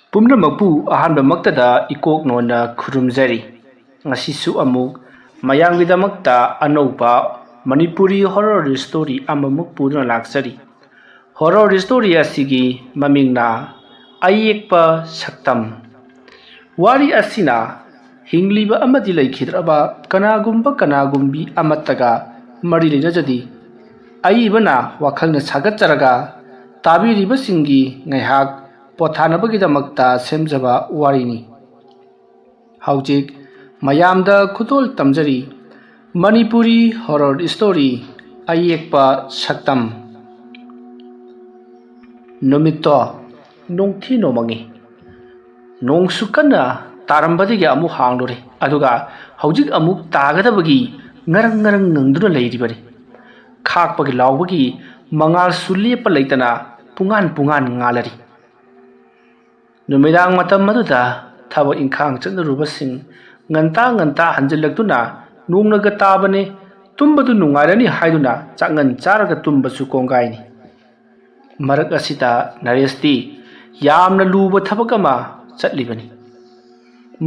ꯄꯨꯝꯅꯃꯛꯄꯨ ꯑꯍꯥꯟꯕꯃꯛꯇꯗ ꯏꯀꯣꯛꯅꯣꯟꯅ ꯈꯨꯔꯨꯝꯖꯔꯤ꯫ ꯉꯁꯤꯁꯨ ꯑꯃꯨꯛ ꯃꯌꯥꯝꯒꯤꯗꯃꯛꯇ ꯑꯅꯧꯕ ꯃꯅꯤꯄꯨꯔꯤ ꯍꯣꯔꯔ ꯁ꯭ꯇꯣꯔꯤ ꯑꯃꯃꯨꯛ ꯄꯨꯗꯨꯅ ꯂꯥꯛꯆꯔꯤ꯫ ꯍꯣꯔꯔ ꯁ꯭ꯇꯣꯔꯤ ꯑꯁꯤꯒꯤ ꯃꯃꯤꯡꯅ ꯑꯌꯦꯛꯄ ꯁꯛꯇꯝ꯫ ꯋꯥꯔꯤ ꯑꯁꯤꯅ ꯍꯤꯡꯂꯤꯕ ꯑꯃꯗꯤ ꯂꯩꯈꯤꯗ꯭ꯔꯕ ꯀꯅꯥꯒꯨꯝꯕꯤ ꯑꯃꯠꯇꯒ ꯃꯔꯤ ꯂꯩꯅꯖꯗꯦ꯫ ꯑꯏꯕꯅ ꯋꯥꯈꯜꯅ ꯁꯥꯒꯠꯆꯔꯒ ꯇꯥꯕꯤꯔꯤꯕꯁꯤꯡꯒꯤ ꯉꯥꯏꯍꯥꯛ ꯄꯣꯊꯥꯅꯕꯒꯤꯗꯃꯛꯇ ꯁꯦꯝꯖꯕ ꯋꯥꯔꯤꯅꯤ꯫ ꯍꯧꯖꯤꯛ ꯃꯌꯥꯝꯗ ꯈꯨꯗꯣꯜ ꯇꯝꯖꯔꯤ ꯃꯅꯤꯄꯨꯔꯤ ꯍꯣꯔꯔ ꯁ꯭ꯇꯣꯔꯤ ꯑꯌꯦꯛꯄ ꯁꯛꯇꯝ꯫ ꯅꯨꯃꯤꯠꯇꯣ ꯅꯣꯡꯊꯤ ꯅꯣꯡꯃꯪꯉꯤ꯫ ꯅꯣꯡꯁꯨ ꯀꯟꯅ ꯇꯥꯔꯝꯕꯗꯒꯤ ꯑꯃꯨꯛ ꯍꯥꯡꯂꯨꯔꯦ, ꯑꯗꯨꯒ ꯍꯧꯖꯤꯛ ꯑꯃꯨꯛ ꯇꯥꯒꯗꯕꯒꯤ ꯉꯔꯪ ꯉꯪꯗꯨꯅ ꯂꯩꯔꯤꯕꯅꯤ꯫ ꯈꯥꯛꯄꯒꯤ ꯂꯥꯎꯕꯒꯤ ꯃꯉꯥꯜꯁꯨ ꯂꯦꯞꯄ ꯂꯩꯇꯅ ꯄꯨꯡꯉꯥꯟ ꯉꯥꯜꯂꯔꯤ꯫ ꯅꯨꯃꯤꯗꯥꯡ ꯃꯇꯝ ꯑꯗꯨꯗ ꯊꯕꯛ ꯏꯪꯈꯥꯡ ꯆꯠꯅꯔꯨꯕꯁꯤꯡ ꯉꯟꯇꯥ ꯍꯟꯖꯤꯜꯂꯛꯇꯨꯅ ꯅꯣꯡꯅꯒ ꯇꯥꯕꯅꯦ, ꯇꯨꯝꯕꯗꯨ ꯅꯨꯡꯉꯥꯏꯔꯅꯤ ꯍꯥꯏꯗꯨꯅ ꯆꯥꯛꯉꯟ ꯆꯥꯔꯒ ꯇꯨꯝꯕꯁꯨ ꯀꯣꯡꯒꯥꯏꯅꯤ꯫ ꯃꯔꯛ ꯑꯁꯤꯗ ꯅꯔꯦꯁꯇꯤ ꯌꯥꯝꯅ ꯂꯨꯕ ꯊꯕꯛ ꯑꯃ ꯆꯠꯂꯤꯕꯅꯤ꯫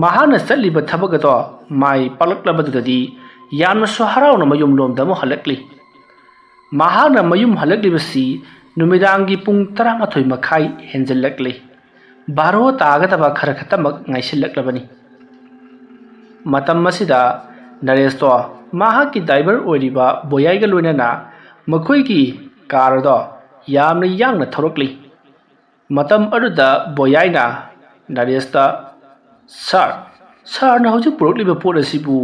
ꯃꯍꯥꯛꯅ ꯆꯠꯂꯤꯕ ꯊꯕꯛ ꯑꯗꯣ ꯃꯥꯏ ꯄꯥꯛꯂꯛꯂꯕꯗꯨꯗꯗꯤ ꯌꯥꯝꯅꯁꯨ ꯍꯔꯥꯎꯅ ꯃꯌꯨꯝꯂꯣꯝꯗ ꯑꯃꯨꯛ ꯍꯜꯂꯛꯂꯤ꯫ ꯃꯍꯥꯛꯅ ꯃꯌꯨꯝ ꯍꯜꯂꯛꯂꯤꯕꯁꯤ ꯅꯨꯃꯤꯗꯥꯡꯒꯤ ꯄꯨꯡ 11:30 ꯍꯦꯟꯖꯜꯂꯛꯂꯤ꯫ ꯕꯥꯔꯣ ꯇꯥꯒꯗꯕ ꯈꯔ ꯈꯛꯇꯃꯛ ꯉꯥꯏꯁꯤꯜꯂꯛꯂꯕꯅꯤ꯫ ꯃꯇꯝ ꯑꯁꯤꯗ ꯅꯔꯦꯁꯇꯣ ꯃꯍꯥꯛꯀꯤ ꯗ꯭ꯔꯥꯏꯚꯔ ꯑꯣꯏꯔꯤꯕ ꯕꯣꯌꯥꯏꯒ ꯂꯣꯏꯅꯅ ꯃꯈꯣꯏꯒꯤ ꯀꯥꯔ ꯑꯗꯣ ꯌꯥꯝꯅ ꯌꯥꯡꯅ ꯊꯧꯔꯛꯂꯤ꯫ ꯃꯇꯝ ꯑꯗꯨꯗ ꯕꯣꯌꯥꯏꯅ ꯅꯔꯦꯁꯇ, ꯁꯥꯔꯅ ꯍꯧꯖꯤꯛ ꯄꯨꯔꯛꯂꯤꯕ ꯄꯣꯠ ꯑꯁꯤꯕꯨ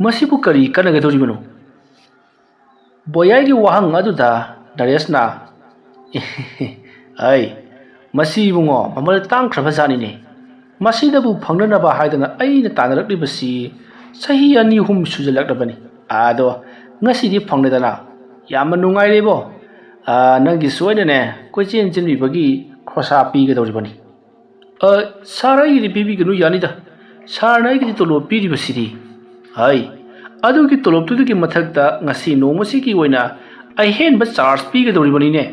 ꯃꯁꯤꯕꯨ ꯀꯔꯤ ꯀꯥꯟꯅꯒꯗꯧꯔꯤꯕꯅꯣ? ꯕꯣꯌꯥꯏꯒꯤ ꯋꯥꯍꯪ ꯑꯗꯨꯗ ꯅꯔꯦꯁꯅ, ꯃꯁꯤ ꯏꯕꯨꯡꯉꯣ ꯃꯃꯜ ꯇꯥꯡꯈ꯭ꯔꯕ ꯖꯥꯠꯅꯤꯅꯦ꯫ ꯃꯁꯤꯗꯕꯨ ꯐꯪꯅꯅꯕ ꯍꯥꯏꯗꯅ ꯑꯩꯅ ꯇꯥꯟꯅꯔꯛꯂꯤꯕꯁꯤ ꯆꯍꯤ 2-3 ꯁꯨꯖꯜꯂꯛꯂꯕꯅꯤ, ꯑꯗꯣ ꯉꯁꯤꯗꯤ ꯐꯪꯂꯦꯗꯅ ꯌꯥꯝꯅ ꯅꯨꯡꯉꯥꯏꯔꯦꯕꯣ꯫ ꯅꯪꯒꯤ ꯁꯣꯏꯗꯅ ꯀꯣꯏꯆꯦꯟ ꯆꯦꯟꯕꯤꯕꯒꯤ ꯈꯣꯔꯁꯥ ꯄꯤꯒꯗꯧꯔꯤꯕꯅꯤ꯫ ꯁꯥꯔ, ꯑꯩꯒꯤꯗꯤ ꯄꯤꯕꯤꯒꯅꯨ ꯌꯥꯅꯤꯗ, ꯁꯥꯔꯅ ꯑꯩꯒꯤꯗꯤ ꯇꯣꯂꯣꯞ ꯄꯤꯔꯤꯕꯁꯤꯗꯤ꯫ ꯑꯗꯨꯒꯤ ꯇꯣꯂꯣꯞꯇꯨꯒꯤ ꯃꯊꯛꯇ ꯉꯁꯤ ꯅꯣꯡꯃꯁꯤꯒꯤ ꯑꯣꯏꯅ ꯑꯍꯦꯟꯕ ꯆꯥꯔꯖ ꯄꯤꯒꯗꯧꯔꯤꯕꯅꯤꯅꯦ꯫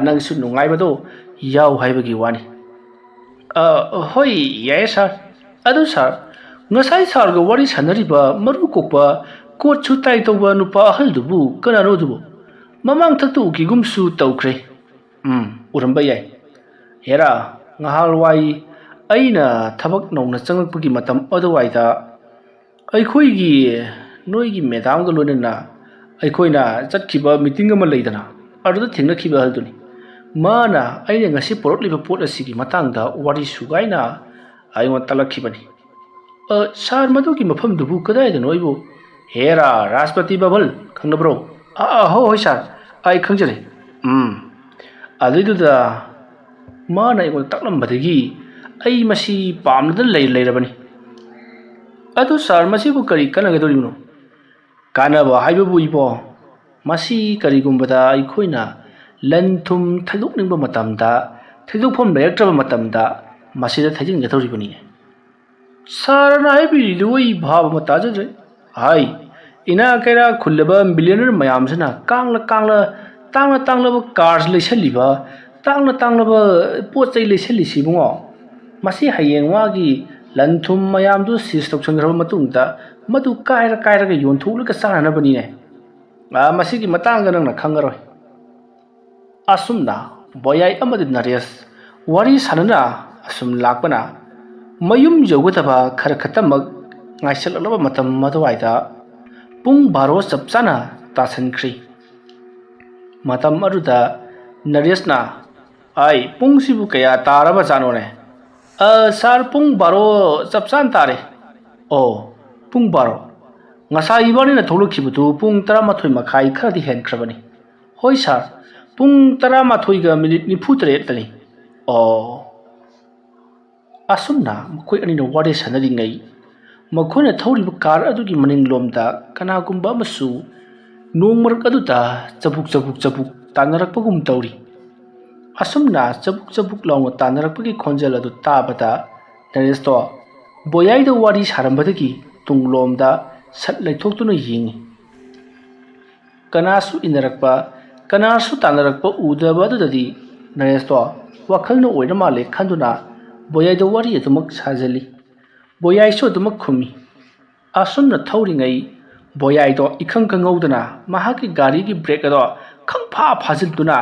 ꯅꯪꯁꯨ ꯅꯨꯡꯉꯥꯏꯕꯗꯣ ꯌꯥꯎ ꯍꯥꯏꯕꯒꯤ ꯋꯥꯅꯤ꯫ ꯍꯣꯏ ꯌꯥꯏꯌꯦ ꯁꯥꯔ꯫ ꯑꯗꯨ ꯁꯥꯔ, ꯉꯁꯥꯏ ꯁꯥꯔꯒ ꯋꯥꯔꯤ ꯁꯥꯟꯅꯔꯤꯕ ꯃꯔꯨ ꯀꯣꯛꯄ ꯀꯣꯠꯁꯨ ꯇꯥꯏ ꯇꯧꯕ ꯅꯨꯄꯥ ꯑꯍꯜꯗꯨꯕꯨ ꯀꯅꯥꯅꯣ ꯑꯗꯨꯕꯨ? ꯃꯃꯥꯡꯊꯛꯇ ꯎꯈꯤꯒꯨꯝꯁꯨ ꯇꯧꯈ꯭ꯔꯦ꯫ ꯎꯔꯝꯕ ꯌꯥꯏ꯫ ꯍꯦꯔꯥ, ꯉꯍꯥꯜꯋꯥꯏ ꯑꯩꯅ ꯊꯕꯛ ꯅꯧꯅ ꯆꯪꯂꯛꯄꯒꯤ ꯃꯇꯝ ꯑꯗꯨꯋꯥꯏꯗ ꯅꯣꯏꯒꯤ ꯃꯦꯗꯥꯝꯒ ꯂꯣꯏꯅꯅ ꯑꯩꯈꯣꯏꯅ ꯆꯠꯈꯤꯕ ꯃꯤꯇꯤꯡ ꯑꯃ ꯂꯩꯗꯅ, ꯑꯗꯨꯗ ꯊꯦꯡꯅꯈꯤꯕ ꯑꯍꯜꯗꯨꯅꯤ꯫ ꯃꯥꯅ ꯑꯩꯅ ꯉꯁꯤ ꯄꯨꯔꯛꯂꯤꯕ ꯄꯣꯠ ꯑꯁꯤꯒꯤ ꯃꯇꯥꯡꯗ ꯋꯥꯔꯤ ꯁꯨꯒꯥꯏꯅ ꯑꯩꯉꯣꯟꯗ ꯇꯥꯛꯂꯛꯈꯤꯕꯅꯤ꯫ ꯁꯥꯔ, ꯃꯗꯨꯒꯤ ꯃꯐꯝꯗꯨꯕꯨ ꯀꯗꯥꯏꯗꯅꯣ ꯑꯩꯕꯨ? ꯍꯦꯔꯥ, ꯔꯥꯖꯄꯇꯤ ꯚꯕꯟ ꯈꯪꯅꯕ꯭ꯔꯣ? ꯍꯣꯏ ꯁꯥꯔ, ꯑꯩ ꯈꯪꯖꯔꯦ꯫ ꯑꯗꯨꯏꯗꯨꯗ ꯃꯥꯅ ꯑꯩꯉꯣꯟꯗ ꯇꯥꯛꯂꯝꯕꯗꯒꯤ ꯑꯩ ꯃꯁꯤ ꯄꯥꯝꯂꯗꯅ ꯂꯩꯔꯕꯅꯤ꯫ ꯑꯗꯨ ꯁꯥꯔ, ꯃꯁꯤꯕꯨ ꯀꯔꯤ ꯀꯥꯟꯅꯒꯗꯧꯔꯤꯕꯅꯣ? ꯀꯥꯟꯅꯕ ꯍꯥꯏꯕꯕꯨ ꯏꯕꯣ, ꯃꯁꯤ ꯀꯔꯤꯒꯨꯝꯕꯗ ꯑꯩꯈꯣꯏꯅ ꯂꯟ ꯊꯨꯝ ꯊꯩꯗꯣꯛꯅꯤꯡꯕ ꯃꯇꯝꯗ ꯊꯩꯗꯣꯛꯐꯝ ꯂꯩꯔꯛꯇ꯭ꯔꯕ ꯃꯇꯝꯗ ꯃꯁꯤꯗ ꯊꯩꯖꯤꯟꯒꯗꯧꯔꯤꯕꯅꯤꯅꯦ꯫ ꯁꯥꯔꯅ ꯍꯥꯏꯕꯤꯔꯤꯗꯨ ꯑꯩ ꯚꯥꯕ ꯑꯃ ꯇꯥꯖꯗ꯭ꯔꯦ꯫ ꯏꯅꯥꯛ ꯀꯩꯔꯥꯛ ꯈꯨꯜꯂꯕ ꯕꯤꯂꯤꯌꯅꯔ ꯃꯌꯥꯝꯁꯤꯅ ꯇꯥꯡꯂꯕ ꯀꯥꯔ ꯂꯩꯁꯜꯂꯤꯕ, ꯇꯥꯡꯂꯕ ꯄꯣꯠ ꯆꯩ ꯂꯩꯁꯜꯂꯤꯁꯤ ꯏꯕꯨꯡꯉꯣ, ꯃꯁꯤ ꯍꯌꯦꯡ ꯃꯥꯒꯤ ꯂꯟ ꯊꯨꯝ ꯃꯌꯥꯝꯗꯨ ꯁꯤꯖ ꯇꯧꯁꯟꯈ꯭ꯔꯕ ꯃꯇꯨꯡꯗ ꯃꯗꯨ ꯀꯥꯏꯔꯒ ꯌꯣꯟꯊꯣꯛꯂꯒ ꯆꯥꯅꯅꯕꯅꯤꯅꯦ꯫ ꯃꯁꯤꯒꯤ ꯃꯇꯥꯡꯗ ꯅꯪꯅ ꯈꯪꯉꯔꯣꯏ꯫ ꯑꯁꯨꯝꯅ ꯕꯣꯌꯥꯏ ꯑꯃꯗꯤ ꯅꯔꯦꯁ ꯋꯥꯔꯤ ꯁꯥꯟꯅꯅ ꯑꯁꯨꯝ ꯂꯥꯛꯄꯅ ꯃꯌꯨꯝ ꯌꯧꯒꯗꯕ ꯈꯔ ꯈꯛꯇꯃꯛ ꯉꯥꯏꯁꯤꯜꯂꯛꯂꯕ ꯃꯇꯝ ꯑꯗꯨꯋꯥꯏꯗ ꯄꯨꯡ 12 ꯆꯞ ꯆꯥꯅ ꯇꯥꯁꯟꯈ꯭ꯔꯤ꯫ ꯃꯇꯝ ꯑꯗꯨꯗ ꯅꯔꯦꯁꯅ, ꯄꯨꯡꯁꯤꯕꯨ ꯀꯌꯥ ꯇꯥꯔꯕ ꯖꯥꯠꯅꯣꯅꯦ? ꯁꯥꯔ, ꯄꯨꯡ 12 ꯆꯞ ꯆꯥꯅ ꯇꯥꯔꯦ꯫ ꯄꯨꯡ 12? ꯉꯁꯥꯏ ꯏꯕꯥꯅꯤꯅ ꯊꯣꯛꯂꯛꯈꯤꯕꯗꯨ ꯄꯨꯡ 11:30 ꯈꯔꯗꯤ ꯍꯦꯟꯈ꯭ꯔꯕꯅꯤ꯫ ꯍꯣꯏ ꯁꯥꯔ, ꯄꯨꯡ 11:43ꯗꯅꯤ꯫ ꯑꯁꯨꯝꯅ ꯃꯈꯣꯏ ꯑꯅꯤꯅ ꯋꯥꯔꯤ ꯁꯥꯟꯅꯔꯤꯉꯩ ꯃꯈꯣꯏꯅ ꯊꯧꯔꯤꯕ ꯀꯥꯔ ꯑꯗꯨꯒꯤ ꯃꯅꯤꯡꯂꯣꯝꯗ ꯀꯅꯥꯒꯨꯝꯕ ꯑꯃꯁꯨ ꯅꯣꯡ ꯃꯔꯛ ꯑꯗꯨꯗ ꯆꯕꯨꯛ ꯇꯥꯟꯅꯔꯛꯄꯒꯨꯝ ꯇꯧꯔꯤ꯫ ꯑꯁꯨꯝꯅ ꯆꯕꯨꯛ ꯂꯥꯎꯅ ꯇꯥꯟꯅꯔꯛꯄꯒꯤ ꯈꯣꯟꯖꯦꯜ ꯑꯗꯨ ꯇꯥꯕꯗ ꯅꯔꯦꯁꯇꯣ ꯕꯣꯌꯥꯏꯗ ꯋꯥꯔꯤ ꯁꯥꯔꯝꯕꯗꯒꯤ ꯇꯨꯡꯂꯣꯝꯗ ꯁꯠ ꯂꯩꯊꯣꯛꯇꯨꯅ ꯌꯦꯡꯉꯤ꯫ ꯀꯅꯥꯁꯨ ꯏꯟꯅꯔꯛꯄ, ꯀꯅꯥꯁꯨ ꯇꯥꯟꯅꯔꯛꯄ ꯎꯗꯕ ꯑꯗꯨꯗꯗꯤ ꯅꯔꯦꯁꯇꯣ ꯋꯥꯈꯜꯅ ꯑꯣꯏꯔ ꯃꯥꯜꯂꯦ ꯈꯟꯗꯨꯅ ꯕꯣꯌꯥꯏꯗ ꯋꯥꯔꯤ ꯑꯗꯨꯃꯛ ꯁꯥꯖꯜꯂꯤ ꯕꯣꯌꯥꯏꯁꯨ ꯑꯗꯨꯃꯛ ꯈꯨꯝꯃꯤ ꯑꯁꯨꯝꯅ ꯊꯧꯔꯤꯉꯩ ꯕꯣꯌꯥꯏꯗꯣ ꯏꯈꯪ ꯈꯪꯍꯧꯗꯅ ꯃꯍꯥꯛꯀꯤ ꯒꯥꯔꯤꯒꯤ ꯕ꯭ꯔꯦꯛ ꯑꯗꯣ ꯈꯪꯐꯥ ꯐꯥꯖꯤꯟꯗꯨꯅ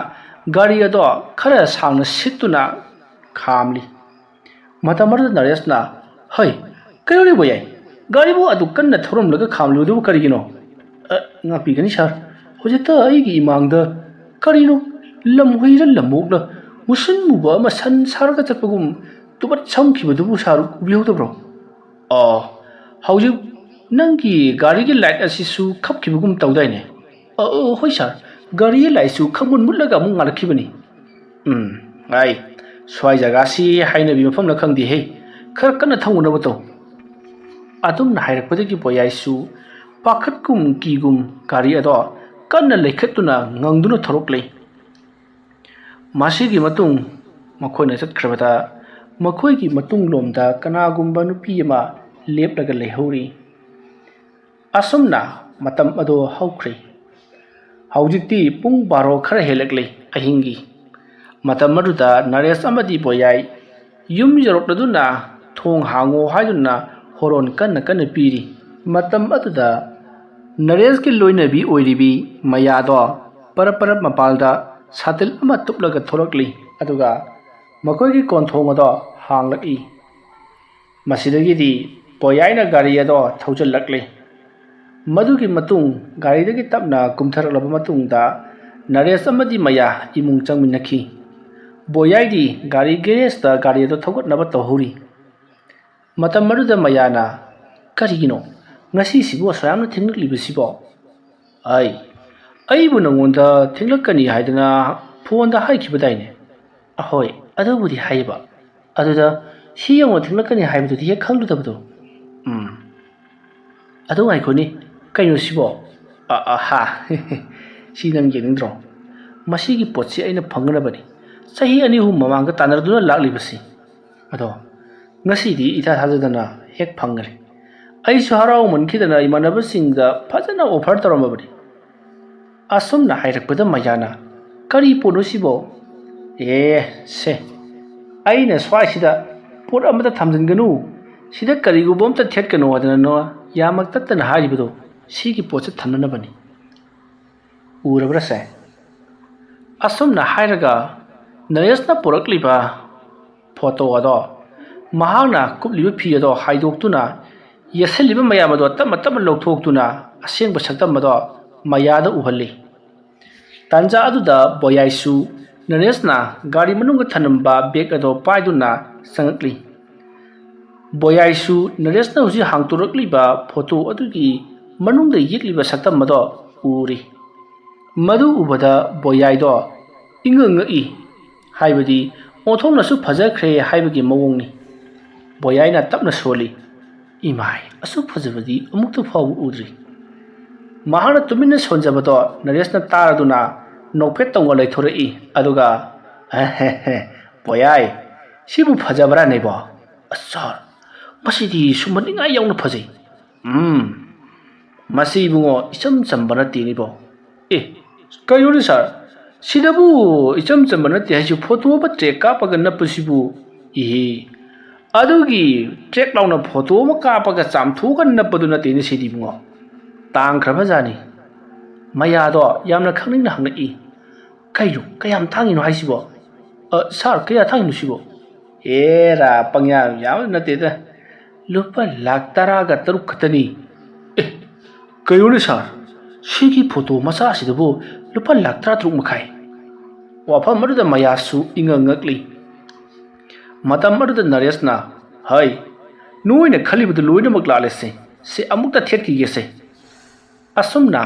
ꯒꯥꯔꯤ ꯑꯗꯣ ꯈꯔ ꯁꯥꯡꯅ ꯁꯤꯠꯇꯨꯅ ꯈꯥꯝꯂꯤ ꯃꯇꯝ ꯑꯗꯨꯗ ꯅꯔꯦꯁꯅ ꯍꯩ ꯀꯩꯗꯧꯔꯦ ꯕꯣꯌꯥꯏ ꯒꯥꯔꯤꯕꯨ ꯑꯗꯨ ꯀꯟꯅ ꯊꯧꯔꯝꯂꯒ ꯈꯥꯝꯂꯨꯕꯗꯨꯕꯨ ꯀꯔꯤꯒꯤꯅꯣ ꯉꯥꯛꯄꯤꯒꯅꯤ ꯁꯥꯔ ꯍꯧꯖꯤꯛꯇ ꯑꯩꯒꯤ ꯏꯃꯥꯡꯗ ꯀꯔꯤꯅꯣ ꯂꯝꯍꯨꯏꯔ ꯂꯝꯃꯣꯛꯂ ꯃꯨꯁꯤꯟ ꯃꯨꯕ ꯑꯃ ꯁꯟ ꯁꯥꯔꯒ ꯆꯠꯄꯒꯨꯝ ꯇꯨꯕꯠ ꯁꯝꯈꯤꯕꯗꯨꯕꯨ ꯁꯥꯔ ꯎꯕꯤꯍꯧꯗꯕ꯭ꯔꯣ ꯍꯧꯖꯤꯛ ꯅꯪꯒꯤ ꯒꯥꯔꯤꯒꯤ ꯂꯥꯏꯠ ꯑꯁꯤꯁꯨ ꯈꯞꯈꯤꯕꯒꯨꯝ ꯇꯧꯗꯥꯏꯅꯦ ꯍꯣꯏ ꯁꯥꯔ ꯒꯥꯔꯤꯒꯤ ꯂꯥꯏꯠꯁꯨ ꯈꯪꯃꯨꯠ ꯃꯨꯠꯂꯒ ꯑꯃꯨꯛ ꯉꯥꯜꯂꯛꯈꯤꯕꯅꯤ ꯑꯩ ꯁ꯭ꯋꯥꯏ ꯖꯒꯥꯁꯤ ꯍꯥꯏꯅꯕꯤ ꯃꯐꯝꯂ ꯈꯪꯗꯦꯍꯦ ꯈꯔ ꯀꯟꯅ ꯊꯧꯅꯕ ꯇꯧ ꯑꯗꯨꯝꯅ ꯍꯥꯏꯔꯛꯄꯗꯒꯤ ꯕꯣꯌꯥꯏꯁꯨ ꯄꯥꯈꯠꯀꯨꯝ ꯀꯤꯒꯨꯝ ꯒꯥꯔꯤ ꯑꯗꯣ ꯀꯟꯅ ꯂꯩꯈꯠꯇꯨꯅ ꯉꯪꯗꯨꯅ ꯊꯧꯔꯛꯂꯤ ꯃꯁꯤꯒꯤ ꯃꯇꯨꯡ ꯃꯈꯣꯏꯅ ꯆꯠꯈ꯭ꯔꯕꯗ ꯃꯈꯣꯏꯒꯤ ꯃꯇꯨꯡꯂꯣꯝꯗ ꯀꯅꯥꯒꯨꯝꯕ ꯅꯨꯄꯤ ꯑꯃ ꯂꯦꯞꯂꯒ ꯂꯩꯍꯧꯔꯤ ꯑꯁꯨꯝꯅ ꯃꯇꯝ ꯑꯗꯣ ꯍꯧꯈ꯭ꯔꯦ ꯍꯧꯖꯤꯛꯇꯤ ꯄꯨꯡ 12 ꯈꯔ ꯍꯦꯜꯂꯛꯂꯤ ꯑꯍꯤꯡꯒꯤ ꯃꯇꯝ ꯑꯗꯨꯗ ꯅꯔꯦꯁ ꯑꯃꯗꯤ ꯕꯣꯌꯥꯏ ꯌꯨꯝ ꯌꯧꯔꯛꯂꯗꯨꯅ ꯊꯣꯡ ꯍꯥꯡꯉꯣ ꯍꯥꯏꯗꯨꯅ ꯍꯣꯔꯣꯟ ꯀꯟꯅ ꯀꯟꯅ ꯄꯤꯔꯤ ꯃꯇꯝ ꯑꯗꯨꯗ ꯅꯔꯦꯁꯀꯤ ꯂꯣꯏꯅꯕꯤ ꯑꯣꯏꯔꯤꯕꯤ ꯃꯌꯥꯗꯣ ꯄꯔꯞ ꯃꯄꯥꯜꯗ ꯁꯥꯇꯤꯜ ꯑꯃ ꯇꯨꯞꯂꯒ ꯊꯣꯔꯛꯂꯤ ꯑꯗꯨꯒ ꯃꯈꯣꯏꯒꯤ ꯀꯣꯟꯊꯣꯡ ꯑꯗꯣ ꯍꯥꯡꯂꯛꯏ ꯃꯁꯤꯗꯒꯤꯗꯤ ꯕꯣꯌꯥꯏꯅ ꯒꯥꯔꯤ ꯑꯗꯣ ꯊꯧꯖꯤꯜꯂꯛꯂꯤ ꯃꯗꯨꯒꯤ ꯃꯇꯨꯡ ꯒꯥꯔꯤꯗꯒꯤ ꯇꯞꯅ ꯀꯨꯝꯊꯔꯛꯂꯕ ꯃꯇꯨꯡꯗ ꯅꯔꯦꯁ ꯑꯃꯗꯤ ꯃꯌꯥ ꯏꯃꯨꯡ ꯆꯪꯃꯤꯟꯅꯈꯤ ꯕꯣꯌꯥꯏꯗꯤ ꯒꯥꯔꯤ ꯒꯦꯔꯦꯖꯇ ꯒꯥꯔꯤ ꯑꯗꯣ ꯊꯧꯒꯠꯅꯕ ꯇꯧꯍꯧꯔꯤ ꯃꯇꯝ ꯑꯗꯨꯗ ꯃꯌꯥꯅ ꯀꯔꯤꯒꯤꯅꯣ ꯉꯁꯤꯁꯤꯕꯨ ꯑꯁꯨꯌꯥꯝꯅ ꯊꯦꯡꯂꯛꯂꯤꯕꯁꯤꯕꯣ ꯑꯩꯕꯨ ꯅꯉꯣꯟꯗ ꯊꯦꯡꯂꯛꯀꯅꯤ ꯍꯥꯏꯗꯅ ꯐꯣꯟꯗ ꯍꯥꯏꯈꯤꯕꯗꯥꯏꯅꯦ ꯑꯍꯣꯏ ꯑꯗꯨꯕꯨꯗꯤ ꯍꯥꯏꯕ ꯑꯗꯨꯗ ꯁꯤ ꯌꯧꯅ ꯊꯦꯡꯂꯛꯀꯅꯤ ꯍꯥꯏꯕꯗꯨꯗꯤ ꯍꯦꯛ ꯈꯪꯂꯨꯗꯕꯗꯣ ꯑꯗꯨ ꯉꯥꯏꯈꯣꯅꯤ ꯀꯩꯅꯣ ꯁꯤꯕꯣ ꯁꯤ ꯅꯪ ꯌꯦꯡꯅꯤꯡꯗ꯭ꯔꯣ ꯃꯁꯤꯒꯤ ꯄꯣꯠꯁꯤ ꯑꯩꯅ ꯐꯪꯒꯅꯕꯅꯤ ꯆꯍꯤ 2-3 ꯃꯃꯥꯡꯗ ꯇꯥꯟꯅꯗꯨꯅ ꯂꯥꯛꯂꯤꯕꯁꯤ ꯑꯗꯣ ꯉꯁꯤꯗꯤ ꯏꯊꯥ ꯊꯥꯖꯗꯅ ꯍꯦꯛ ꯐꯪꯒꯅꯤ ꯑꯩꯁꯨ ꯍꯔꯥꯎꯃꯟꯈꯤꯗꯅ ꯏꯃꯥꯟꯅꯕꯁꯤꯡꯗ ꯐꯖꯅ ꯑꯣꯐꯔ ꯇꯧꯔꯝꯃꯕꯅꯤ ꯑꯁꯨꯝꯅ ꯍꯥꯏꯔꯛꯄꯗ ꯃꯌꯥꯅ ꯀꯔꯤ ꯄꯣꯠꯅꯣ ꯁꯤꯕꯣ ꯁꯦ ꯑꯩꯅ ꯁ꯭ꯋꯥꯏꯁꯤꯗ ꯄꯣꯠ ꯑꯃꯇ ꯊꯝꯖꯤꯟꯒꯅꯨ ꯁꯤꯗ ꯀꯔꯤꯒꯨꯝꯕ ꯑꯃꯇ ꯊꯦꯠꯀꯅꯨ ꯍꯥꯏꯗꯅ ꯌꯥꯝꯅ ꯇꯠꯇꯅ ꯍꯥꯏꯔꯤꯕꯗꯣ ꯁꯤꯒꯤ ꯄꯣꯠꯁꯦ ꯊꯝꯅꯅꯕꯅꯤ ꯎꯔꯕ꯭ꯔꯥꯁꯦ ꯑꯁꯨꯝꯅ ꯍꯥꯏꯔꯒ ꯅꯔꯦꯁꯅ ꯄꯨꯔꯛꯂꯤꯕ ꯐꯣꯇꯣ ꯑꯗꯣ ꯃꯍꯥꯛꯅ ꯀꯨꯞꯂꯤꯕ ꯐꯤ ꯑꯗꯣ ꯍꯥꯏꯗꯣꯛꯇꯨꯅ ꯌꯦꯠꯁꯤꯜꯂꯤꯕ ꯃꯌꯥꯝ ꯑꯗꯣ ꯇꯞꯅ ꯂꯧꯊꯣꯛꯇꯨꯅ ꯑꯁꯦꯡꯕ ꯁꯛꯇꯝ ꯑꯗꯣ ꯃꯌꯥꯗ ꯎꯍꯜꯂꯤ ꯇꯥꯟꯖꯥ ꯑꯗꯨꯗ ꯕꯣꯌꯥꯏꯁꯨ ꯅꯔꯦꯁꯅ ꯒꯥꯔꯤ ꯃꯅꯨꯡꯗ ꯊꯅꯝꯕ ꯕꯦꯒ ꯑꯗꯣ ꯄꯥꯏꯗꯨꯅ ꯆꯪꯉꯛꯂꯤ ꯕꯣꯌꯥꯏꯁꯨ ꯅꯔꯦꯁꯅ ꯍꯧꯖꯤꯛ ꯍꯥꯡꯇꯣꯔꯛꯂꯤꯕ ꯐꯣꯇꯣ ꯑꯗꯨꯒꯤ ꯃꯅꯨꯡꯗ ꯌꯦꯛꯂꯤꯕ ꯁꯛꯇꯝ ꯑꯗꯣ ꯎꯔꯤ ꯃꯗꯨ ꯎꯕꯗ ꯕꯣꯌꯥꯏꯗꯣ ꯏꯉꯛꯏ ꯍꯥꯏꯕꯗꯤ ꯑꯣꯟꯊꯣꯛꯅꯁꯨ ꯐꯖꯈ꯭ꯔꯦ ꯍꯥꯏꯕꯒꯤ ꯃꯑꯣꯡꯅꯤ ꯕꯣꯌꯥꯏꯅ ꯇꯞꯅ ꯁꯣꯜꯂꯤ ꯏꯃꯥꯏ ꯑꯁꯨꯛ ꯐꯖꯕꯗꯤ ꯑꯃꯨꯛꯇ ꯐꯥꯎꯕ ꯎꯗ꯭ꯔꯤ ꯃꯍꯥꯛꯅ ꯇꯨꯃꯤꯟꯅ ꯁꯣꯟꯖꯕꯗꯣ ꯅꯔꯦꯁꯅ ꯇꯥꯔꯗꯨꯅ ꯅꯣꯛꯐꯦꯠ ꯇꯧꯅ ꯂꯩꯊꯣꯔꯛꯏ ꯑꯗꯨꯒ ꯕꯣꯌꯥꯏ ꯁꯤꯕꯨ ꯐꯖꯕ꯭ꯔꯥꯅꯦꯕꯣ ꯁꯥꯔ ꯃꯁꯤꯗꯤ ꯁꯨꯝꯍꯠꯅꯤꯡꯉꯥꯏ ꯌꯥꯎꯅ ꯐꯖꯩ ꯃꯁꯤ ꯏꯕꯨꯡꯉꯣ ꯏꯆꯝ ꯆꯝꯕ ꯅꯠꯇꯦꯅꯤꯕꯣ ꯀꯩꯅꯣꯅꯤ ꯁꯥꯔ ꯁꯤꯗꯕꯨ ꯏꯆꯝ ꯆꯝꯕ ꯅꯠꯇꯦ ꯍꯥꯏꯁꯤ ꯐꯣꯇꯣ ꯑꯃ ꯇ꯭ꯔꯦꯛ ꯀꯥꯞꯄꯒ ꯅꯞꯄꯁꯤꯕꯨ ꯑꯗꯨꯒꯤ ꯇ꯭ꯔꯦꯛ ꯂꯥꯎꯅ ꯐꯣꯇꯣ ꯑꯃ ꯀꯥꯞꯄꯒ ꯆꯥꯝꯊꯣꯛꯑꯒ ꯅꯞꯄꯗꯨ ꯅꯠꯇꯦꯅꯦ ꯁꯤꯗꯤ ꯏꯕꯨꯡꯉꯣ ꯇꯥꯡꯈ꯭ꯔꯕꯖꯥꯠꯅꯤ ꯃꯌꯥꯗꯣ ꯌꯥꯝꯅ ꯈꯪꯅꯤꯡꯅ ꯍꯪꯂꯛꯏ ꯀꯩꯅꯣ ꯀꯌꯥꯝ ꯇꯥꯡꯉꯤꯅꯣ ꯍꯥꯏꯁꯤꯕꯣ ꯁꯥꯔ ꯀꯌꯥ ꯊꯥꯡꯉꯤꯅꯣ ꯁꯤꯕꯣ ꯄꯪꯌꯥꯝ ꯌꯥꯝꯕ ꯅꯠꯇꯦꯗ ꯂꯨꯄꯥ 10,3 ꯈꯛꯇꯅꯤ ꯀꯩꯅꯣꯅꯦ ꯁꯥꯔ ꯁꯤꯒꯤ ꯐꯣꯇꯣ ꯃꯆꯥꯁꯤꯗꯕꯨ ꯂꯨꯄꯥ 13,500,000 ꯋꯥꯐꯝ ꯑꯗꯨꯗ ꯃꯌꯥꯁꯨ ꯏꯉꯛꯂꯤ ꯃꯇꯝ ꯑꯗꯨꯗ ꯅꯔꯦꯁꯅ ꯅꯣꯏꯅ ꯈꯜꯂꯤꯕꯗꯨ ꯂꯣꯏꯅꯃꯛ ꯂꯥꯜꯂꯦꯁꯦ ꯁꯤ ꯑꯃꯨꯛꯇ ꯊꯦꯠꯈꯤꯒꯦꯁꯦ ꯑꯁꯨꯝꯅ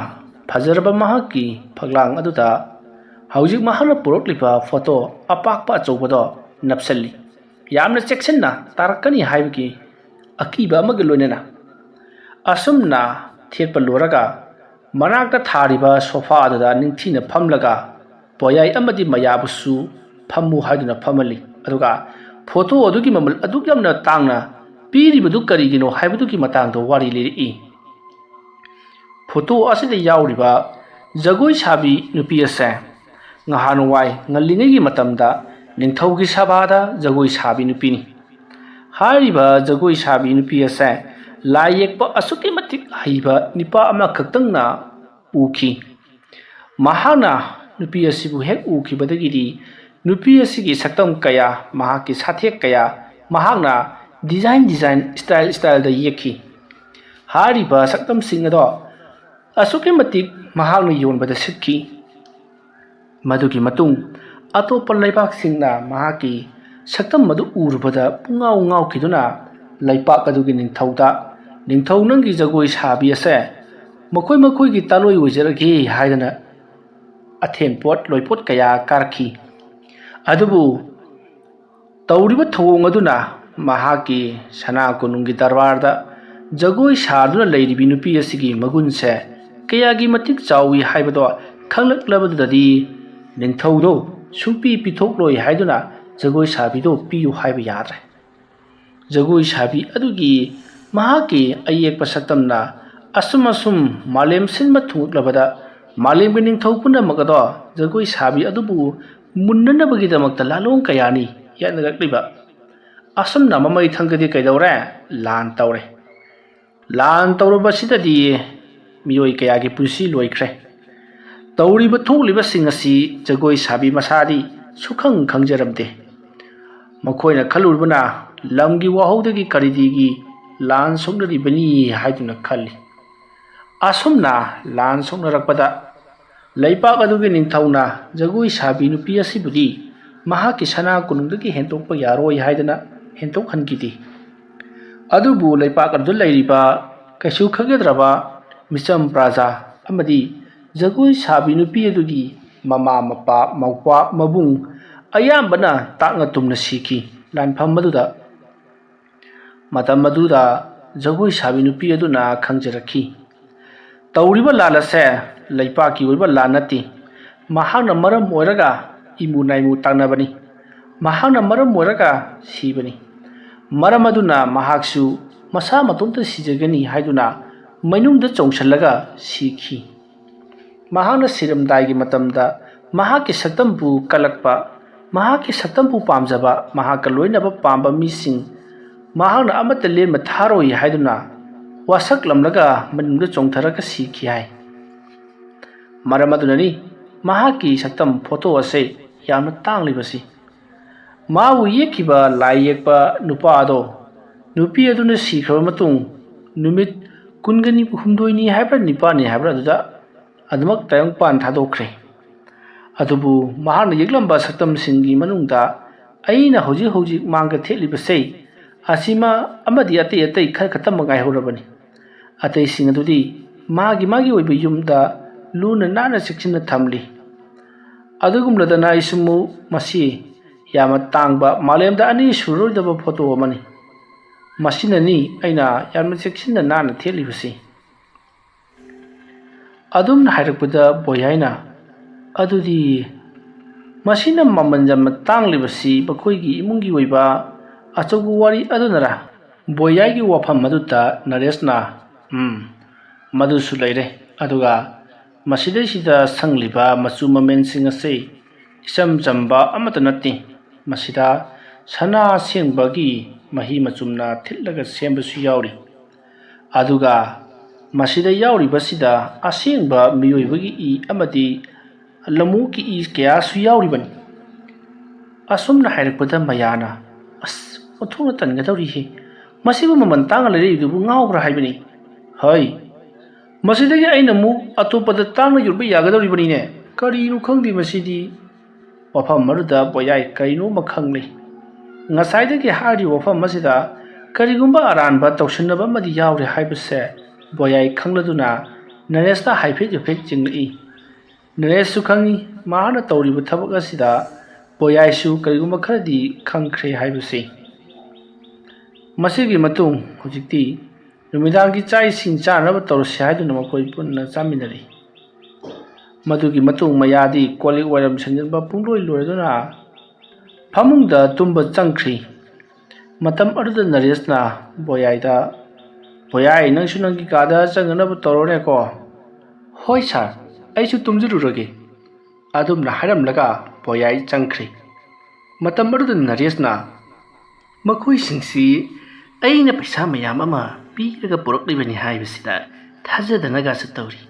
ꯐꯖꯔꯕ ꯃꯍꯥꯛꯀꯤ ꯐꯛꯂꯥꯡ ꯑꯗꯨꯗ ꯍꯧꯖꯤꯛ ꯃꯍꯥꯛꯅ ꯄꯨꯔꯛꯂꯤꯕ ꯐꯣꯇꯣ ꯑꯄꯥꯛꯄ ꯑꯆꯧꯕꯗꯣ ꯅꯞꯁꯜꯂꯤ ꯌꯥꯝꯅ ꯆꯦꯛꯁꯤꯟꯅ ꯇꯥꯔꯛꯀꯅꯤ ꯍꯥꯏꯕꯒꯤ ꯑꯀꯤꯕ ꯑꯃꯒ ꯂꯣꯏꯅꯅ ꯑꯁꯨꯝꯅ ꯊꯦꯠꯄ ꯂꯣꯏꯔꯒ ꯃꯅꯥꯛꯇ ꯊꯥꯔꯤꯕ ꯁꯣꯐꯥ ꯑꯗꯨꯗ ꯅꯤꯡꯊꯤꯅ ꯐꯝꯂꯒ ꯕꯣꯌꯥꯏ ꯑꯃꯗꯤ ꯃꯌꯥꯕꯨꯁꯨ ꯐꯝꯃꯨ ꯍꯥꯏꯗꯨꯅ ꯐꯝꯍꯜꯂꯤ ꯑꯗꯨꯒ ꯐꯣꯇꯣ ꯑꯗꯨꯒꯤ ꯃꯃꯜ ꯑꯗꯨꯛ ꯌꯥꯝꯅ ꯇꯥꯡꯅ ꯄꯤꯔꯤꯕꯗꯨ ꯀꯔꯤꯒꯤꯅꯣ ꯍꯥꯏꯕꯗꯨꯒꯤ ꯃꯇꯥꯡꯗ ꯋꯥꯔꯤ ꯂꯤꯔꯛꯏ ꯐꯣꯇꯣ ꯑꯁꯤꯗ ꯌꯥꯎꯔꯤꯕ ꯖꯒꯣꯏ ꯁꯥꯕꯤ ꯅꯨꯄꯤ ꯑꯁꯦ ꯉꯍꯥꯟꯋꯥꯏ ꯉꯜꯂꯤꯉꯩꯒꯤ ꯃꯇꯝꯗ ꯅꯤꯡꯊꯧꯒꯤ ꯁꯚꯥꯗ ꯖꯒꯣꯏ ꯁꯥꯕꯤ ꯅꯨꯄꯤꯅꯤ ꯍꯥꯏꯔꯤꯕ ꯖꯒꯣꯏ ꯁꯥꯕꯤ ꯅꯨꯄꯤ ꯑꯁꯦ ꯂꯥꯏ ꯌꯦꯛꯄ ꯑꯁꯨꯛꯀꯤ ꯃꯇꯤꯛ ꯍꯩꯕ ꯅꯨꯄꯥ ꯑꯃꯈꯛꯇꯪꯅ ꯎꯈꯤ꯫ ꯃꯍꯥꯛꯅ ꯅꯨꯄꯤ ꯑꯁꯤꯕꯨ ꯍꯦꯛ ꯎꯈꯤꯕꯗꯒꯤꯗꯤ ꯅꯨꯄꯤ ꯑꯁꯤꯒꯤ ꯁꯛꯇꯝ ꯀꯌꯥ, ꯃꯍꯥꯛꯀꯤ ꯁꯥꯊꯦꯛ ꯀꯌꯥ ꯃꯍꯥꯛꯅ ꯗꯤꯖꯥꯏꯟ ꯁ꯭ꯇꯥꯏꯜꯗ ꯌꯦꯛꯈꯤ꯫ ꯍꯥꯏꯔꯤꯕ ꯁꯛꯇꯝꯁꯤꯡ ꯑꯗꯣ ꯑꯁꯨꯛꯀꯤ ꯃꯇꯤꯛ ꯃꯍꯥꯛꯅ ꯌꯣꯟꯕꯗ ꯁꯤꯠꯈꯤ꯫ ꯃꯗꯨꯒꯤ ꯃꯇꯨꯡ ꯑꯇꯣꯞꯄ ꯂꯩꯕꯥꯛꯁꯤꯡꯅ ꯃꯍꯥꯛꯀꯤ ꯁꯛꯇꯝ ꯑꯗꯨ ꯎꯔꯨꯕꯗ ꯄꯨꯡꯉꯥꯎ ꯉꯥꯎꯈꯤꯗꯨꯅ ꯂꯩꯄꯥꯛ ꯑꯗꯨꯒꯤ ꯅꯤꯡꯊꯧꯗ "ꯅꯤꯡꯊꯧ, ꯅꯪꯒꯤ ꯖꯒꯣꯏ ꯁꯥꯕꯤ ꯑꯁꯦ ꯃꯈꯣꯏꯒꯤ ꯇꯥꯂꯣꯏ ꯑꯣꯏꯖꯔꯒꯦ" ꯍꯥꯏꯗꯅ ꯑꯊꯦꯟꯄꯣꯠ ꯂꯣꯏꯄꯣꯠ ꯀꯌꯥ ꯀꯥꯔꯛꯈꯤ꯫ ꯑꯗꯨꯕꯨ ꯇꯧꯔꯤꯕ ꯊꯧꯑꯣꯡ ꯑꯗꯨꯅ ꯃꯍꯥꯛꯀꯤ ꯁꯅꯥ ꯀꯣꯅꯨꯡꯒꯤ ꯗꯔꯕꯥꯔꯗ ꯖꯒꯣꯏ ꯁꯥꯗꯨꯅ ꯂꯩꯔꯤꯕꯤ ꯅꯨꯄꯤ ꯑꯁꯤꯒꯤ ꯃꯒꯨꯟꯁꯦ ꯀꯌꯥꯒꯤ ꯃꯇꯤꯛ ꯆꯥꯎꯏ ꯍꯥꯏꯕꯗꯣ ꯈꯪꯂꯛꯂꯕꯗꯨꯗꯗꯤ ꯅꯤꯡꯊꯧꯗꯣ ꯁꯨꯡꯄꯤ ꯄꯤꯊꯣꯛꯂꯣꯏ ꯍꯥꯏꯗꯨꯅ ꯖꯒꯣꯏ ꯁꯥꯕꯤꯗꯣ ꯄꯤꯌꯨ ꯍꯥꯏꯕ ꯌꯥꯗ꯭ꯔꯦ꯫ ꯖꯒꯣꯏ ꯁꯥꯕꯤ ꯑꯗꯨꯒꯤ ꯃꯍꯥꯛꯀꯤ ꯑꯌꯦꯛꯄ ꯁꯛꯇꯝꯅ ꯑꯁꯨꯝ ꯃꯥꯂꯦꯝ ꯁꯤꯟꯕ ꯊꯨꯡꯂꯛꯂꯕꯗ ꯃꯥꯂꯦꯝꯒꯤ ꯅꯤꯡꯊꯧ ꯄꯨꯝꯅꯃꯛ ꯑꯗꯣ ꯖꯒꯣꯏ ꯁꯥꯕꯤ ꯑꯗꯨꯕꯨ ꯃꯨꯟꯅꯅꯕꯒꯤꯗꯃꯛꯇ ꯂꯥꯂꯣꯡ ꯀꯌꯥꯅꯤ ꯌꯦꯠꯅꯔꯛꯂꯤꯕ꯫ ꯑꯁꯨꯝꯅ ꯃꯃꯩ ꯊꯪꯗꯗꯤ ꯀꯩꯗꯧꯔꯦ? ꯂꯥꯟ ꯇꯧꯔꯦ꯫ ꯂꯥꯟ ꯇꯧꯔꯕꯁꯤꯗꯗꯤ ꯃꯤꯑꯣꯏ ꯀꯌꯥꯒꯤ ꯄꯨꯟꯁꯤ ꯂꯣꯏꯈ꯭ꯔꯦ꯫ ꯇꯧꯔꯤꯕ ꯊꯣꯛꯂꯤꯕꯁꯤꯡ ꯑꯁꯤ ꯖꯒꯣꯏ ꯁꯥꯕꯤ ꯃꯁꯥꯗꯤ ꯁꯨꯈꯪ ꯈꯪꯖꯔꯝꯗꯦ꯫ ꯃꯈꯣꯏꯅ ꯈꯜꯂꯨꯔꯤꯕꯅ ꯂꯝꯒꯤ ꯋꯥꯍꯧꯗꯒꯤ ꯀꯔꯤꯗꯤꯒꯤ ꯂꯥꯟ ꯁꯣꯛꯅꯔꯤꯕꯅꯤ ꯍꯥꯏꯗꯨꯅ ꯈꯜꯂꯤ꯫ ꯑꯁꯨꯝꯅ ꯂꯥꯟ ꯁꯣꯛꯅꯔꯛꯄꯗ ꯂꯩꯄꯥꯛ ꯑꯗꯨꯒꯤ ꯅꯤꯡꯊꯧꯅ ꯖꯒꯣꯏ ꯁꯥꯕꯤ ꯅꯨꯄꯤ ꯑꯁꯤꯕꯨꯗꯤ ꯃꯍꯥꯛꯀꯤ ꯁꯅꯥ ꯀꯣꯅꯨꯡꯗꯒꯤ ꯍꯦꯟꯗꯣꯛꯄ ꯌꯥꯔꯣꯏ ꯍꯥꯏꯗꯅ ꯍꯦꯟꯗꯣꯛꯍꯟꯈꯤꯗꯦ꯫ ꯑꯗꯨꯕꯨ ꯂꯩꯄꯥꯛ ꯑꯗꯨꯗ ꯂꯩꯔꯤꯕ ꯀꯩꯁꯨ ꯈꯪꯖꯗ꯭ꯔꯕ ꯃꯤꯆꯝ ꯄ꯭ꯔꯖꯥ ꯑꯃꯗꯤ ꯖꯒꯣꯏ ꯁꯥꯕꯤ ꯅꯨꯄꯤ ꯑꯗꯨꯒꯤ ꯃꯃꯥ ꯃꯄꯥ ꯃꯧꯄ꯭ꯋꯥ ꯃꯕꯨꯡ ꯑꯌꯥꯝꯕꯅ ꯇꯥꯛꯅ ꯇꯨꯝꯅ ꯁꯤꯈꯤ ꯂꯥꯟꯐꯝ ꯑꯗꯨꯗ꯫ ꯃꯇꯝ ꯑꯗꯨꯗ ꯖꯒꯣꯏ ꯁꯥꯕꯤ ꯅꯨꯄꯤ ꯑꯗꯨꯅ ꯈꯪꯖꯔꯛꯈꯤ ꯇꯧꯔꯤꯕ ꯂꯥꯟ ꯑꯁꯦ ꯂꯩꯄꯥꯛꯀꯤ ꯑꯣꯏꯕ ꯂꯥꯟ ꯅꯠꯇꯦ, ꯃꯍꯥꯛꯅ ꯃꯔꯝ ꯑꯣꯏꯔꯒ ꯏꯃꯨ ꯅꯥꯏꯃꯨ ꯇꯥꯛꯅꯕꯅꯤ, ꯃꯍꯥꯛꯅ ꯃꯔꯝ ꯑꯣꯏꯔꯒ ꯁꯤꯕꯅꯤ꯫ ꯃꯔꯝ ꯑꯗꯨꯅ ꯃꯍꯥꯛꯁꯨ ꯃꯁꯥ ꯃꯇꯣꯝꯇ ꯁꯤꯖꯒꯅꯤ ꯍꯥꯏꯗꯨꯅ ꯃꯩꯅꯨꯡꯗ ꯆꯣꯡꯁꯤꯜꯂꯒ ꯁꯤꯈꯤ꯫ ꯃꯍꯥꯛꯅ ꯁꯤꯔꯝꯗꯥꯏꯒꯤ ꯃꯇꯝꯗ ꯃꯍꯥꯛꯀꯤ ꯁꯛꯇꯝꯕꯨ ꯀꯜꯂꯛꯄ, ꯃꯍꯥꯛꯀꯤ ꯁꯛꯇꯝꯕꯨ ꯄꯥꯝꯖꯕ, ꯃꯍꯥꯛꯀ ꯂꯣꯏꯅꯕ ꯄꯥꯝꯕ ꯃꯤꯁꯤꯡ ꯃꯍꯥꯛꯅ ꯑꯃꯠꯇ ꯂꯦꯝꯅ ꯊꯥꯔꯣꯏ ꯍꯥꯏꯗꯨꯅ ꯋꯥꯁꯛꯂꯝꯂꯒ ꯃꯅꯨꯡꯗ ꯆꯣꯡꯊꯔꯒ ꯁꯤꯈꯤ ꯍꯥꯏ꯫ ꯃꯔꯝ ꯑꯗꯨꯅꯅꯤ ꯃꯍꯥꯛꯀꯤ ꯁꯛꯇꯝ ꯐꯣꯇꯣ ꯑꯁꯦ ꯌꯥꯝꯅ ꯇꯥꯡꯂꯤꯕꯁꯤ꯫ ꯃꯥꯕꯨ ꯌꯦꯛꯈꯤꯕ ꯂꯥꯏ ꯌꯦꯛꯄ ꯅꯨꯄꯥ ꯑꯗꯣ ꯅꯨꯄꯤ ꯑꯗꯨꯅ ꯁꯤꯈ꯭ꯔꯕ ꯃꯇꯨꯡ ꯅꯨꯃꯤꯠ 29ꯅꯤ ꯍꯥꯏꯕ꯭ꯔꯥ 9ꯅꯤ ꯍꯥꯏꯕ꯭ꯔꯥ ꯑꯗꯨꯗ ꯑꯗꯨꯃꯛ ꯇꯥꯏꯕꯪꯄꯥꯟ ꯊꯥꯗꯣꯛꯈ꯭ꯔꯦ꯫ ꯑꯗꯨꯕꯨ ꯃꯍꯥꯛꯅ ꯌꯦꯛꯂꯝꯕ ꯁꯛꯇꯝꯁꯤꯡꯒꯤ ꯃꯅꯨꯡꯗ ꯑꯩꯅ ꯍꯧꯖꯤꯛ ꯃꯥꯡꯗ ꯊꯦꯠꯂꯤꯕꯁꯦ ꯑꯁꯤꯃ ꯑꯃꯗꯤ ꯑꯇꯩ ꯈꯔ ꯈꯛꯇꯃꯛ ꯉꯥꯏꯍꯧꯔꯕꯅꯤ꯫ ꯑꯇꯩꯁꯤꯡ ꯑꯗꯨꯗꯤ ꯃꯥꯒꯤ ꯑꯣꯏꯕ ꯌꯨꯝꯗ ꯂꯨꯅ ꯅꯥꯟꯅ ꯆꯦꯛꯁꯤꯟꯅ ꯊꯝꯂꯤ꯫ ꯑꯗꯨꯒꯨꯝꯂꯗꯅ ꯑꯩꯁꯨ ꯃꯁꯤ ꯌꯥꯝꯅ ꯇꯥꯡꯕ, ꯃꯥꯂꯦꯝꯗ ꯑꯅꯤ ꯁꯨꯔꯔꯣꯏꯗꯕ ꯐꯣꯇꯣ ꯑꯃꯅꯤ꯫ ꯃꯁꯤꯅꯅꯤ ꯑꯩꯅ ꯌꯥꯝꯅ ꯆꯦꯛꯁꯤꯟꯅ ꯅꯥꯟꯅ ꯊꯦꯠꯂꯤꯕꯁꯤ꯫ ꯑꯗꯨꯝꯅ ꯍꯥꯏꯔꯛꯄꯗ ꯕꯣꯌꯥꯏꯅ "ꯑꯗꯨꯗꯤ ꯃꯁꯤꯅ ꯃꯃꯜ ꯌꯥꯝꯅ ꯇꯥꯡꯂꯤꯕꯁꯤ ꯃꯈꯣꯏꯒꯤ ꯏꯃꯨꯡꯒꯤ ꯑꯣꯏꯕ ꯑꯆꯧꯕ ꯋꯥꯔꯤ ꯑꯗꯨꯅꯔꯥ?" ꯕꯣꯌꯥꯏꯒꯤ ꯋꯥꯐꯝ ꯑꯗꯨꯗ ꯅꯔꯦꯁꯅ "ꯃꯗꯨꯁꯨ ꯂꯩꯔꯦ, ꯑꯗꯨꯒ ꯃꯁꯤꯗꯩꯁꯤꯗ ꯁꯪꯂꯤꯕ ꯃꯆꯨ ꯃꯃꯦꯟꯁꯤꯡ ꯑꯁꯤ ꯏꯆꯝ ꯆꯝꯕ ꯑꯃꯠꯇ ꯅꯠꯇꯦ꯫ ꯃꯁꯤꯗ ꯁꯅꯥ ꯑꯁꯦꯡꯕꯒꯤ ꯃꯍꯤ ꯃꯆꯨꯝꯅ ꯊꯤꯠꯂꯒ ꯁꯦꯝꯕꯁꯨ ꯌꯥꯎꯔꯤ, ꯑꯗꯨꯒ ꯃꯁꯤꯗ ꯌꯥꯎꯔꯤꯕꯁꯤꯗ ꯑꯁꯦꯡꯕ ꯃꯤꯑꯣꯏꯕꯒꯤ ꯏ ꯑꯃꯗꯤ ꯂꯃꯨꯒꯤ ꯏ ꯀꯌꯥꯁꯨ ꯌꯥꯎꯔꯤꯕꯅꯤ." ꯑꯁꯨꯝꯅ ꯍꯥꯏꯔꯛꯄꯗ ꯃꯌꯥꯅ "ꯑꯁ, ꯑꯣꯟꯊꯣꯛꯅ ꯇꯟꯒꯗꯧꯔꯤꯍꯦ, ꯃꯁꯤꯕꯨ ꯃꯃꯜ ꯇꯥꯡꯅ ꯂꯩꯔꯛꯏꯗꯨꯕꯨ ꯉꯥꯎꯕ꯭ꯔꯥ ꯍꯥꯏꯕꯅꯤ꯫ ꯍꯩ, ꯃꯁꯤꯗꯒꯤ ꯑꯩꯅ ꯑꯇꯣꯞꯄꯗ ꯇꯥꯡꯅ ꯌꯣꯟꯕ ꯌꯥꯒꯗꯧꯔꯤꯕꯅꯤꯅꯦ, ꯀꯔꯤꯅꯣ ꯈꯪꯗꯦ ꯃꯁꯤꯗꯤ." ꯋꯥꯐꯝ ꯑꯗꯨꯗ ꯕꯣꯌꯥꯏ ꯀꯔꯤꯅꯣꯃ ꯈꯪꯂꯦ꯫ ꯉꯁꯥꯏꯗꯒꯤ ꯍꯥꯏꯔꯤꯕ ꯋꯥꯐꯝ ꯑꯁꯤꯗ ꯀꯔꯤꯒꯨꯝꯕ ꯑꯔꯥꯟꯕ ꯇꯧꯁꯤꯟꯅꯕ ꯑꯃꯗꯤ ꯌꯥꯎꯔꯦ ꯍꯥꯏꯕꯁꯦ ꯕꯣꯌꯥꯏ ꯈꯪꯂꯗꯨꯅ ꯅꯔꯦꯁꯇ ꯍꯥꯏꯐꯦꯠ ꯆꯤꯡꯂꯛꯏ꯫ ꯅꯔꯦꯁꯁꯨ ꯈꯪꯏ ꯃꯍꯥꯛꯅ ꯇꯧꯔꯤꯕ ꯊꯕꯛ ꯑꯁꯤꯗ ꯕꯣꯌꯥꯏꯁꯨ ꯀꯔꯤꯒꯨꯝꯕ ꯈꯔꯗꯤ ꯈꯪꯈ꯭ꯔꯦ ꯍꯥꯏꯕꯁꯤ꯫ ꯃꯁꯤꯒꯤ ꯃꯇꯨꯡ ꯍꯧꯖꯤꯛꯇꯤ ꯅꯨꯃꯤꯗꯥꯡꯒꯤ ꯆꯥꯛ ꯏꯁꯤꯡ ꯆꯥꯅꯅꯕ ꯇꯧꯔꯁꯤ ꯍꯥꯏꯗꯨꯅ ꯃꯈꯣꯏ ꯄꯨꯟꯅ ꯆꯥꯃꯤꯟꯅꯔꯤ꯫ ꯃꯗꯨꯒꯤ ꯃꯇꯨꯡ ꯃꯌꯥꯗꯤ ꯀꯣꯜꯂꯤꯛ ꯋꯥꯏꯔꯝ ꯁꯦꯡꯖꯤꯟꯕ ꯄꯨꯡꯂꯣꯏ ꯂꯣꯏꯔꯗꯨꯅ ꯐꯃꯨꯡꯗ ꯇꯨꯝꯕ ꯆꯪꯈ꯭ꯔꯤ꯫ ꯃꯇꯝ ꯑꯗꯨꯗ ꯅꯔꯦꯁꯅ ꯕꯣꯌꯥꯏꯗ "ꯕꯣꯌꯥꯏ, ꯅꯪꯁꯨ ꯅꯪꯒꯤ ꯀꯥꯗ ꯆꯪꯅꯅꯕ ꯇꯧꯔꯣꯅꯦꯀꯣ." "ꯍꯣꯏ ꯁꯥꯔ, ꯑꯩꯁꯨ ꯇꯨꯝꯖꯔꯨꯔꯒꯦ." ꯑꯗꯨꯝꯅ ꯍꯥꯏꯔꯝꯂꯒ ꯕꯣꯌꯥꯏ ꯆꯪꯈ꯭ꯔꯤ꯫ ꯃꯇꯝ ꯑꯗꯨꯗ ꯅꯔꯦꯁꯅ ꯃꯈꯣꯏꯁꯤꯡꯁꯤ ꯑꯩꯅ ꯄꯩꯁꯥ ꯃꯌꯥꯝ ꯑꯃ ꯄꯤꯔꯒ ꯄꯨꯔꯛꯂꯤꯕꯅꯤ ꯍꯥꯏꯕꯁꯤꯗ ꯊꯥꯖꯗꯅꯒꯁꯨ ꯇꯧꯔꯤ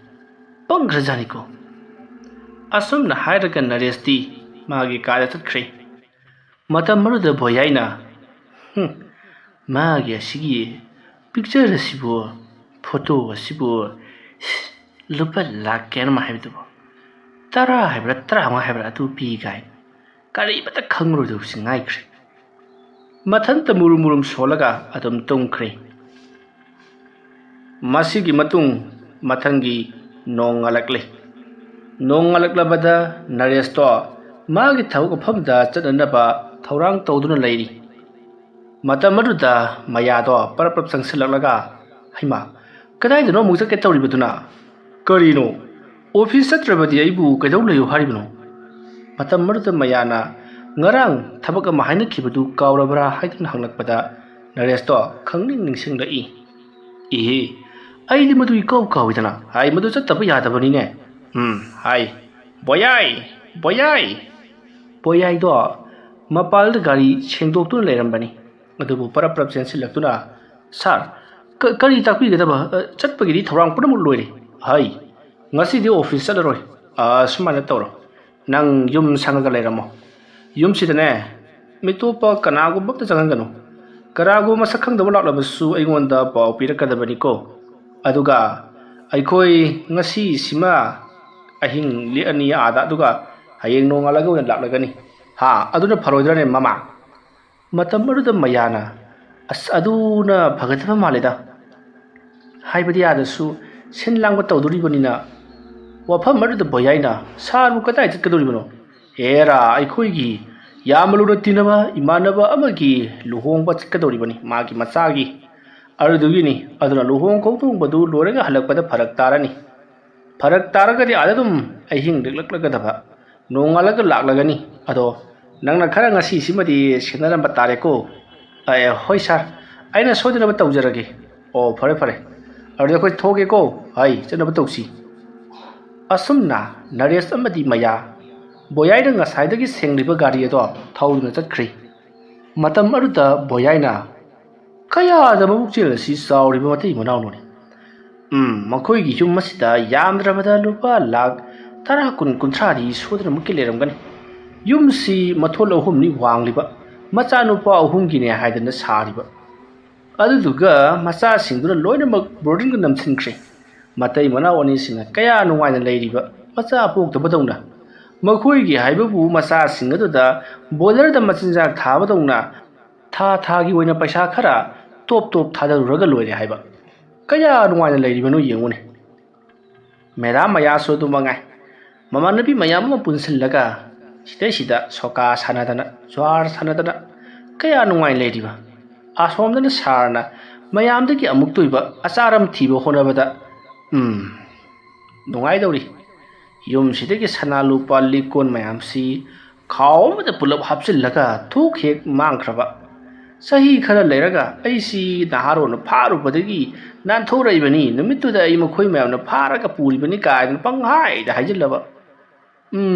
ꯄꯪꯈ꯭ꯔꯖꯥꯠꯅꯤꯀꯣ ꯑꯁꯨꯝꯅ ꯍꯥꯏꯔꯒ ꯅꯔꯦꯁꯇꯤ ꯃꯥꯒꯤ ꯀꯥꯗ ꯆꯠꯈ꯭ꯔꯦ ꯃꯇꯝ ꯑꯗꯨꯗ ꯚꯣꯌꯥꯏꯅ ꯃꯥꯒꯤ ꯑꯁꯤꯒꯤ ꯄꯤꯛꯆꯔ ꯑꯁꯤꯕꯨ ꯐꯣꯇꯣ ꯑꯁꯤꯕꯨ ꯂꯨꯄꯥ ꯂꯥꯛ ꯀꯌꯥꯅꯣ ꯍꯥꯏꯕꯗꯨꯕꯨ 10 ꯍꯥꯏꯕ꯭ꯔꯥ 15 ꯍꯥꯏꯕ꯭ꯔꯥ ꯑꯗꯨ ꯄꯤ ꯀꯥꯏ ꯀꯔꯤꯃꯇ ꯈꯪꯂꯣꯏꯗꯕꯁꯤ ꯉꯥꯏꯈ꯭ꯔꯦ ꯃꯊꯟꯇ ꯃꯨꯔꯨꯝ ꯁꯣꯜꯂꯒ ꯑꯗꯨꯝ ꯇꯨꯝꯈ꯭ꯔꯦ ꯃꯁꯤꯒꯤ ꯃꯇꯨꯡ ꯃꯊꯪꯒꯤ ꯅꯣꯡ ꯉꯥꯜꯂꯛꯂꯦ ꯅꯣꯡ ꯉꯥꯜꯂꯛꯂꯕꯗ ꯅꯔꯦꯁꯇꯣ ꯃꯥꯒꯤ ꯊꯕꯛ ꯃꯐꯝꯗ ꯆꯠꯅꯅꯕ ꯊꯧꯔꯥꯡ ꯇꯧꯗꯨꯅ ꯂꯩꯔꯤ ꯃꯇꯝ ꯑꯗꯨꯗ ꯃꯌꯥꯗꯣ ꯄꯔꯞ ꯆꯪꯁꯤꯜꯂꯛꯂꯒ ꯍꯩꯃꯥ ꯀꯗꯥꯏꯗꯅꯣ ꯑꯃꯨꯛ ꯆꯠꯀꯦ ꯇꯧꯔꯤꯕꯗꯨꯅ ꯀꯔꯤꯅꯣ ꯑꯣꯐꯤꯁ ꯆꯠꯇ꯭ꯔꯕꯗꯤ ꯑꯩꯕꯨ ꯀꯩꯗꯧ ꯂꯩꯌꯨ ꯍꯥꯏꯔꯤꯕꯅꯣ ꯃꯇꯝ ꯑꯗꯨꯗ ꯃꯌꯥꯅ ꯉꯔꯥꯡ ꯊꯕꯛ ꯑꯃ ꯍꯥꯏꯅꯈꯤꯕꯗꯨ ꯀꯥꯎꯔꯕ꯭ꯔꯥ ꯍꯥꯏꯗꯨꯅ ꯍꯪꯂꯛꯄꯗ ꯅꯔꯦꯁꯇꯣ ꯈꯪꯅꯤꯡ ꯅꯤꯡꯁꯤꯡꯂꯛꯏ ꯏꯍꯦ ꯑꯩꯗꯤ ꯃꯗꯨ ꯏꯀꯥꯎ ꯀꯥꯎꯏꯗꯅ ꯍꯥꯏ ꯃꯗꯨ ꯆꯠꯇꯕ ꯌꯥꯗꯕꯅꯤꯅꯦ ꯍꯥꯏ ꯕꯣꯌꯥꯏ ꯕꯣꯌꯥꯏꯗꯣ ꯃꯄꯥꯜꯗ ꯒꯥꯔꯤ ꯁꯦꯡꯗꯣꯛꯇꯨꯅ ꯂꯩꯔꯝꯕꯅꯤ ꯑꯗꯨꯕꯨ ꯄꯔꯞ ꯆꯦꯟꯁꯤꯜꯂꯛꯇꯨꯅ ꯁꯥꯔ ꯀꯔꯤ ꯇꯥꯛꯄꯤꯒꯗꯕ ꯆꯠꯄꯒꯤꯗꯤ ꯊꯧꯔꯥꯡ ꯄꯨꯝꯅꯃꯛ ꯂꯣꯏꯔꯦ ꯍꯥꯏ ꯉꯁꯤꯗꯤ ꯑꯣꯐꯤꯁ ꯆꯠꯂꯔꯣꯏ ꯁꯨꯃꯥꯏꯅ ꯇꯧꯔꯣ ꯅꯪ ꯌꯨꯝ ꯁꯪꯉꯒ ꯂꯩꯔꯝꯃꯣ ꯌꯨꯝꯁꯤꯗꯅꯦ ꯃꯤꯇꯣꯞꯄ ꯀꯅꯥꯒꯨꯝꯕ ꯑꯝꯇ ꯆꯪꯍꯟꯒꯅꯨ ꯀꯅꯥꯒꯨꯝꯕ ꯃꯁꯛ ꯈꯪꯗꯕ ꯂꯥꯛꯂꯕꯁꯨ ꯑꯩꯉꯣꯟꯗ ꯄꯥꯎ ꯄꯤꯔꯛꯀꯗꯕꯅꯤꯀꯣ ꯑꯗꯨꯒ ꯑꯩꯈꯣꯏ ꯉꯁꯤꯁꯤꯃ ꯑꯍꯤꯡ ꯂꯦꯛꯑꯅꯤ ꯑꯥꯗ ꯑꯗꯨꯒ ꯍꯌꯦꯡ ꯅꯣꯡꯉꯥꯜꯂꯒ ꯑꯣꯏꯅ ꯂꯥꯛꯂꯒꯅꯤ ꯑꯗꯨꯅ ꯐꯔꯣꯏꯗ꯭ꯔꯅꯦ ꯃꯃꯥ ꯃꯇꯝ ꯑꯗꯨꯗ ꯃꯌꯥꯅ ꯑꯗꯨꯅ ꯐꯒꯗꯕ ꯃꯥꯜꯂꯦꯗ ꯍꯥꯏꯕꯗꯤ ꯑꯥꯗꯁꯨ ꯁꯤꯟ ꯂꯥꯡꯕ ꯇꯧꯗꯣꯔꯤꯕꯅꯤꯅ ꯋꯥꯐꯝ ꯑꯗꯨꯗ ꯕꯣꯌꯥꯏꯅ ꯁꯥꯔꯕꯨ ꯀꯗꯥꯏ ꯆꯠꯀꯗꯧꯔꯤꯕꯅꯣ ꯍꯦꯔꯥ ꯑꯩꯈꯣꯏꯒꯤ ꯌꯥꯝꯅ ꯂꯨꯅ ꯇꯤꯟꯅꯕ ꯏꯃꯥꯟꯅꯕ ꯑꯃꯒꯤ ꯂꯨꯍꯣꯡꯕ ꯆꯠꯀꯗꯧꯔꯤꯕꯅꯤ ꯃꯥꯒꯤ ꯃꯆꯥꯒꯤ ꯑꯗꯨꯗꯨꯒꯤꯅꯤ ꯑꯗꯨꯅ ꯂꯨꯍꯣꯡ ꯈꯣꯡꯗꯣꯡꯕꯗꯨ ꯂꯣꯏꯔꯒ ꯍꯜꯂꯛꯄꯗ ꯐꯔꯛ ꯇꯥꯔꯅꯤ ꯐꯔꯛ ꯇꯥꯔꯒꯗꯤ ꯑꯥꯗ ꯑꯗꯨꯝ ꯑꯍꯤꯡ ꯂꯦꯛꯂꯛꯂꯒꯗꯕ ꯅꯣꯡꯉꯥꯜꯂꯒ ꯂꯥꯛꯂꯒꯅꯤ ꯑꯗꯣ ꯅꯪꯅ ꯈꯔ ꯉꯁꯤꯁꯤꯃꯗꯤ ꯁꯦꯟꯅꯔꯝꯕ ꯇꯥꯔꯦꯀꯣ ꯍꯣꯏ ꯁꯥꯔ ꯑꯩꯅ ꯁꯣꯏꯗꯅꯕ ꯇꯧꯖꯔꯒꯦ ꯐꯔꯦ ꯑꯗꯨꯗꯤ ꯑꯩꯈꯣꯏ ꯊꯣꯛꯒꯦꯀꯣ ꯆꯠꯅꯕ ꯇꯧꯁꯤ ꯑꯁꯨꯝꯅ ꯅꯔꯦꯁ ꯑꯃꯗꯤ ꯃꯌꯥ ꯕꯣꯌꯥꯏꯅ ꯉꯁꯥꯏꯗꯒꯤ ꯁꯦꯡꯂꯤꯕ ꯒꯥꯔꯤ ꯑꯗꯣ ꯊꯧꯗꯨꯅ ꯆꯠꯈ꯭ꯔꯤ ꯃꯇꯝ ꯑꯗꯨꯗ ꯕꯣꯌꯥꯏꯅ ꯀꯌꯥꯗ ꯃꯕꯨꯛꯆꯦꯜ ꯑꯁꯤ ꯆꯥꯎꯔꯤꯕ ꯃꯇꯩ ꯃꯅꯥꯎꯅꯣꯅꯤ ꯃꯈꯣꯏꯒꯤ ꯌꯨꯝ ꯑꯁꯤꯗ ꯌꯥꯝꯗ꯭ꯔꯕꯗ ꯂꯨꯄꯥ ꯂꯥꯛ 10-20-30ꯗꯤ ꯁꯣꯏꯗꯅꯃꯛꯀꯤ ꯂꯩꯔꯝꯒꯅꯤ ꯌꯨꯝꯁꯤ ꯃꯊꯣꯜ 3ꯅꯤ ꯋꯥꯡꯂꯤꯕ ꯃꯆꯥꯅꯨꯄꯥ 3ꯒꯤꯅꯦ ꯍꯥꯏꯗꯅ ꯁꯥꯔꯤꯕ ꯑꯗꯨꯗꯨꯒ ꯃꯆꯥꯁꯤꯡꯗꯨꯅ ꯂꯣꯏꯅꯃꯛ ꯕꯣꯔꯗꯤꯡꯗ ꯅꯝꯁꯤꯟꯈ꯭ꯔꯦ ꯃꯇꯩ ꯃꯅꯥꯎ ꯑꯅꯤꯁꯤꯡꯅ ꯀꯌా ꯅꯨꯡꯉꯥꯏꯅ ꯂꯩꯔꯤꯕ ꯃꯆꯥ ꯄꯣꯛꯇꯕꯗꯧꯅ ꯃꯈꯣꯏꯒꯤ ꯍꯥꯏꯕꯕꯨ ꯃꯆꯥꯁꯤꯡ ꯑꯗꯨꯗ ꯕꯣꯏꯂꯔꯗ ꯃꯆꯤꯟꯖꯥꯛ ꯊꯥꯕꯗꯧꯅ ꯊꯥꯒꯤ ꯑꯣꯏꯅ ꯄꯩꯁꯥ ꯈꯔ ꯇꯣꯞ ꯊꯥꯗꯔꯨꯔꯒ ꯂꯣꯏꯔꯦ ꯍꯥꯏꯕ ꯀꯌꯥ ꯅꯨꯡꯉꯥꯏꯅ ꯂꯩꯔꯤꯕꯅꯣ ꯌꯦꯡꯉꯨꯅꯦ ꯃꯦꯗꯥꯝ ꯃꯌꯥꯁꯨ ꯑꯗꯨ ꯃꯉꯥꯏ ꯃꯃꯥꯟꯅꯕꯤ ꯃꯌꯥꯝ ꯑꯃ ꯄꯨꯟꯁꯤꯜꯂꯒ ꯁꯤꯗꯩꯁꯤꯗ ꯁꯣꯀꯥ ꯁꯥꯟꯅꯗꯅ ꯖ꯭ꯋꯥꯔ ꯁꯥꯟꯅꯗꯅ ꯀꯌా ꯅꯨꯡꯉꯥꯏ ꯂꯩꯔꯤꯕ ꯑꯁꯣꯝꯗꯅ ꯁꯥꯔꯅ ꯃꯌꯥꯝꯗꯒꯤ ꯑꯃꯨꯛꯇ ꯑꯣꯏꯕ ꯑꯆꯥꯔꯝ ꯊꯤꯕ ꯍꯣꯠꯅꯕꯗ ꯅꯨꯡꯉꯥꯏꯗꯧꯔꯤ ꯌꯨꯝꯁꯤꯗꯒꯤ ꯁꯅꯥ ꯂꯨꯄꯥ ꯂꯤꯛꯀꯣꯟ ꯃꯌꯥꯝꯁꯤ ꯈꯥꯎ ꯑꯃꯗ ꯄꯨꯂꯞ ꯍꯥꯞꯆꯤꯜꯂꯒ ꯊꯣꯛ ꯍꯦꯛ ꯃꯥꯡꯈ꯭ꯔꯕ ꯆꯍꯤ ꯈꯔ ꯂꯩꯔꯒ ꯑꯩꯁꯤ ꯅꯍꯥꯔꯣꯟꯅ ꯐꯥꯔꯨꯕꯗꯒꯤ ꯅꯥꯟꯊꯣꯔꯛꯏꯕꯅꯤ ꯅꯨꯃꯤꯠꯇꯨꯗ ꯑꯩ ꯃꯈꯣꯏ ꯃꯌꯥꯝꯅ ꯐꯥꯔꯒ ꯄꯨꯔꯤꯕꯅꯤ ꯀꯥꯏꯗꯅ ꯄꯪꯍꯥꯏꯗ ꯍꯥꯏꯖꯤꯜꯂꯕ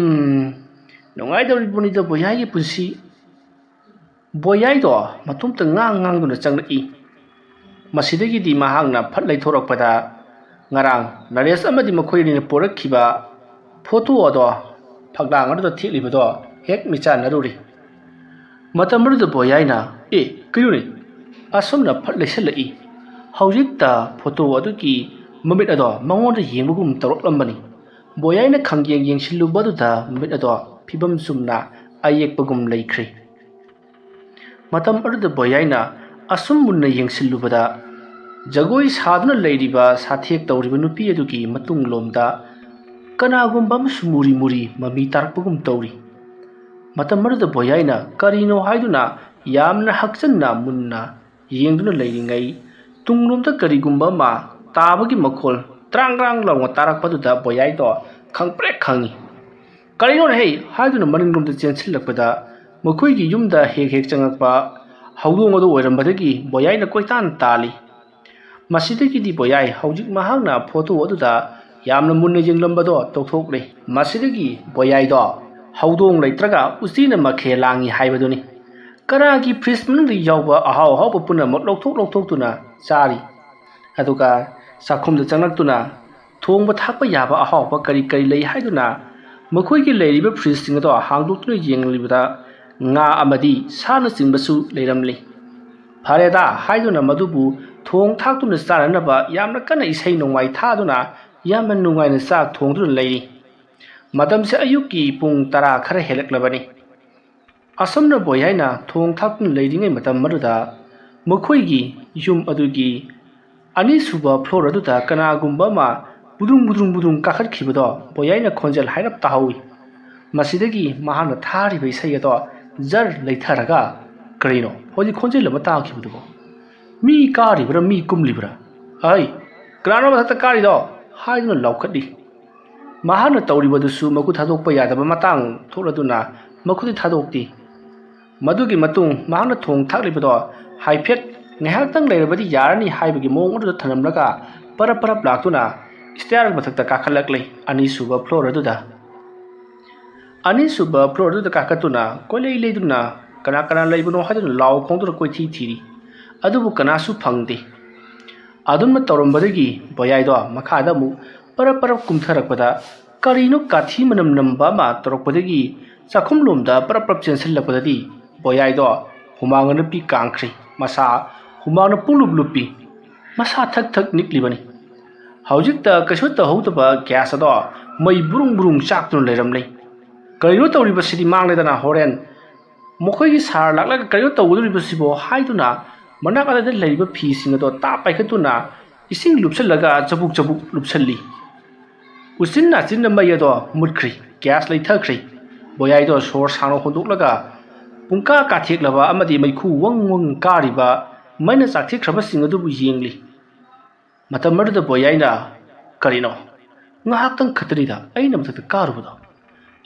ꯅꯨꯡꯉꯥꯏꯗꯧꯔꯤꯕꯅꯤꯗ ꯕꯣꯌꯥꯏꯒꯤ ꯄꯨꯟꯁꯤ ꯕꯣꯌꯥꯏꯗꯣ ꯃꯇꯣꯝꯇ ꯉꯥꯡꯗꯨꯅ ꯆꯪꯂꯛꯏ ꯃꯁꯤꯗꯒꯤꯗꯤ ꯃꯍꯥꯛꯅ ꯐꯠ ꯂꯩꯊꯣꯔꯛꯄꯗ ꯉꯔꯥꯡ ꯅꯔꯦꯁ ꯑꯃꯗꯤ ꯃꯈꯣꯏꯅꯤꯅ ꯄꯣꯔꯛꯈꯤꯕ ꯐꯣꯇꯣ ꯑꯗꯣ ꯐꯛꯂꯥꯡ ꯑꯗꯨꯗ ꯊꯦꯠꯂꯤꯕꯗꯣ ꯍꯦꯛ ꯃꯤꯆꯥꯟꯅꯔꯨꯔꯤ ꯃꯇꯝ ꯑꯗꯨꯗ ꯕꯣꯌꯥꯏꯅ ꯀꯩꯅꯣꯅꯦ ꯑꯁꯨꯝꯅ ꯐꯠ ꯂꯩꯁꯜꯂꯛꯏ ꯍꯧꯖꯤꯛꯇ ꯐꯣꯇꯣ ꯑꯗꯨꯒꯤ ꯃꯃꯤꯠ ꯑꯗꯣ ꯃꯉꯣꯟꯗ ꯌꯦꯡꯕꯒꯨꯝ ꯇꯧꯔꯛꯂꯝꯕꯅꯤ ꯕꯣꯌꯥꯏꯅ ꯈꯪꯌꯦꯡ ꯌꯦꯡꯁꯤꯜꯂꯨꯕꯗꯨꯗ ꯃꯃꯤꯠ ꯑꯗꯣ ꯐꯤꯕꯝ ꯆꯨꯝꯅ ꯑꯌꯦꯛꯄꯒꯨꯝ ꯂꯩꯈ꯭ꯔꯦ ꯃꯇꯝ ꯑꯗꯨꯗ ꯕꯣꯌꯥꯏꯅ ꯑꯁꯨꯝ ꯃꯨꯟꯅ ꯌꯦꯡꯁꯤꯜꯂꯨꯕꯗ ꯖꯒꯣꯏ ꯁꯥꯗꯨꯅ ꯂꯩꯔꯤꯕ ꯁꯥꯊꯦꯛ ꯇꯧꯔꯤꯕ ꯅꯨꯄꯤ ꯑꯗꯨꯒꯤ ꯃꯇꯨꯡꯂꯣꯝꯗ ꯀꯅꯥꯒꯨꯝꯕ ꯑꯃꯁꯨ ꯃꯨꯔꯤ ꯃꯃꯤ ꯇꯥꯔꯛꯄꯒꯨꯝ ꯇꯧꯔꯤ ꯃꯇꯝ ꯑꯗꯨꯗ ꯕꯣꯌꯥꯏꯅ ꯀꯔꯤꯅꯣ ꯍꯥꯏꯗꯨꯅ ꯌꯥꯝꯅ ꯍꯛꯆꯟꯅ ꯃꯨꯟꯅ ꯌꯦꯡꯗꯨꯅ ꯂꯩꯔꯤꯉꯩ ꯇꯨꯡꯂꯣꯝꯗ ꯀꯔꯤꯒꯨꯝꯕ ꯑꯃ ꯇꯥꯕꯒꯤ ꯃꯈꯣꯜ ꯇ꯭ꯔꯥꯡ ꯂꯥꯎꯅ ꯇꯥꯔꯛꯄꯗꯨꯗ ꯕꯣꯌꯥꯏꯗꯣ ꯈꯪꯄ꯭ꯔꯦꯛ ꯈꯪꯉꯤ ꯀꯔꯤꯅꯣꯅꯦ ꯍꯥꯏꯗꯨꯅ ꯃꯅꯤꯡꯂꯣꯝꯗ ꯆꯦꯟꯁꯤꯜꯂꯛꯄꯗ ꯃꯈꯣꯏꯒꯤ ꯌꯨꯝꯗ ꯍꯦꯛ ꯆꯪꯉꯛꯄ ꯍꯧꯗꯣꯡ ꯑꯗꯨ ꯑꯣꯏꯔꯝꯕꯗꯒꯤ ꯕꯣꯌꯥꯏꯅ ꯀꯣꯏꯇꯥꯟ ꯇꯥꯜꯂꯤ ꯃꯁꯤꯗꯒꯤꯗꯤ ꯕꯣꯌꯥꯏ ꯍꯧꯖꯤꯛ ꯃꯍꯥꯛꯅ ꯐꯣꯇꯣ ꯑꯗꯨꯗ ꯌꯥꯝꯅ ꯃꯨꯟꯅ ꯌꯦꯡꯂꯝꯕꯗꯣ ꯇꯧꯊꯣꯛꯂꯦ ꯃꯁꯤꯗꯒꯤ ꯕꯣꯌꯥꯏꯗꯣ ꯍꯧꯗꯣꯡ ꯂꯩꯇ꯭ꯔꯒ ꯎꯆꯤꯅ ꯃꯈꯦꯜ ꯂꯥꯡꯉꯤ ꯍꯥꯏꯕꯗꯨꯅꯤ ꯀꯅꯥꯒꯤ ꯐ꯭ꯔꯤꯖ ꯃꯅꯨꯡꯗ ꯌꯥꯎꯕ ꯑꯍꯥꯎ ꯑꯍꯥꯎꯕ ꯄꯨꯝꯅꯃꯛ ꯂꯧꯊꯣꯛꯇꯨꯅ ꯆꯥꯔꯤ ꯑꯗꯨꯒ ꯆꯥꯛꯈꯨꯝꯗ ꯆꯪꯂꯛꯇꯨꯅ ꯊꯣꯡꯕ ꯊꯥꯛꯄ ꯌꯥꯕ ꯑꯍꯥꯎꯕ ꯀꯔꯤ ꯀꯔꯤ ꯂꯩ ꯍꯥꯏꯗꯨꯅ ꯃꯈꯣꯏꯒꯤ ꯂꯩꯔꯤꯕ ꯐ꯭ꯔꯤꯖꯁꯤꯡ ꯑꯗꯣ ꯍꯥꯡꯗꯣꯛꯇꯨꯅ ꯌꯦꯡꯂꯤꯕꯗ ꯉꯥ ꯑꯃꯗꯤ ꯁꯥꯅꯆꯤꯡꯕꯁꯨ ꯂꯩꯔꯝꯂꯤ ꯐꯔꯦꯗ ꯍꯥꯏꯗꯨꯅ ꯃꯗꯨꯕꯨ ꯊꯣꯡ ꯊꯥꯛꯇꯨꯅ ꯆꯥꯅꯅꯕ ꯌꯥꯝꯅ ꯀꯟꯅ ꯏꯁꯩ ꯅꯣꯡꯃꯥꯏ ꯊꯥꯗꯨꯅ ꯌꯥꯝꯅ ꯅꯨꯡꯉꯥꯏꯅ ꯆꯥꯛ ꯊꯣꯡꯗꯨꯅ ꯂꯩꯔꯤ ꯃꯇꯝꯁꯦ ꯑꯌꯨꯛꯀꯤ ꯄꯨꯡ 10 ꯈꯔ ꯍꯦꯜꯂꯛꯂꯕꯅꯤ ꯑꯁꯨꯝꯅ ꯕꯣꯌꯥꯏꯅ ꯊꯣꯡ ꯊꯥꯛꯇꯨꯅ ꯂꯩꯔꯤꯉꯩ ꯃꯇꯝ ꯑꯗꯨꯗ ꯃꯈꯣꯏꯒꯤ ꯌꯨꯝ ꯑꯗꯨꯒꯤ ꯑꯅꯤꯁꯨꯕ ꯐ꯭ꯂꯣꯔ ꯑꯗꯨꯗ ꯀꯅꯥꯒꯨꯝꯕ ꯑꯃ ꯕꯨꯗꯨꯡ ꯀꯥꯈꯠꯈꯤꯕꯗꯣ ꯕꯣꯌꯥꯏꯅ ꯈꯣꯟꯖꯦꯜ ꯍꯥꯏꯔꯞ ꯇꯥꯍꯧꯏ ꯃꯁꯤꯗꯒꯤ ꯃꯍꯥꯛꯅ ꯊꯥꯔꯤꯕ ꯏꯁꯩ ꯑꯗꯣ ꯖꯔ ꯂꯩꯊꯔꯒ ꯀꯔꯤꯅꯣ ꯍꯧꯖꯤꯛ ꯈꯣꯟꯖꯦꯜ ꯑꯃ ꯇꯥꯈꯤꯕꯗꯨꯕꯣ ꯃꯤ ꯀꯥꯔꯤꯕ꯭ꯔꯥ ꯃꯤ ꯀꯨꯝꯂꯤꯕ꯭ꯔꯥ ꯑꯩ ꯀꯅꯥꯅꯣ ꯃꯊꯛꯇ ꯀꯥꯔꯤꯗꯣ ꯍꯥꯏꯗꯨꯅ ꯂꯥꯎꯈꯠꯂꯤ ꯃꯍꯥꯛꯅ ꯇꯧꯔꯤꯕꯗꯨꯁꯨ ꯃꯈꯨꯠ ꯊꯥꯗꯣꯛꯄ ꯌꯥꯗꯕ ꯃꯇꯥꯡ ꯊꯣꯛꯂꯗꯨꯅ ꯃꯈꯨꯠ ꯊꯥꯗꯣꯛꯇꯤ ꯃꯗꯨꯒꯤ ꯃꯇꯨꯡ ꯃꯍꯥꯛꯅ ꯊꯣꯡ ꯊꯥꯛꯂꯤꯕꯗꯣ ꯍꯥꯏꯐꯦꯠ ꯉꯥꯏꯍꯥꯛꯇꯪ ꯂꯩꯔꯕꯗꯤ ꯌꯥꯔꯅꯤ ꯍꯥꯏꯕꯒꯤ ꯃꯑꯣꯡ ꯑꯗꯨꯗ ꯊꯅꯝꯂꯒ ꯄꯔꯞ ꯂꯥꯛꯇꯨꯅ ꯁ꯭ꯇꯦꯌꯔ ꯃꯊꯛꯇ ꯀꯥꯈꯠꯂꯛꯂꯤ ꯑꯅꯤꯁꯨꯕ ꯐ꯭ꯂꯣꯔ ꯑꯗꯨꯗ ꯑꯅꯤꯁꯨꯕ ꯐ꯭ꯂꯣꯔ ꯑꯗꯨꯗ ꯀꯥꯈꯠꯇꯨꯅ ꯀꯣꯏꯂꯩ ꯂꯩꯗꯨꯅ ꯀꯅꯥ ꯂꯩꯕꯅꯣ ꯍꯥꯏꯗꯨꯅ ꯂꯥꯎ ꯈꯣꯡꯗꯨꯅ ꯀꯣꯏꯊꯤ ꯊꯤꯔꯤ ꯑꯗꯨꯕꯨ ꯀꯅꯥꯁꯨ ꯐꯪꯗꯦ ꯑꯗꯨꯝꯅ ꯇꯧꯔꯝꯕꯗꯒꯤ ꯕꯣꯌꯥꯏꯗꯣ ꯃꯈꯥꯗ ꯑꯃꯨꯛ ꯄꯔꯞ ꯀꯨꯝꯊꯔꯛꯄꯗ ꯀꯔꯤꯅꯣ ꯀꯥꯊꯤ ꯃꯅꯝ ꯅꯝꯕ ꯑꯃ ꯇꯧꯔꯛꯄꯗꯒꯤ ꯆꯥꯛꯈꯨꯝꯂꯣꯝꯗ ꯄꯔꯞ ꯆꯦꯟꯁꯤꯜꯂꯛꯄꯗꯗꯤ ꯕꯣꯌꯥꯏꯗꯣ ꯍꯨꯃꯥꯡꯅ ꯅꯨꯄꯤ ꯀꯥꯡꯈ꯭ꯔꯤ ꯃꯁꯥ ꯍꯨꯃꯥꯡꯅ ꯄꯨꯡꯂꯨꯞ ꯂꯨꯞꯄꯤ ꯃꯁꯥ ꯊꯛ ꯅꯤꯛꯂꯤꯕꯅꯤ ꯍꯧꯖꯤꯛꯇ ꯀꯩꯁꯨ ꯇꯧꯍꯧꯗꯕ ꯒ꯭ꯌꯥꯁ ꯑꯗꯣ ꯃꯩ ꯕꯨꯔꯨꯡ ꯆꯥꯛꯇꯨꯅ ꯂꯩꯔꯝꯂꯤ ꯀꯔꯤꯅꯣ ꯇꯧꯔꯤꯕꯁꯤꯗꯤ ꯃꯥꯡꯂꯦꯗꯅ ꯍꯣꯔꯦꯟ ꯃꯈꯣꯏꯒꯤ ꯁꯥꯔ ꯂꯥꯛꯂꯒ ꯀꯔꯤꯅꯣ ꯇꯧꯒꯗꯧꯔꯤꯕꯁꯤꯕꯣ ꯍꯥꯏꯗꯨꯅ ꯃꯅꯥꯛ ꯑꯗꯨꯗ ꯂꯩꯔꯤꯕ ꯐꯤꯁꯤꯡ ꯑꯗꯣ ꯄꯥꯏꯈꯠꯇꯨꯅ ꯏꯁꯤꯡ ꯂꯨꯞꯁꯜꯂꯒ ꯆꯕꯨꯛ ꯂꯨꯞꯁꯜꯂꯤ ꯎꯆꯤꯟ ꯅꯥꯆꯤꯟꯅ ꯃꯩ ꯑꯗꯣ ꯃꯨꯠꯈ꯭ꯔꯤ ꯒ꯭ꯌꯥꯁ ꯂꯩꯊꯈ꯭ꯔꯤ ꯕꯣꯌꯥꯏꯗꯣ ꯁꯣꯔ ꯁꯥꯡꯅ ꯍꯣꯟꯗꯣꯛꯂꯒ ꯄꯨꯡꯀꯥ ꯀꯥꯊꯦꯛꯂꯕ ꯑꯃꯗꯤ ꯃꯩꯈꯨ ꯋꯪ ꯀꯥꯔꯤꯕ ꯃꯩꯅ ꯆꯥꯛꯊꯦꯛꯈ꯭ꯔꯕꯁꯤꯡ ꯑꯗꯨꯕꯨ ꯌꯦꯡꯂꯤ ꯃꯇꯝ ꯑꯗꯨꯗ ꯕꯣꯌꯥꯏꯅ ꯀꯔꯤꯅꯣ ꯉꯥꯏꯍꯥꯛꯇꯪ ꯈꯛꯇꯅꯤꯗ ꯑꯩꯅ ꯃꯊꯛꯇ ꯀꯥꯔꯨꯕꯗꯣ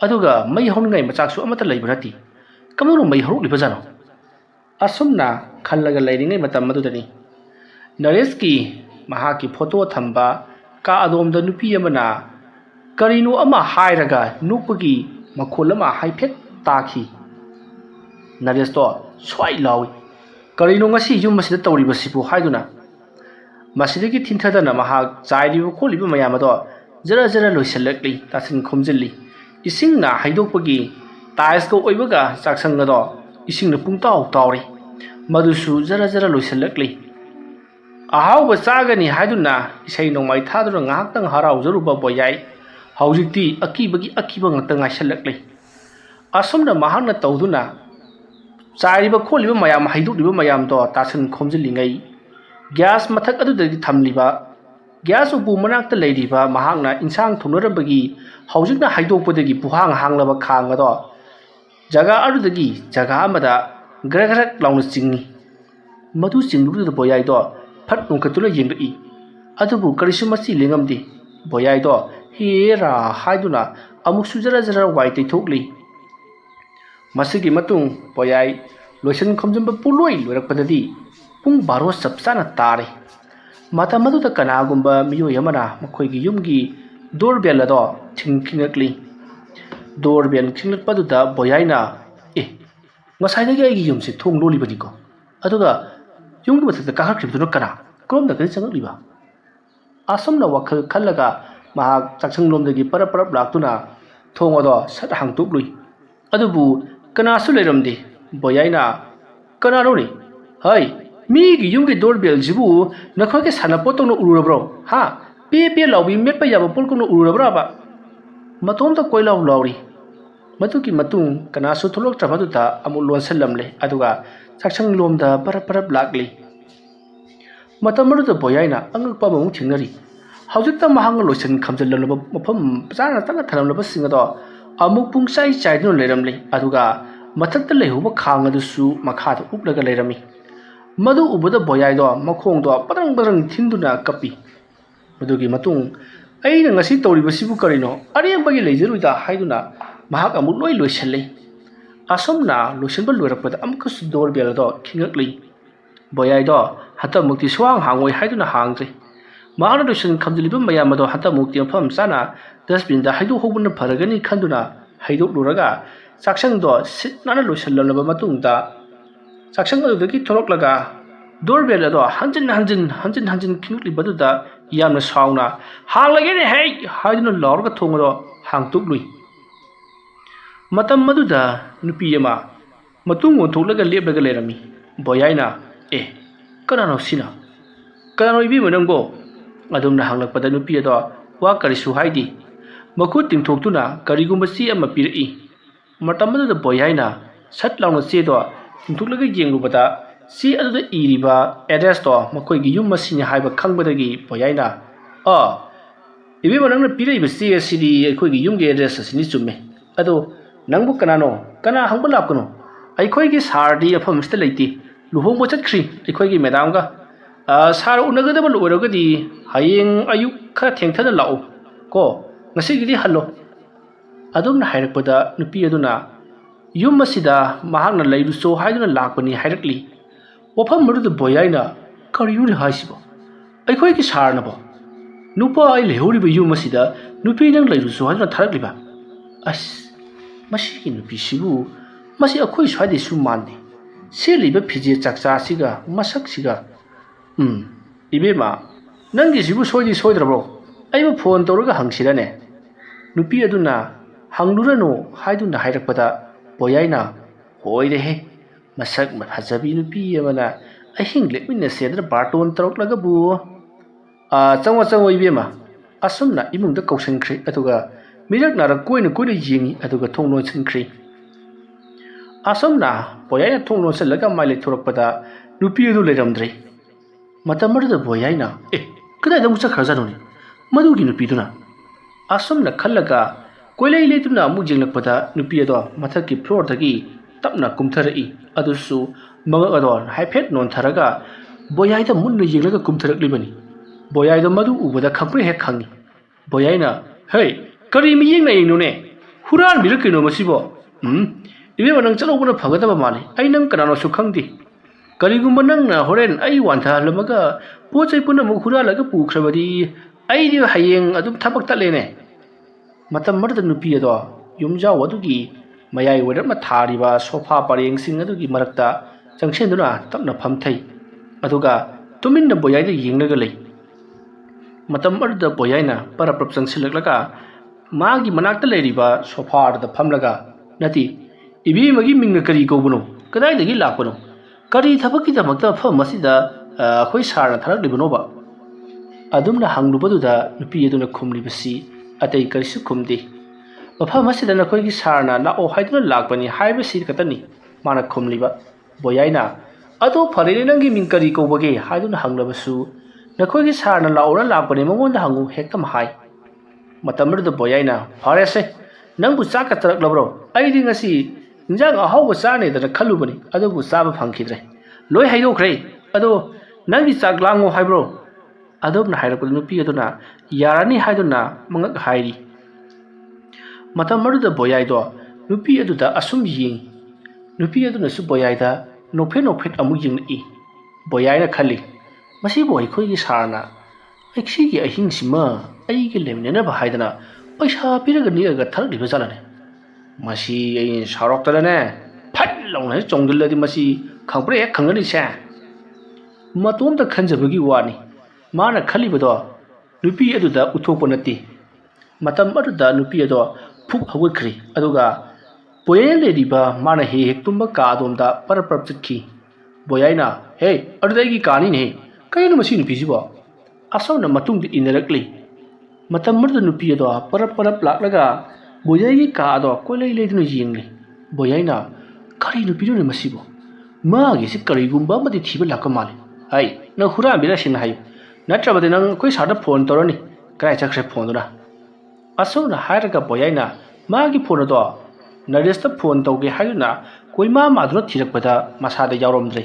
ꯑꯗꯨꯒ ꯃꯩ ꯍꯧꯅꯤꯡꯉꯥꯏ ꯃꯆꯥꯛꯁꯨ ꯑꯃꯠꯇ ꯂꯩꯕ ꯅꯠꯇꯦ ꯀꯃꯥꯏꯅ ꯃꯩ ꯍꯧꯔꯛꯂꯤꯕꯖꯥꯠꯅꯣ ꯑꯁꯨꯝꯅ ꯈꯜꯂꯒ ꯂꯩꯔꯤꯉꯩ ꯃꯇꯝ ꯑꯗꯨꯗꯅꯤ ꯅꯔꯦꯁꯀꯤ ꯃꯍꯥꯛꯀꯤ ꯐꯣꯇꯣ ꯊꯝꯕ ꯀꯥ ꯑꯗꯣꯝꯗ ꯅꯨꯄꯤ ꯑꯃꯅ ꯀꯔꯤꯅꯣ ꯑꯃ ꯍꯥꯏꯔꯒ ꯅꯣꯛꯄꯒꯤ ꯃꯈꯣꯜ ꯑꯃ ꯍꯥꯏꯐꯦꯠ ꯇꯥꯈꯤ ꯅꯔꯦꯁꯇꯣ ꯁ꯭ꯋꯥꯏ ꯂꯥꯎꯏ ꯀꯔꯤꯅꯣ ꯉꯁꯤ ꯌꯨꯝ ꯑꯁꯤꯗ ꯇꯧꯔꯤꯕꯁꯤꯕꯨ ꯍꯥꯏꯗꯨꯅ ꯃꯁꯤꯗꯒꯤ ꯊꯤꯟꯊꯗꯅ ꯃꯍꯥꯛ ꯆꯥꯏꯔꯤꯕ ꯈꯣꯠꯂꯤꯕ ꯃꯌꯥꯝ ꯑꯗꯣ ꯖꯔ ꯂꯣꯏꯁꯤꯜꯂꯛꯂꯤ ꯇꯥꯁꯤꯟ ꯈꯣꯝꯖꯤꯜꯂꯤ ꯏꯁꯤꯡꯅ ꯍꯩꯗꯣꯛꯄꯒꯤ ꯇꯥꯏꯜꯁꯀ ꯑꯣꯏꯕꯒ ꯆꯥꯛꯁꯪ ꯑꯗꯣ ꯏꯁꯤꯡꯅ ꯄꯨꯡꯇꯥꯎ ꯇꯥꯎꯔꯤ ꯃꯗꯨꯁꯨ ꯖꯔ ꯂꯣꯏꯁꯤꯜꯂꯛꯂꯤ ꯑꯍꯥꯎꯕ ꯆꯥꯒꯅꯤ ꯍꯥꯏꯗꯨꯅ ꯏꯁꯩ ꯅꯣꯡꯃꯥꯏ ꯊꯥꯗꯨꯅ ꯉꯥꯏꯍꯥꯛꯇꯪ ꯍꯔꯥꯎꯖꯔꯨꯕ ꯕꯣꯌꯥꯏ ꯍꯧꯖꯤꯛꯇꯤ ꯑꯀꯤꯕꯒꯤ ꯑꯀꯤꯕ ꯉꯥꯛꯇ ꯉꯥꯏꯁꯤꯜꯂꯛꯂꯤ ꯑꯁꯨꯝꯅ ꯃꯍꯥꯛꯅ ꯇꯧꯗꯨꯅ ꯆꯥꯏꯔꯤꯕ ꯈꯣꯠꯂꯤꯕ ꯃꯌꯥꯝ ꯍꯩꯗꯣꯛꯂꯤꯕ ꯃꯌꯥꯝꯗꯣ ꯇꯥꯁꯤꯟ ꯈꯣꯝꯖꯤꯜꯂꯤꯉꯩ ꯒ꯭ꯌꯥꯁ ꯃꯊꯛ ꯑꯗꯨꯗꯒꯤ ꯊꯝꯂꯤꯕ ꯒ꯭ꯌꯥꯁ ꯎꯄꯨ ꯃꯅꯥꯛꯇ ꯂꯩꯔꯤꯕ ꯃꯍꯥꯛꯅ ꯏꯟꯁꯥꯡ ꯊꯣꯡꯅꯔꯝꯕꯒꯤ ꯍꯧꯖꯤꯛꯅ ꯍꯩꯗꯣꯛꯄꯗꯒꯤ ꯍꯥꯡꯂꯕ ꯈꯥꯡ ꯑꯗꯣ ꯖꯒꯥ ꯑꯗꯨꯗꯒꯤ ꯖꯒꯥ ꯑꯃꯗ ꯒ꯭ꯔꯛ ꯂꯥꯎꯅ ꯆꯤꯡꯏ ꯃꯗꯨ ꯆꯤꯡꯂꯨꯕꯗꯨꯗ ꯕꯣꯌꯥꯏꯗꯣ ꯐꯠ ꯅꯣꯡꯈꯠꯇꯨꯅ ꯌꯦꯡꯂꯛꯏ ꯑꯗꯨꯕꯨ ꯀꯔꯤꯁꯨ ꯃꯆꯤ ꯂꯦꯡꯉꯝꯗꯦ ꯕꯣꯌꯥꯏꯗꯣ ꯍꯦꯔꯥ ꯍꯥꯏꯗꯨꯅ ꯑꯃꯨꯛꯁꯨ ꯖꯔ ꯋꯥꯏ ꯇꯩꯊꯣꯛꯂꯤ ꯃꯁꯤꯒꯤ ꯃꯇꯨꯡ ꯕꯣꯌꯥꯏ ꯂꯣꯏꯁꯤꯟ ꯈꯣꯝꯖꯤꯟꯕ ꯄꯨꯡꯂꯣꯏ ꯂꯣꯏꯔꯛꯄꯗꯗꯤ ꯄꯨꯡ 12 ꯆꯞ ꯆꯥꯅ ꯇꯥꯔꯦ ꯃꯇꯝ ꯑꯗꯨꯗ ꯀꯅꯥꯒꯨꯝꯕ ꯃꯤꯑꯣꯏ ꯑꯃꯅ ꯃꯈꯣꯏꯒꯤ ꯌꯨꯝꯒꯤ ꯗꯣꯔꯕꯦꯜ ꯑꯗꯣ ꯈꯤꯡꯂꯛꯂꯤ ꯗꯣꯔꯕꯦꯜ ꯈꯤꯡꯂꯛꯄꯗꯨꯗ ꯕꯣꯌꯥꯏꯅ ꯉꯁꯥꯏꯗꯒꯤ ꯑꯩꯒꯤ ꯌꯨꯝꯁꯦ ꯊꯣꯡ ꯂꯣꯜꯂꯤꯕꯅꯤꯀꯣ ꯑꯗꯨꯒ ꯌꯨꯝꯒꯤ ꯃꯊꯛꯇ ꯀꯥꯈꯠꯈ꯭ꯔꯤꯕꯗꯨꯅ ꯀꯅꯥ ꯀꯔꯣꯝꯗꯒꯤ ꯆꯪꯂꯛꯂꯤꯕ ꯑꯁꯨꯝꯅ ꯋꯥꯈꯜ ꯈꯜꯂꯒ ꯃꯍꯥꯛ ꯆꯥꯛꯁꯪꯂꯣꯝꯗꯒꯤ ꯄꯔꯞ ꯂꯥꯛꯇꯨꯅ ꯊꯣꯡ ꯑꯗꯣ ꯁꯠ ꯍꯥꯡꯇꯣꯛꯂꯨꯏ ꯑꯗꯨꯕꯨ ꯀꯅꯥꯁꯨ ꯂꯩꯔꯝꯗꯦ ꯕꯣꯌꯥꯏꯅ ꯀꯅꯥꯅꯣꯅꯦ ꯍꯩ ꯃꯤꯒꯤ ꯌꯨꯝꯒꯤ ꯗꯣꯔꯕꯦꯜꯁꯤꯕꯨ ꯅꯈꯣꯏꯒꯤ ꯁꯥꯟꯅꯄꯣꯠꯇꯧꯅ ꯎꯔꯨꯔꯕ꯭ꯔꯣ ꯍꯥ ꯄꯦ ꯂꯥꯎꯕꯤ ꯃꯦꯠꯄ ꯌꯥꯕ ꯄꯣꯠꯀꯧꯅ ꯎꯔꯨꯔꯕ꯭ꯔꯥꯕ ꯃꯇꯣꯝꯇ ꯀꯣꯏꯂꯥꯎ ꯂꯥꯎꯔꯤ ꯃꯗꯨꯒꯤ ꯃꯇꯨꯡ ꯀꯅꯥꯁꯨ ꯊꯣꯛꯂꯛꯇ꯭ꯔꯕꯗꯨꯗ ꯑꯃꯨꯛ ꯂꯣꯟꯁꯤꯜꯂꯝꯂꯦ ꯑꯗꯨꯒ ꯆꯥꯛꯁꯪꯂꯣꯝꯗ ꯄꯔꯞ ꯂꯥꯛꯂꯤ ꯃꯇꯝ ꯑꯗꯨꯗ ꯕꯣꯌꯥꯏꯅ ꯑꯉꯛꯄ ꯑꯃꯃꯨꯛ ꯊꯦꯡꯅꯔꯤ ꯍꯧꯖꯤꯛꯇ ꯃꯍꯥꯛꯅ ꯂꯣꯏꯁꯤꯟ ꯈꯝꯖꯤꯜꯂꯝꯂꯕ ꯃꯐꯝ ꯆꯥꯅ ꯊꯅꯝꯂꯕꯁꯤꯡ ꯑꯗꯣ ꯑꯃꯨꯛ ꯄꯨꯡꯆꯥꯏ ꯆꯥꯏꯗꯨꯅ ꯂꯩꯔꯝꯂꯤ ꯑꯗꯨꯒ ꯃꯊꯛꯇ ꯂꯩꯍꯧꯕ ꯈꯥꯡ ꯑꯗꯨꯁꯨ ꯃꯈꯥꯗ ꯎꯞꯂꯒ ꯂꯩꯔꯝꯃꯤ ꯃꯗꯨ ꯎꯕꯗ ꯕꯣꯌꯥꯏꯗꯣ ꯃꯈꯣꯡꯗꯣ ꯕꯔꯪ ꯊꯤꯟꯗꯨꯅ ꯀꯞꯄꯤ ꯃꯗꯨꯒꯤ ꯃꯇꯨꯡ ꯑꯩꯅ ꯉꯁꯤ ꯇꯧꯔꯤꯕꯁꯤꯕꯨ ꯀꯔꯤꯅೋ ꯑꯔꯦꯝꯕꯒꯤ ꯂꯩꯖꯔꯨꯏꯗ ꯍꯥꯏꯗꯨꯅ ꯃꯍꯥꯛ ꯑꯃꯨꯛ ꯂꯣꯏꯁꯤꯜꯂꯤ ꯑꯁꯨꯝꯅ ꯂꯣꯏꯁꯤꯟꯕ ꯂꯣꯏꯔꯛꯄꯗ ꯑꯃꯨꯛꯀꯁꯨ ꯗꯣꯔꯕꯦꯜ ꯑꯗꯣ ꯈꯤꯡꯂꯛꯂꯤ ꯕꯣꯌꯥꯏꯗꯣ ꯍꯟꯇꯛꯃꯨꯛꯇꯤ ꯁꯨꯍꯥꯡ ꯍꯥꯡꯉꯣꯏ ꯍꯥꯏꯗꯨꯅ ꯍꯥꯡꯗ꯭ꯔꯤ ꯃꯍꯥꯛꯅ ꯂꯣꯏꯁꯤꯟ ꯈꯝꯖꯤꯜꯂꯤꯕ ꯃꯌꯥꯝ ꯑꯗꯣ ꯍꯟꯇꯛꯃꯨꯛꯇꯤ ꯃꯐꯝ ꯆꯥꯅ ꯗꯁꯕꯤꯟꯗ ꯍꯩꯗꯣꯛꯍꯧꯕꯅ ꯐꯔꯒꯅꯤ ꯈꯟꯗꯨꯅ ꯍꯩꯗꯣꯛꯂꯨꯔꯒ ꯆꯥꯛꯁꯪꯗꯣ ꯁꯤꯠ ꯅꯥꯟꯅ ꯂꯣꯏꯁꯤꯜꯂꯝꯂꯕ ꯃꯇꯨꯡꯗ ꯆꯥꯛꯁꯪ ꯑꯗꯨꯗꯒꯤ ꯊꯣꯛꯂꯛꯂꯒ ꯗꯣꯔꯕꯦꯜ ꯑꯗꯣ ꯍꯟꯖꯤꯟ ꯈꯤꯡꯂꯛꯂꯤꯕꯗꯨꯗ ꯌꯥꯝꯅ ꯁꯥꯎꯅ ꯍꯥꯡꯂꯒꯦꯅꯦ ꯍꯦ ꯍꯥꯏꯗꯨꯅ ꯂꯥꯎꯔꯒ ꯊꯣꯡ ꯑꯗꯣ ꯍꯥꯡꯇꯣꯛꯂꯨꯏ꯫ ꯃꯇꯝ ꯑꯗꯨꯗ ꯅꯨꯄꯤ ꯑꯃ ꯃꯇꯨꯡ ꯑꯣꯟꯊꯣꯛꯂꯒ ꯂꯦꯞꯂꯒ ꯂꯩꯔꯝꯃꯤ꯫ ꯕꯣꯌꯥꯏꯅ ꯀꯅꯥꯅꯣ ꯁꯤꯅ? ꯀꯅꯥꯅꯣ ꯏꯕꯦꯝꯃ ꯅꯪꯕꯣ? ꯑꯗꯨꯝꯅ ꯍꯪꯂꯛꯄꯗ ꯅꯨꯄꯤ ꯑꯗꯣ ꯋꯥ ꯀꯔꯤꯁꯨ ꯍꯥꯏꯗꯦ꯫ ꯃꯈꯨꯠ ꯇꯤꯡꯊꯣꯛꯇꯨꯅ ꯀꯔꯤꯒꯨꯝꯕ ꯆꯦ ꯑꯃ ꯄꯤꯔꯛꯏ꯫ ꯃꯇꯝ ꯑꯗꯨꯗ ꯕꯣꯌꯥꯏꯅ ꯁꯠ ꯂꯥꯎꯅ ꯆꯦꯗꯣ ꯇꯤꯡꯊꯣꯛꯂꯒ ꯌꯦꯡꯂꯨꯕꯗ ꯆꯦ ꯑꯗꯨꯗ ꯏꯔꯤꯕ ꯑꯦꯗ꯭ꯔꯦꯁꯇꯣ ꯃꯈꯣꯏꯒꯤ ꯌꯨꯝ ꯑꯁꯤꯅꯤ ꯍꯥꯏꯕ ꯈꯪꯕꯗꯒꯤ ꯕꯣꯌꯥꯏꯅ ꯏꯕꯦꯝꯃ ꯅꯪꯅ ꯄꯤꯔꯛꯏꯕ ꯆꯦ ꯑꯁꯤꯗꯤ ꯑꯩꯈꯣꯏꯒꯤ ꯌꯨꯝꯒꯤ ꯑꯦꯗ꯭ꯔꯦꯁ ꯑꯁꯤꯅꯤ ꯆꯨꯝꯃꯦ꯫ ꯑꯗꯣ ꯅꯪꯕꯨ ꯀꯅꯥꯅꯣ? ꯀꯅꯥ ꯍꯪꯕ ꯂꯥꯛꯄꯅꯣ? ꯑꯩꯈꯣꯏꯒꯤ ꯁꯥꯔꯗꯤ ꯃꯐꯝ ꯑꯁꯤꯗ ꯂꯩꯇꯦ, ꯂꯨꯍꯣꯡꯕ ꯆꯠꯈ꯭ꯔꯤ ꯑꯩꯈꯣꯏꯒꯤ ꯃꯦꯗꯥꯝꯒ꯫ ꯁꯥꯔ उनगदब लोरगदी हयेंग अयुक खरा थेंथना लाओ को ngasiगidi हल्लो। अदुमना हायरकपदा नुपी अदुना युम असिदा महाकना लैरुसो हायदुना लाकपनी हायरकली। वफम मरुद बोयाइना करियुनि हायसिबो अखोयगी सारनबो नुपा आई लेहोरिबो युम असिदा नुपी नंग लैरुसो हायदुना थारकलिबा। अस मसिगी नुपीसिबु मसि अखोय स्वादिसु मानदे सेलिबा फिजे चाकचासिगा मसकसिगा। इबेमा नंगिसिबु सोयदि सोयद्रबो अइबु फोन तौरगा हंसिराने। नुपी अदुना हंगलुरनो हायदुना हायरकपदा बोयाइना होइरेहे मसक फजबी नुपी अमना अहिंग लेमिन सेदर बाटोन तौरकलगबु चंगो इबेमा असुमना इमुंगदा कौसनख्रे अदुगा मिरकनारा कोइना येंगी अदुगा थोंग लोंसनख्रे। असुमना बोयाइना थोंग लोंसनलगा माइले थोरकपदा नुपी अदु लेरमद्रे। मतमरुद बोयाइना कदाइदा मुचा खरजानोने मदुगी नुपीदुना असुमना खल्लगा कोइलै लेतुना अमुक जेंगलकपदा नुपी अदो मथकि फ्लोरदगी तपना कुमथरई। अदुसु मंगक अदो हाइफेट नोनथरगा बोयाइदा मुन्ना येंगलगा कुमथरकलिबनी। बोयाइदो मदु उबदा खंप्रे हेक खंगी। बोयाइना हे करी मियेंगना येंगनोने हुरान बिरकैनो मसिबो इबेमा नंग चलौबना फगदबा माने आई नंग कनानोसु खंगदे। करिगुम्बा नंगना होरेन आई वांथालमगा पोचै पुनमु हुरालगा पुख्रबदी अइदि हयेंग अदुम थबक तलेने। मतम मरद नुपी अदो युमजाव अदुगी मयाई वरम थारिबा सोफा परेंगसिंग अदुगी मरकता चंगसेंदुना तपना फमथै अदुगा तुमिन्ना बोयाइदा येंगलगा लै। मतम मरद बोयाइना परप्रप चंगसिलकलगा मागी मनाकता लैरिबा सोफा अदुदा फमलगा नति इबेमगी मिंगना करी कौबनो कदाइदगी लाकपनो करी थबकीदमक्ता फम मसिदा अखोय सारना थारकलिबनोबा। अदुमना हंगलुबदुदा नुपी अदुना खुमलिबसी अतै करिसु खुमदे। मफम असिदा नखोयगी सारना लाओ हायदुना लाकपनी हायबसी कतनी माना खुमलिबा। बोयाइना अदो फरेने नंगी मिंग करी कौबगे हायदुना हंगलबसु नखोयगी सारना लाओरा लाकपनी मंगोंदा हंगु हेक्तम हाय। मतमरुद बोयाइना फरेसे नंगबु चाका तरकलब्रो अइदि ngasi इंजांग अहाउबा चानेदना खलुबनी अदुबु चाबा फंखिद्रे लोय हाइदोख्रे अदो नंगी चाक लांगो हाइब्रो। अदोबना हाइरकपद नुपी अदुना यारानी हाइदुना मंगक हाइरी। मतमरुद बोयाइदो नुपी अदुदा असुम येंगी। नुपी अदुनसु बोयाइदा नोफेट अमु येंगई। बोयाइना खल्ली मसिबो अखोयगी सारना अखिगी अहिंगसिमा अइगे लेमिननबा हाइदना पैसा पिरगा निगा थरकलिबा जालाने। मसी अइ सारक्तदने फट लाउना चोंगदलदि मसी खंप्रे हेक खंगनी से मतोमदा खंजबगी वानी माना खलिबदो नुपी अदुदा उथोकपा नत्ते। मतम अदुदा नुपी अदो फुक हवखरि अदुगा बोयाइना लेरिबा माना हेक तुम्बा कादोमदा परप्रप चटखि। बोयाइना हे अदुदागी कानिने कयनो मसी नुपीसिबो असौना मतुंगदि इनरकली। मतम मरुद नुपी अदो परप लाकलगा बोयाइगी कादो कोइलै लेदुना येंगली। बोयाइना करी नुपीदुने मसिबो मागिसे करिगुम्बा मदि थिबा लाका माले हाय नंग हुराबिरा सिंग हायो नत्रबदि नंग कोइ सारदा फोन तौरनी कराय चखरे फोनदुना। असौना हायरगा बोयाइना मागी फोन अदो नरेशता फोन तौगे हायदुना कोइमा मादुना थिरकपदा मसादा यावरमद्रे।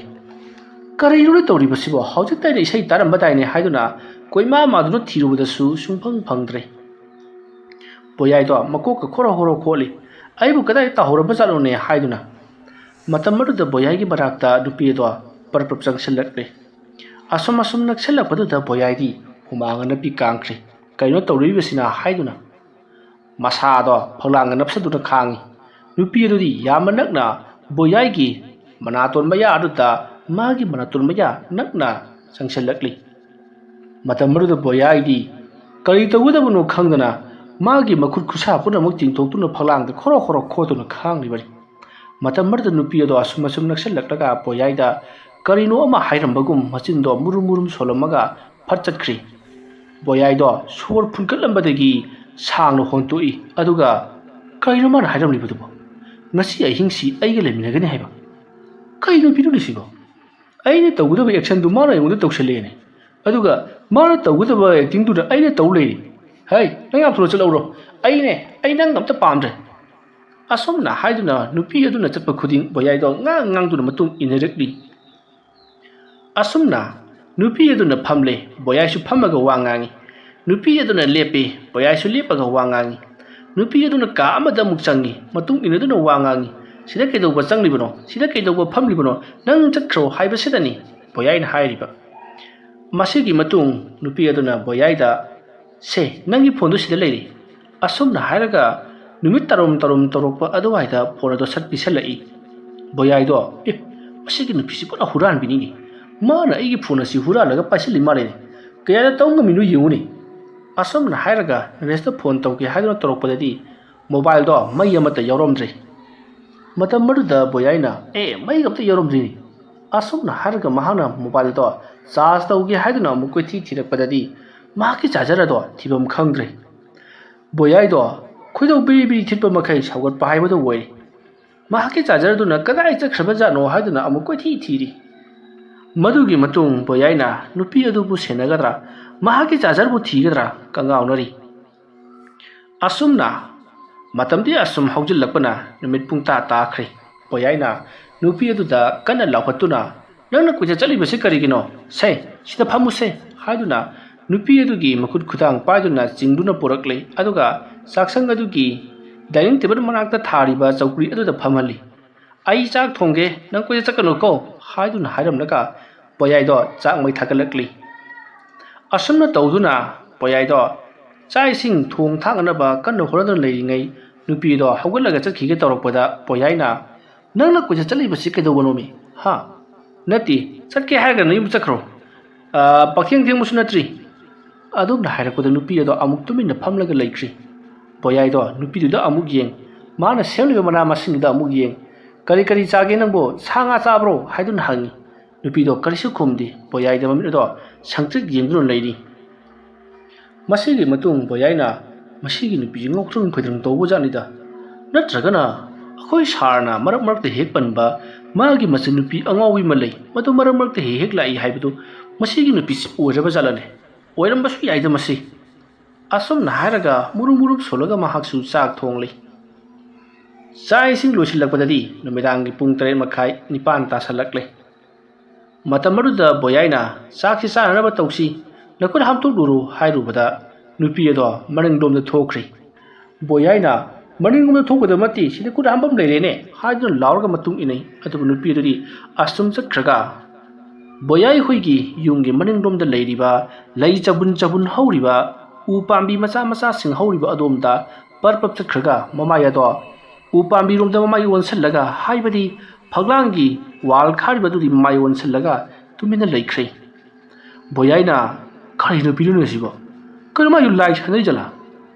करिरुने तौरिबसिबो हौजिकताइने इसै तारमबदाइने हायदुना कोइमा मादुना थिरुबदसु सुंफंग फंगद्रे। बोयाइदो मकोक खोरो होरो खोली अइबु कदाइ ताहौरबा जालोने हायदुना। मतमरुद बोयाइगी मराकता नुपी अदो परप्रप चंगसिलकले। असुम नक्सलकपदुदा बोयाइदी हुमांग नपी कांख्रे कइनो तौरिबसिना हायदुना मसादो फलांग नपसदुना खांगी। नुपी अदुदी याम नकना बोयाइगी ꯃꯅꯥꯇꯣꯟ ꯃꯌꯥ ꯑꯗꯨꯗ ꯃꯥꯒꯤ ꯃꯅꯥꯇꯣꯟ ꯃꯌꯥ ꯅꯛꯅ ꯆꯪꯁꯤꯜꯂꯛꯂꯤ꯫ ꯃꯇꯝ ꯑꯗꯨꯗ ꯕꯣꯌꯥꯏꯗꯤ ꯀꯔꯤ ꯇꯧꯒꯗꯕꯅꯣ ꯈꯪꯗꯅ ꯃꯥꯒꯤ ꯃꯈꯨꯠ ꯈꯨꯠꯁꯥ ꯄꯨꯝꯅꯃꯛ ꯇꯤꯡꯊꯣꯛꯇꯨꯅ ꯐꯛꯂꯥꯡꯗ ꯈꯣꯔꯣ ꯈꯣꯔꯣ ꯈꯣꯠꯇꯨꯅ ꯈꯥꯡꯂꯤꯕꯅꯤ꯫ ꯃꯇꯝ ꯑꯗꯨꯗ ꯅꯨꯄꯤ ꯑꯗꯣ ꯑꯁꯨꯝ ꯅꯛꯁꯤꯜꯂꯛꯂꯒ ꯕꯣꯌꯥꯏꯗ ꯀꯔꯤꯅꯣ ꯑꯃ ꯍꯥꯏꯔꯝꯕꯒꯨꯝ ꯃꯆꯤꯟꯗꯣ ꯃꯨꯔꯨꯝ ꯃꯨꯔꯨꯝ ꯁꯣꯜꯂꯝꯃꯒ ꯐꯠ ꯆꯠꯈ꯭ꯔꯤ꯫ ꯕꯣꯌꯥꯏꯗꯣ ꯁꯣꯔ ꯐꯨꯟꯒꯠꯂꯝꯕꯗꯒꯤ ꯁꯥꯡꯅ ꯍꯣꯟꯇꯣꯛꯏ ꯑꯗꯨꯒ ꯀꯔꯤꯅꯣ ꯃꯥꯅ ꯍꯥꯏꯔꯝꯂꯤꯕꯗꯨꯕꯣ? ꯉꯁꯤ ꯑꯍꯤꯡꯁꯤ ꯑꯩꯒ ꯂꯩꯃꯤꯟꯅꯒꯅꯤ ꯍꯥꯏꯕ? ꯀꯩ ꯅꯨꯄꯤꯅꯣꯅꯦ ꯁꯤꯕꯣ? ꯑꯩꯅ ꯇꯧꯒꯗꯕ ꯑꯦꯛꯁꯟꯗꯨ ꯃꯥꯅ ꯑꯩꯉꯣꯟꯗ ꯇꯧꯁꯜꯂꯦꯅꯦ, ꯑꯗꯨꯒ ꯃꯥꯅ ꯇꯧꯒꯗꯕ ꯑꯦꯛꯇꯤꯡꯗꯨꯗ ꯑꯩꯅ ꯇꯧ ꯂꯩꯔꯤ꯫ ꯍꯩ ꯅꯪ ꯌꯥꯝ ꯊꯨꯅ ꯆꯠꯍꯧꯔꯣ, ꯑꯩ ꯅꯪ ꯑꯝꯇ ꯄꯥꯝꯗ꯭ꯔꯦ꯫ ꯑꯁꯨꯝꯅ ꯍꯥꯏꯗꯨꯅ ꯅꯨꯄꯤ ꯑꯗꯨꯅ ꯆꯠꯄ ꯈꯨꯗꯤꯡ ꯕꯣꯌꯥꯏꯗꯣ ꯉꯥꯡꯗꯨꯅ ꯃꯇꯨꯡ ꯏꯟꯅꯔꯛꯂꯤ꯫ ꯑꯁꯨꯝꯅ ꯅꯨꯄꯤ ꯑꯗꯨꯅ ꯐꯝꯂꯦ, ꯕꯣꯌꯥꯏꯁꯨ ꯐꯝꯃꯒ ꯋꯥ ꯉꯥꯡꯏ꯫ ꯅꯨꯄꯤ ꯑꯗꯨꯅ ꯂꯦꯞꯄꯦ, ꯕꯣꯌꯥꯏꯁꯨ ꯂꯦꯞꯄꯒ ꯋꯥ ꯉꯥꯡꯏ꯫ ꯅꯨꯄꯤ ꯑꯗꯨꯅ ꯀꯥ ꯑꯃꯗ ꯑꯃꯨꯛ ꯆꯪꯏ, ꯃꯇꯨꯡ ꯏꯟꯅꯗꯨꯅ ꯋꯥ ꯉꯥꯡꯏ꯫ ꯁꯤꯗ ꯀꯩꯗꯧꯕ ꯆꯪꯂꯤꯕꯅꯣ? ꯁꯤꯗ ꯀꯩꯗꯧꯕ ꯐꯝꯂꯤꯕꯅꯣ? ꯅꯪ ꯆꯠꯈ꯭ꯔꯣ ꯍꯥꯏꯕꯁꯤꯗꯅꯤ ꯕꯣꯌꯥꯏꯅ ꯍꯥꯏꯔꯤꯕ꯫ ꯃꯁꯤꯒꯤ ꯃꯇꯨꯡ ꯅꯨꯄꯤ ꯑꯗꯨꯅ ꯕꯣꯌꯥꯏꯗ ꯁꯦ ꯅꯪꯒꯤ ꯐꯣꯟꯗꯨ ꯁꯤꯗ ꯂꯩꯔꯦ, ꯑꯁꯨꯝꯅ ꯍꯥꯏꯔꯒ ꯅꯨꯃꯤꯠ ꯇꯔꯨꯝ ꯇꯧꯔꯛꯄ ꯑꯗꯨꯋꯥꯏꯗ ꯐꯣꯟ ꯑꯗꯣ ꯁꯠ ꯄꯤꯁꯜꯂꯛꯏ꯫ ꯕꯣꯌꯥꯏꯗꯣ ꯃꯁꯤꯒꯤ ꯅꯨꯄꯤꯁꯤ ꯄꯨꯔꯥ ꯍꯨꯔꯥꯟꯕꯤꯅꯤꯅꯦ, ꯃꯥꯅ ꯑꯩꯒꯤ ꯐꯣꯟ ꯑꯁꯤ ꯍꯨꯔꯥꯜꯂꯒ ꯄꯥꯏꯁꯤꯜꯂꯤ ꯃꯥꯜꯂꯦꯅꯦ, ꯀꯌꯥꯗ ꯇꯧ ꯉꯝꯃꯤꯅꯣ ꯌꯦꯡꯉꯨꯅꯦ꯫ ꯑꯁꯨꯝꯅ ꯍꯥꯏꯔꯒ ꯅꯔꯦꯁꯇ ꯐꯣꯟ ꯇꯧꯒꯦ ꯍꯥꯏꯗꯨꯅ ꯇꯧꯔꯛꯄꯗꯗꯤ ꯃꯣꯕꯥꯏꯜꯗꯣ ꯃꯩ ꯑꯃꯠꯇ ꯌꯥꯎꯔꯝꯗ꯭ꯔꯦ꯫ ꯃꯇꯝ ꯑꯗꯨꯗ ꯕꯣꯌꯥꯏꯅ ꯃꯩꯒ ꯑꯝꯇ ꯌꯥꯎꯔꯝꯗ꯭ꯔꯤꯅꯤ꯫ ꯑꯁꯨꯝꯅ ꯍꯥꯏꯔꯒ ꯃꯍꯥꯛꯅ ꯃꯣꯕꯥꯏꯜ ꯑꯗꯣ ꯆꯥꯔꯖ ꯇꯧꯒꯦ ꯍꯥꯏꯗꯨꯅ ꯑꯃꯨꯛ ꯀꯣꯏꯊꯤ ꯊꯤꯔꯛꯄꯗꯗꯤ ꯃꯍꯥꯛꯀꯤ ꯆꯥꯔꯖꯔ ꯑꯗꯣ ꯊꯤꯐꯝ ꯈꯪꯗ꯭ꯔꯦ꯫ ꯕꯣꯌꯥꯏꯗꯣ ꯈꯣꯏꯗꯧ ꯕꯤꯔꯤ ꯕꯤꯔꯤ ꯊꯤꯠꯄ ꯃꯈꯩ ꯁꯧꯒꯠꯄ ꯍꯥꯏꯕꯗꯨ ꯑꯣꯏꯔꯦ꯫ ꯃꯍꯥꯛꯀꯤ ꯆꯥꯔꯖꯔꯗꯨꯅ ꯀꯗꯥꯏ ꯆꯠꯈ꯭ꯔꯕꯖꯥꯠꯅꯣ ꯍꯥꯏꯗꯨꯅ ꯑꯃꯨꯛ ꯀꯣꯏꯊꯤ ꯊꯤꯔꯤ꯫ ꯃꯗꯨꯒꯤ ꯃꯇꯨꯡ ꯕꯣꯌꯥꯏꯅ ꯅꯨꯄꯤ ꯑꯗꯨꯕꯨ ꯁꯦꯟꯅꯒꯗ꯭ꯔꯥ, ꯃꯍꯥꯛꯀꯤ ꯆꯥꯔꯖꯔꯕꯨ ꯊꯤꯒꯗ꯭ꯔꯥ ꯀꯡꯉꯥꯎꯅꯔꯤ꯫ ꯑꯁꯨꯝꯅ ꯃꯇꯝꯗꯤ ꯑꯁꯨꯝ ꯍꯧꯖꯤꯜꯂꯛꯄꯅ ꯅꯨꯃꯤꯠ ꯄꯨꯡꯇꯥ ꯇꯥꯈ꯭ꯔꯦ꯫ ꯕꯣꯌꯥꯏꯅ ꯅꯨꯄꯤ ꯑꯗꯨꯗ ꯀꯟꯅ ꯂꯥꯎꯈꯠꯇꯨꯅ ꯅꯪꯅ ꯀꯣꯏꯆꯠ ꯆꯠꯂꯤꯕꯁꯤ ꯀꯔꯤꯒꯤꯅꯣ? ꯁꯦ ꯁꯤꯗ ꯐꯝꯃꯨꯁꯦ ꯍꯥꯏꯗꯨꯅ ꯅꯨꯄꯤ ꯑꯗꯨꯒꯤ ꯃꯈꯨꯠ ꯈꯨꯗꯥꯡ ꯄꯥꯏꯗꯨꯅ ꯆꯤꯡꯗꯨꯅ ꯄꯨꯔꯛꯂꯦ, ꯑꯗꯨꯒ ꯆꯥꯛꯁꯪ ꯑꯗꯨꯒꯤ ꯗꯥꯏꯅꯤꯡ ꯇꯦꯕꯜ ꯃꯅꯥꯛꯇ ꯊꯥꯔꯤꯕ ꯆꯧꯀ꯭ꯔꯤ ꯑꯗꯨꯗ ꯐꯝꯍꯜꯂꯤ꯫ ꯑꯩ ꯆꯥꯛ ꯊꯣꯡꯒꯦ, ꯅꯪ ꯀꯣꯏꯆꯠ ꯆꯠꯀꯅꯨꯀꯣ ꯍꯥꯏꯗꯨꯅ ꯍꯥꯏꯔꯝꯂꯒ ꯕꯣꯌꯥꯏꯗꯣ ꯆꯥꯛ ꯃꯩ ꯊꯥꯒꯠꯂꯛꯂꯤ꯫ ꯑꯁꯨꯝꯅ ꯇꯧꯗꯨꯅ ꯕꯣꯌꯥꯏꯗꯣ ꯆꯥꯛ ꯏꯁꯤꯡ ꯊꯣꯡ ꯊꯥꯛꯅꯅꯕ ꯀꯟꯅ ꯍꯣꯠꯅꯗꯨꯅ ꯂꯩꯔꯤꯉꯩ ꯅꯨꯄꯤꯗꯣ ꯍꯧꯒꯠꯂꯒ ꯆꯠꯈꯤꯒꯦ ꯇꯧꯔꯛꯄꯗ ꯕꯣꯌꯥꯏꯅ ꯅꯪꯅ ꯀꯣꯏꯆꯠ ꯆꯠꯂꯤꯕꯁꯤ ꯀꯩꯗꯧꯕꯅꯣꯃꯤ? ꯍꯥ? ꯅꯠꯇꯦ, ꯆꯠꯀꯦ ꯍꯥꯏꯔꯒ ꯅꯌꯨꯝ ꯆꯠꯈ꯭ꯔꯣ, ꯄꯥꯛꯊꯦꯡ ꯊꯦꯡꯕꯁꯨ ꯅꯠꯇ꯭ꯔꯤ꯫ ꯑꯗꯨꯝꯅ ꯍꯥꯏꯔꯛꯄꯗ ꯅꯨꯄꯤ ꯑꯗꯣ ꯑꯃꯨꯛ ꯇꯨꯃꯤꯟꯅ ꯐꯝꯂꯒ ꯂꯩꯈ꯭ꯔꯤ꯫ ꯕꯣꯌꯥꯏꯗꯣ ꯅꯨꯄꯤꯗꯨꯗ ꯑꯃꯨꯛ ꯌꯦꯡ, ꯃꯥꯅ ꯁꯦꯝꯂꯤꯕ ꯃꯅꯥ ꯃꯁꯤꯡꯗꯨꯗ ꯑꯃꯨꯛ ꯌꯦꯡ, ꯀꯔꯤ ꯆꯥꯒꯦ ꯅꯪꯕꯨ, ꯁꯥ ꯉꯥ ꯆꯥꯕ꯭ꯔꯣ ꯍꯥꯏꯗꯨꯅ ꯍꯪꯉꯤ꯫ ꯅꯨꯄꯤꯗꯣ ꯀꯔꯤꯁꯨ ꯈꯨꯝꯗꯦ, ꯕꯣꯌꯥꯏꯗ ꯃꯃꯤꯠ ꯑꯗꯣ ꯁꯪꯇ꯭ꯔꯤꯛ ꯌꯦꯡꯗꯨꯅ ꯂꯩꯔꯤ꯫ ꯃꯁꯤꯒꯤ ꯃꯇꯨꯡ ꯕꯣꯌꯥꯏꯅ ꯃꯁꯤꯒꯤ ꯅꯨꯄꯤꯁꯤ ꯉꯥꯎꯇ꯭ꯔꯪ ꯐꯩꯗ꯭ꯔꯪ ꯇꯧꯕꯖꯥꯠꯅꯤꯗ, ꯅꯠꯇ꯭ꯔꯒꯅ ꯑꯩꯈꯣꯏ ꯁꯥꯔꯅ ꯃꯔꯛ ꯃꯔꯛꯇ ꯍꯦꯛ ꯄꯟꯕ ꯃꯥꯒꯤ ꯃꯆꯟꯅꯨꯄꯤ ꯑꯉꯥꯎꯕꯤ ꯑꯃ ꯂꯩ, ꯃꯗꯨ ꯃꯔꯛ ꯃꯔꯛꯇ ꯍꯦꯛ ꯂꯥꯛꯏ ꯍꯥꯏꯕꯗꯨ ꯃꯁꯤꯒꯤ ꯅꯨꯄꯤꯁꯤ ꯑꯣꯏꯔꯕ ꯖꯥꯠꯂꯅꯦ? ꯑꯣꯏꯔꯝꯕꯁꯨ ꯌꯥꯏꯗ ꯃꯁꯤ꯫ ꯑꯁꯨꯝꯅ ꯍꯥꯏꯔꯒ ꯃꯨꯔꯨꯝ ꯃꯨꯔꯨꯝ ꯁꯣꯜꯂꯒ ꯃꯍꯥꯛꯁꯨ ꯆꯥꯛ ꯊꯣꯡꯂꯤ꯫ ꯆꯥꯛ ꯏꯁꯤꯡ ꯂꯣꯏꯁꯤꯜꯂꯛꯄꯗꯗꯤ ꯅꯨꯃꯤꯗꯥꯡꯒꯤ ꯄꯨꯡ 8:30 ꯇꯥꯁꯜꯂꯛꯂꯦ꯫ ꯃꯇꯝ ꯑꯗꯨꯗ ꯕꯣꯌꯥꯏꯅ ꯆꯥꯛꯁꯤ ꯆꯥꯅꯅꯕ ꯇꯧꯁꯤ, ꯅꯈꯨꯠ ꯍꯥꯝꯇꯣꯛꯂꯨꯔꯣ ꯍꯥꯏꯔꯨꯕꯗ ꯅꯨꯄꯤ ꯑꯗꯣ ꯃꯅꯤꯡꯂꯣꯝꯗ ꯊꯣꯛꯈ꯭ꯔꯤ꯫ ꯕꯣꯌꯥꯏꯅ ꯃꯅꯤꯡꯂꯣꯝꯗ ꯊꯣꯛꯀꯗꯕ ꯅꯠꯇꯦ, ꯁꯤꯗ ꯈꯨꯠ ꯍꯥꯝꯐꯝ ꯂꯩꯔꯦꯅꯦ ꯍꯥꯏꯗꯨꯅ ꯂꯥꯎꯔꯒ ꯃꯇꯨꯡ ꯏꯟꯅꯩ, ꯑꯗꯨꯕꯨ ꯅꯨꯄꯤ ꯑꯗꯨꯗꯤ ꯑꯁꯨꯝ ꯆꯠꯈ꯭ꯔꯒ ꯕꯣꯌꯥꯏ ꯍꯣꯏꯒꯤ ꯌꯨꯝꯒꯤ ꯃꯅꯤꯡꯂꯣꯝꯗ ꯂꯩꯔꯤꯕ ꯂꯩ ꯆꯕꯨꯟ ꯆꯕꯨꯟ ꯍꯧꯔꯤꯕ ꯎ ꯄꯥꯝꯕꯤ ꯃꯆꯥ ꯃꯆꯥꯁꯤꯡ ꯍꯧꯔꯤꯕ ꯑꯗꯣꯝꯗ ꯄꯔꯞ ꯆꯠꯈ꯭ꯔꯒ ꯃꯃꯥꯏ ꯑꯗꯣ ꯎ ꯄꯥꯝꯕꯤꯔꯣꯝꯗ ꯃꯃꯥꯏ ꯑꯣꯟꯁꯜꯂꯒ, ꯍꯥꯏꯕꯗꯤ ꯐꯛꯂꯥꯡꯒꯤ ꯋꯥꯜ ꯈꯥꯔꯤꯕꯗꯨꯗꯤ ꯃꯃꯥꯏ ꯑꯣꯟꯁꯜꯂꯒ ꯇꯨꯃꯤꯟꯅ ꯂꯩꯈ꯭ꯔꯦ꯫ ꯕꯣꯌꯥꯏꯅ ꯀꯔꯤ ꯅꯨꯄꯤꯅꯣꯅꯦ ꯁꯤꯕꯣ, ꯀꯔꯤꯅꯣ ꯃꯥꯏꯁꯨ ꯂꯥꯏ ꯁꯥꯟꯅꯔꯤꯖꯥꯠꯂꯥ?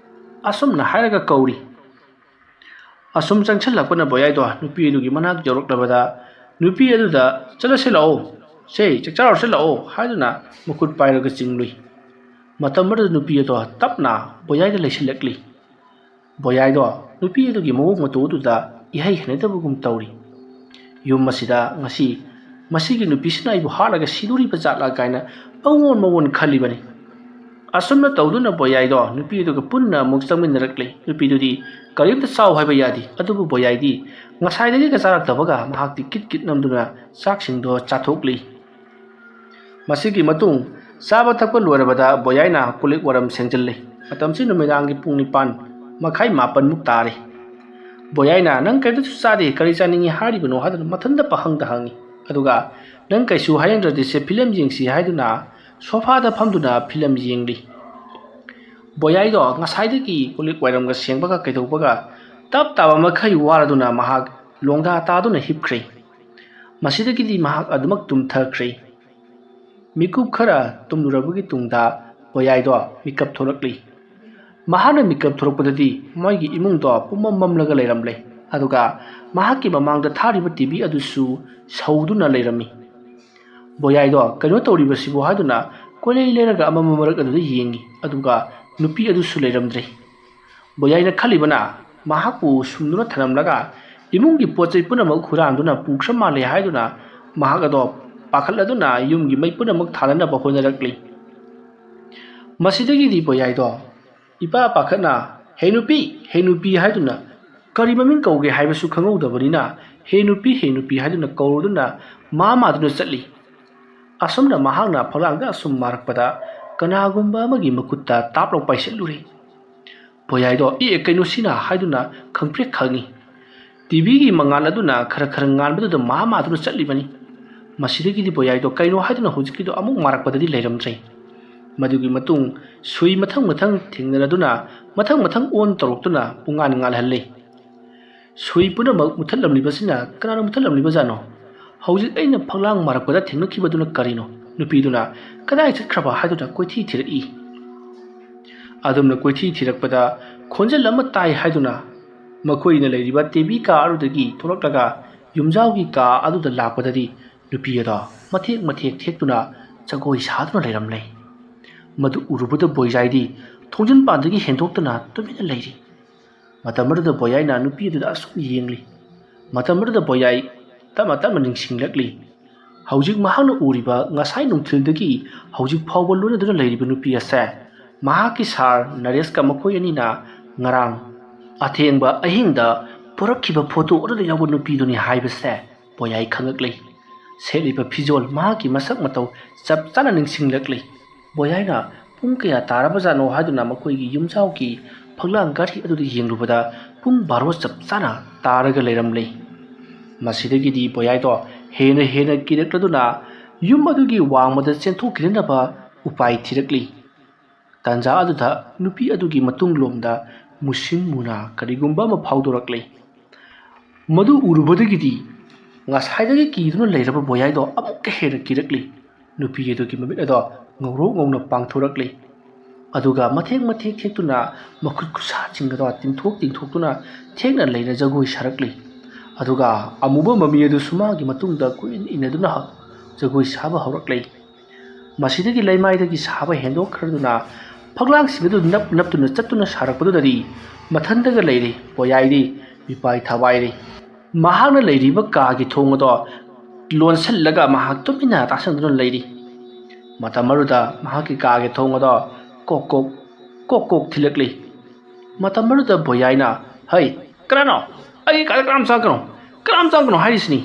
ꯑꯁꯨꯝꯅ ꯍꯥꯏꯔꯒ ꯀꯧꯔꯤ꯫ ꯑꯁꯨꯝ ꯆꯪꯁꯜꯂꯛꯄꯅ ꯕꯣꯌꯥꯏꯗꯣ ꯅꯨꯄꯤ ꯑꯗꯨꯒꯤ ꯃꯅꯥꯛ ꯌꯧꯔꯛꯂꯕꯗ ꯅꯨꯄꯤ ꯑꯗꯨꯗ ꯆꯠꯂꯁꯤ ꯂꯥꯛꯑꯣ, ꯁꯦ ꯆꯥꯛ ꯆꯥꯔꯨꯔꯁꯤ ꯂꯥꯛꯑꯣ ꯍꯥꯏꯗꯨꯅ ꯃꯈꯨꯠ ꯄꯥꯏꯔꯒ ꯆꯤꯡꯂꯨꯏ꯫ ꯃꯇꯝ ꯑꯗꯨꯗ ꯅꯨꯄꯤ ꯑꯗꯣ ꯇꯞꯅ ꯕꯣꯌꯥꯏꯗ ꯂꯩꯁꯤꯜꯂꯛꯂꯤ꯫ ꯕꯣꯌꯥꯏꯗꯣ ꯅꯨꯄꯤ ꯑꯗꯨꯒꯤ ꯃꯑꯣꯡ ꯃꯇꯧ ꯑꯗꯨꯗ ꯏꯍꯩ ꯍꯩꯅꯗꯕꯒꯨꯝ ꯇꯧꯔꯤ꯫ ꯌꯨꯝ ꯑꯁꯤꯗ ꯉꯁꯤ ꯃꯁꯤꯒꯤ ꯅꯨꯄꯤꯁꯤꯅ ꯑꯩꯕꯨ ꯍꯥꯠꯂꯒ ꯁꯤꯗꯣꯔꯤꯕ ꯖꯥꯠꯂꯥ ꯀꯥꯏꯅ ꯃꯑꯣꯟ ꯈꯜꯂꯤꯕꯅꯤ꯫ ꯑꯁꯨꯝꯅ ꯇꯧꯗꯨꯅ ꯕꯣꯌꯥꯏꯗꯣ ꯅꯨꯄꯤ ꯑꯗꯨꯒ ꯄꯨꯟꯅ ꯑꯃꯨꯛ ꯆꯪꯃꯤꯟꯅꯔꯛꯂꯤ꯫ ꯅꯨꯄꯤꯗꯨꯗꯤ ꯀꯔꯤꯝꯇ ꯆꯥꯎ ꯍꯥꯏꯕ ꯌꯥꯗꯦ, ꯑꯗꯨꯕꯨ ꯕꯣꯌꯥꯏꯗꯤ ꯉꯁꯥꯏꯗꯒꯤꯒ ꯆꯥꯔꯛꯇꯕꯒ ꯃꯍꯥꯛꯇꯤ ꯀꯤꯠ ꯀꯤꯠ ꯅꯝꯗꯨꯅ ꯆꯥꯛꯁꯤꯡꯗꯣ ꯆꯥꯊꯣꯛꯂꯤ꯫ ꯃꯁꯤꯒꯤ ꯃꯇꯨꯡ ꯆꯥꯕ ꯊꯛꯄ ꯂꯣꯏꯔꯕꯗ ꯕꯣꯌꯥꯏꯅ ꯀꯣꯜꯂꯤꯛ ꯋꯥꯔꯝ ꯁꯦꯡꯖꯤꯜꯂꯤ꯫ ꯃꯇꯝꯁꯤ ꯅꯨꯃꯤꯗꯥꯡꯒꯤ ꯄꯨꯡ 9:30 ꯇꯥꯔꯤ꯫ ꯕꯣꯌꯥꯏꯅ ꯅꯪ ꯀꯔꯤꯝꯇꯁꯨ ꯆꯥꯗꯦ, ꯀꯔꯤ ꯆꯥꯅꯤꯡꯉꯤ ꯍꯥꯏꯔꯤꯕꯅꯣ ꯍꯥꯏꯗꯨꯅ ꯃꯊꯟꯇ ꯄꯥꯍꯪꯗ ꯍꯪꯉꯤ, ꯑꯗꯨꯒ ꯅꯪ ꯀꯩꯁꯨ ꯍꯥꯏꯅꯤꯡꯗ꯭ꯔꯗꯤ ꯁꯦ ꯐꯤꯂꯝ ꯌꯦꯡꯁꯤ ꯍꯥꯏꯗꯨꯅ ꯁꯣꯐꯥꯗ ꯐꯝꯗꯨꯅ ꯐꯤꯂꯝ ꯌꯦꯡꯂꯤ꯫ ꯕꯣꯌꯥꯏꯗꯣ ꯉꯁꯥꯏꯗꯒꯤ ꯀꯣꯜꯂꯤꯛ ꯋꯥꯏꯔꯝꯒ ꯁꯦꯡꯕꯒ ꯀꯩꯗꯧꯕꯒ ꯇꯞ ꯇꯥꯕ ꯃꯈꯩ ꯋꯥꯔꯗꯨꯅ ꯃꯍꯥꯛ ꯂꯣꯡꯗꯥ ꯇꯥꯗꯨꯅ ꯍꯤꯞꯈ꯭ꯔꯦ꯫ ꯃꯁꯤꯗꯒꯤꯗꯤ ꯃꯍꯥꯛ ꯑꯗꯨꯃꯛ ꯇꯨꯝꯊꯈ꯭ꯔꯦ꯫ ꯃꯤꯀꯨꯞ ꯈꯔ ꯇꯨꯝꯂꯨꯔꯕꯒꯤ ꯇꯨꯡꯗ ꯕꯣꯌꯥꯏꯗꯣ ꯃꯤꯀꯞ ꯊꯣꯛꯂꯛꯂꯤ꯫ ꯃꯍꯥꯛꯅ ꯃꯤꯀꯞ ꯊꯣꯛꯂꯛꯄꯗꯗꯤ ꯃꯣꯏꯒꯤ ꯏꯃꯨꯡꯗꯣ ꯄꯨꯝꯃꯝ ꯃꯝꯂꯒ ꯂꯩꯔꯝꯂꯦ, ꯑꯗꯨꯒ ꯃꯍꯥꯛꯀꯤ ꯃꯃꯥꯡꯗ ꯊꯥꯔꯤꯕ ꯇꯤꯚꯤ ꯑꯗꯨꯁꯨ ꯁꯧꯗꯨꯅ ꯂꯩꯔꯝꯃꯤ꯫ ꯕꯣꯌꯥꯏꯗꯣ ꯀꯩꯅꯣ ꯇꯧꯔꯤꯕꯁꯤꯕꯨ ꯍꯥꯏꯗꯨꯅ ꯀꯣꯏꯂꯩ ꯂꯩꯔꯒ ꯑꯃꯝꯕ ꯃꯔꯛ ꯑꯗꯨꯗ ꯌꯦꯡꯉꯤ, ꯑꯗꯨꯒ ꯅꯨꯄꯤ ꯑꯗꯨꯁꯨ ꯂꯩꯔꯝꯗ꯭ꯔꯦ꯫ ꯕꯣꯌꯥꯏꯅ ꯈꯜꯂꯤꯕꯅ ꯃꯍꯥꯛꯄꯨ ꯁꯨꯝꯗꯨꯅ ꯊꯅꯝꯂꯒ ꯏꯃꯨꯡꯒꯤ ꯄꯣꯠꯆꯩ ꯄꯨꯝꯅꯃꯛ ꯍꯨꯔꯥꯟꯗꯨꯅ ꯄꯨꯈ꯭ꯔ ꯃꯥꯜꯂꯦ ꯍꯥꯏꯗꯨꯅ ꯃꯍꯥꯛ ꯑꯗꯣ ꯄꯥꯈꯠꯂꯗꯨꯅ ꯌꯨꯝꯒꯤ ꯃꯩ ꯄꯨꯝꯅꯃꯛ ꯊꯥꯅꯅꯕ ꯍꯣꯠꯅꯔꯛꯂꯤ꯫ ꯃꯁꯤꯗꯒꯤꯗꯤ ꯕꯣꯌꯥꯏꯗꯣ ꯏꯄꯥ ꯄꯥꯈꯠꯅ "ꯍꯦ ꯅꯨꯄꯤ" ꯍꯥꯏꯗꯨꯅ ꯀꯔꯤ ꯃꯃꯤꯡ ꯀꯧꯒꯦ ꯍꯥꯏꯕꯁꯨ ꯈꯪꯍꯧꯗꯕꯅꯤꯅ "ꯍꯦ ꯅꯨꯄꯤ" ꯍꯥꯏꯗꯨꯅ ꯀꯧꯔꯗꯨꯅ ꯃꯥꯗꯨꯅ ꯆꯠꯂꯤ꯫ ꯑꯁꯨꯝꯅ ꯃꯍꯥꯛꯅ ꯐꯛꯂꯥꯡꯗ ꯑꯁꯨꯝ ꯃꯥꯔꯛꯄꯗ ꯀꯅꯥꯒꯨꯝꯕ ꯑꯃꯒꯤ ꯃꯈꯨꯠꯇ ꯇꯥꯞꯂꯥꯎ ꯄꯥꯏꯁꯤꯜꯂꯨꯔꯦ꯫ ꯕꯣꯌꯥꯏꯗꯣ ꯀꯩꯅꯣ ꯁꯤꯅ ꯍꯥꯏꯗꯨꯅ ꯈꯪꯄ꯭ꯔꯦꯛ ꯈꯪꯉꯤ꯫ ꯇꯤꯚꯤꯒꯤ ꯃꯉꯥꯜ ꯑꯗꯨꯅ ꯈꯔ ꯉꯥꯟꯕꯗꯨꯗ ꯃꯥꯗꯨꯅ ꯆꯠꯂꯤꯕꯅꯤ꯫ ꯃꯁꯤꯗꯒꯤꯗꯤ ꯕꯣꯌꯥꯏꯗꯣ ꯀꯩꯅꯣ ꯍꯥꯏꯗꯨꯅ ꯍꯧꯖꯤꯛꯀꯤꯗꯣ ꯑꯃꯨꯛ ꯃꯥꯔꯛꯄꯗꯗꯤ ꯂꯩꯔꯝꯗ꯭ꯔꯦ꯫ ꯃꯗꯨꯒꯤ ꯃꯇꯨꯡ ꯁꯨꯏ ꯃꯊꯪ ꯊꯦꯡꯅꯔꯗꯨꯅ ꯃꯊꯪ ꯑꯣꯟ ꯇꯧꯔꯛꯇꯨꯅ ꯄꯨꯡꯉꯥꯟ ꯉꯥꯜꯍꯜꯂꯤ꯫ ꯁꯨꯏ ꯄꯨꯝꯅꯃꯛ ꯃꯨꯊꯠꯂꯝꯂꯤꯕꯁꯤꯅ ꯀꯅꯥꯅ ꯃꯨꯊꯠꯂꯝꯂꯤꯕꯖꯥꯠꯅꯣ? ꯍꯧꯖꯤꯛ ꯑꯩꯅ ꯐꯛꯂꯥꯡ ꯃꯥꯔꯛꯄꯗ ꯊꯦꯡꯅꯈꯤꯕꯗꯨꯅ ꯀꯔꯤꯅꯣ? ꯅꯨꯄꯤꯗꯨꯅ ꯀꯗꯥꯏ ꯆꯠꯈ꯭ꯔꯕ ꯍꯥꯏꯗꯨꯅ ꯀꯣꯏꯊꯤ ꯊꯤꯔꯛꯏ꯫ ꯑꯗꯨꯝꯅ ꯀꯣꯏꯊꯤ ꯊꯤꯔꯛꯄꯗ ꯈꯣꯟꯖꯦꯜ ꯑꯃ ꯇꯥꯏ ꯍꯥꯏꯗꯨꯅ ꯃꯈꯣꯏꯅ ꯂꯩꯔꯤꯕ ꯇꯤꯚꯤ ꯀꯥ ꯑꯗꯨꯗꯒꯤ ꯊꯣꯛꯂꯛꯂꯒ ꯌꯨꯝꯖꯥꯎꯒꯤ ꯀꯥ ꯑꯗꯨꯗ ꯂꯥꯛꯄꯗꯗꯤ ꯅꯨꯄꯤ ꯑꯗꯣ ꯃꯊꯦꯛ ꯊꯦꯛꯇꯨꯅ ꯖꯒꯣꯏ ꯁꯥꯗꯨꯅ ꯂꯩꯔꯝꯂꯦ꯫ ꯃꯗꯨ ꯎꯔꯨꯕꯗ ꯕꯣꯌꯥꯏꯗꯤ ꯊꯣꯡꯖꯤꯟꯄꯥꯟꯗꯒꯤ ꯍꯦꯟꯗꯣꯛꯇꯨꯅ ꯇꯨꯃꯤꯟꯅ ꯂꯩꯔꯤ꯫ ꯃꯇꯝ ꯑꯗꯨꯗ ꯕꯣꯌꯥꯏꯅ ꯅꯨꯄꯤ ꯑꯗꯨꯗ ꯑꯁꯨꯝ ꯌꯦꯡꯂꯤ꯫ ꯃꯇꯝ ꯑꯗꯨꯗ ꯕꯣꯌꯥꯏ ꯇꯞꯅ ꯅꯤꯡꯁꯤꯡꯂꯛꯂꯤ꯫ ꯍꯧꯖꯤꯛ ꯃꯍꯥꯛꯅ ꯎꯔꯤꯕ ꯉꯁꯥꯏ ꯅꯨꯡꯊꯤꯜꯗꯒꯤ ꯍꯧꯖꯤꯛ ꯐꯥꯎꯕ ꯂꯣꯏꯅꯗꯨꯅ ꯂꯩꯔꯤꯕ ꯅꯨꯄꯤ ꯑꯁꯦ ꯃꯍꯥꯛꯀꯤ ꯁꯥꯔ ꯅꯔꯦꯁꯀ ꯃꯈꯣꯏ ꯑꯅꯤꯅ ꯉꯔꯥꯡ ꯑꯊꯦꯡꯕ ꯑꯍꯤꯡꯗ ꯄꯨꯔꯛꯈꯤꯕ ꯐꯣꯇꯣ ꯑꯗꯨꯗ ꯌꯥꯎꯕ ꯅꯨꯄꯤꯗꯨꯅꯤ ꯍꯥꯏꯕꯁꯦ ꯕꯣꯌꯥꯏ ꯈꯪꯂꯛꯂꯤ꯫ ꯁꯦꯠꯂꯤꯕ ꯐꯤꯖꯣꯜ, ꯃꯍꯥꯛꯀꯤ ꯃꯁꯛ ꯃꯇꯧ ꯆꯞ ꯆꯥꯅ ꯅꯤꯡꯁꯤꯡꯂꯛꯂꯤ꯫ ꯕꯣꯌꯥꯏꯅ ꯄꯨꯡ ꯀꯌꯥ ꯇꯥꯔꯕꯖꯥꯠꯅꯣ ꯍꯥꯏꯗꯨꯅ ꯃꯈꯣꯏꯒꯤ ꯌꯨꯝꯖꯥꯎꯒꯤ ꯐꯛꯂꯥꯡ ꯘꯔꯤ ꯑꯗꯨꯗ ꯌꯦꯡꯂꯨꯕꯗ ꯄꯨꯡ 12 ꯆꯞ ꯆꯥꯅ ꯇꯥꯔꯒ ꯂꯩꯔꯝꯂꯦ꯫ ꯃꯁꯤꯗꯒꯤꯗꯤ ꯕꯣꯌꯥꯏꯗꯣ ꯍꯦꯟꯅ ꯀꯤꯔꯛꯂꯗꯨꯅ ꯌꯨꯝ ꯑꯗꯨꯒꯤ ꯋꯥꯡꯃꯗ ꯆꯦꯟꯊꯣꯛꯈꯤꯅꯅꯕ ꯎꯄꯥꯏ ꯊꯤꯔꯛꯂꯤ꯫ ꯇꯥꯟꯖꯥ ꯑꯗꯨꯗ ꯅꯨꯄꯤ ꯑꯗꯨꯒꯤ ꯃꯇꯨꯡꯂꯣꯝꯗ ꯃꯨꯁꯤꯟ ꯃꯨꯅ ꯀꯔꯤꯒꯨꯝꯕ ꯑꯃ ꯐꯥꯎꯗꯣꯔꯛꯂꯤ꯫ ꯃꯗꯨ ꯎꯔꯨꯕꯗꯒꯤꯗꯤ ꯉꯁꯥꯏꯗꯒꯤ ꯀꯤꯗꯨꯅ ꯂꯩꯔꯕ ꯕꯣꯌꯥꯏꯗꯣ ꯑꯃꯨꯛꯀ ꯍꯦꯟꯅ ꯀꯤꯔꯛꯂꯤ꯫ ꯅꯨꯄꯤ ꯑꯗꯨꯒꯤ ꯃꯃꯤꯠ ꯑꯗꯣ ꯉꯧꯔꯣꯛ ꯉꯧꯅ ꯄꯥꯡꯊꯣꯔꯛꯂꯤ, ꯑꯗꯨꯒ ꯃꯊꯦꯛ ꯊꯦꯛꯇꯨꯅ ꯃꯈꯨꯠ ꯈꯨꯠꯁꯥꯁꯤꯡ ꯑꯗꯣ ꯇꯤꯡꯊꯣꯛꯇꯨꯅ ꯊꯦꯛꯅ ꯂꯩꯅ ꯖꯒꯣꯏ ꯁꯥꯔꯛꯂꯤ꯫ ꯑꯗꯨꯒ ꯑꯃꯨꯕ ꯃꯃꯤ ꯑꯗꯨꯁꯨ ꯃꯥꯒꯤ ꯃꯇꯨꯡꯗ ꯀꯨꯏꯅ ꯏꯟꯅꯗꯨꯅ ꯖꯒꯣꯏ ꯁꯥꯕ ꯍꯧꯔꯛꯂꯤ꯫ ꯃꯁꯤꯗꯒꯤ ꯂꯩꯃꯥꯏꯗꯒꯤ ꯁꯥꯕ ꯍꯦꯟꯗꯣꯛꯈ꯭ꯔꯗꯨꯅ ꯐꯛꯂꯥꯡꯁꯤꯡ ꯑꯗꯨ ꯅꯞꯇꯨꯅ ꯆꯠꯇꯨꯅ ꯁꯥꯔꯛꯄꯗꯨꯗꯗꯤ ꯃꯊꯟꯇꯒ ꯂꯩꯔꯤ ꯕꯣꯌꯥꯏꯗꯤ ꯃꯤꯄꯥꯏ ꯊꯥꯕꯥꯏꯔꯤ꯫ ꯃꯍꯥꯛꯅ ꯂꯩꯔꯤꯕ ꯀꯥꯒꯤ ꯊꯣꯡ ꯑꯗꯣ ꯂꯣꯟꯁꯤꯜꯂꯒ ꯃꯍꯥꯛ ꯇꯨꯃꯤꯟꯅ ꯇꯥꯁꯟꯗꯨꯅ ꯂꯩꯔꯤ꯫ ꯃꯇꯝ ꯑꯗꯨꯗ ꯃꯍꯥꯛꯀꯤ ꯀꯥꯒꯤ ꯊꯣꯡ ꯑꯗꯣ ꯀꯣꯛ ꯊꯤꯜꯂꯛꯂꯤ꯫ ꯃꯇꯝ ꯑꯗꯨꯗ ꯕꯣꯌꯥꯏꯅ "ꯍꯩ, ꯀꯅꯥꯅꯣ? ꯑꯩꯒꯤ ꯀꯥꯗ ꯀꯅꯥꯝ ꯆꯪꯒꯅꯣ ꯍꯥꯏꯔꯤꯁꯤꯅꯤ"꯫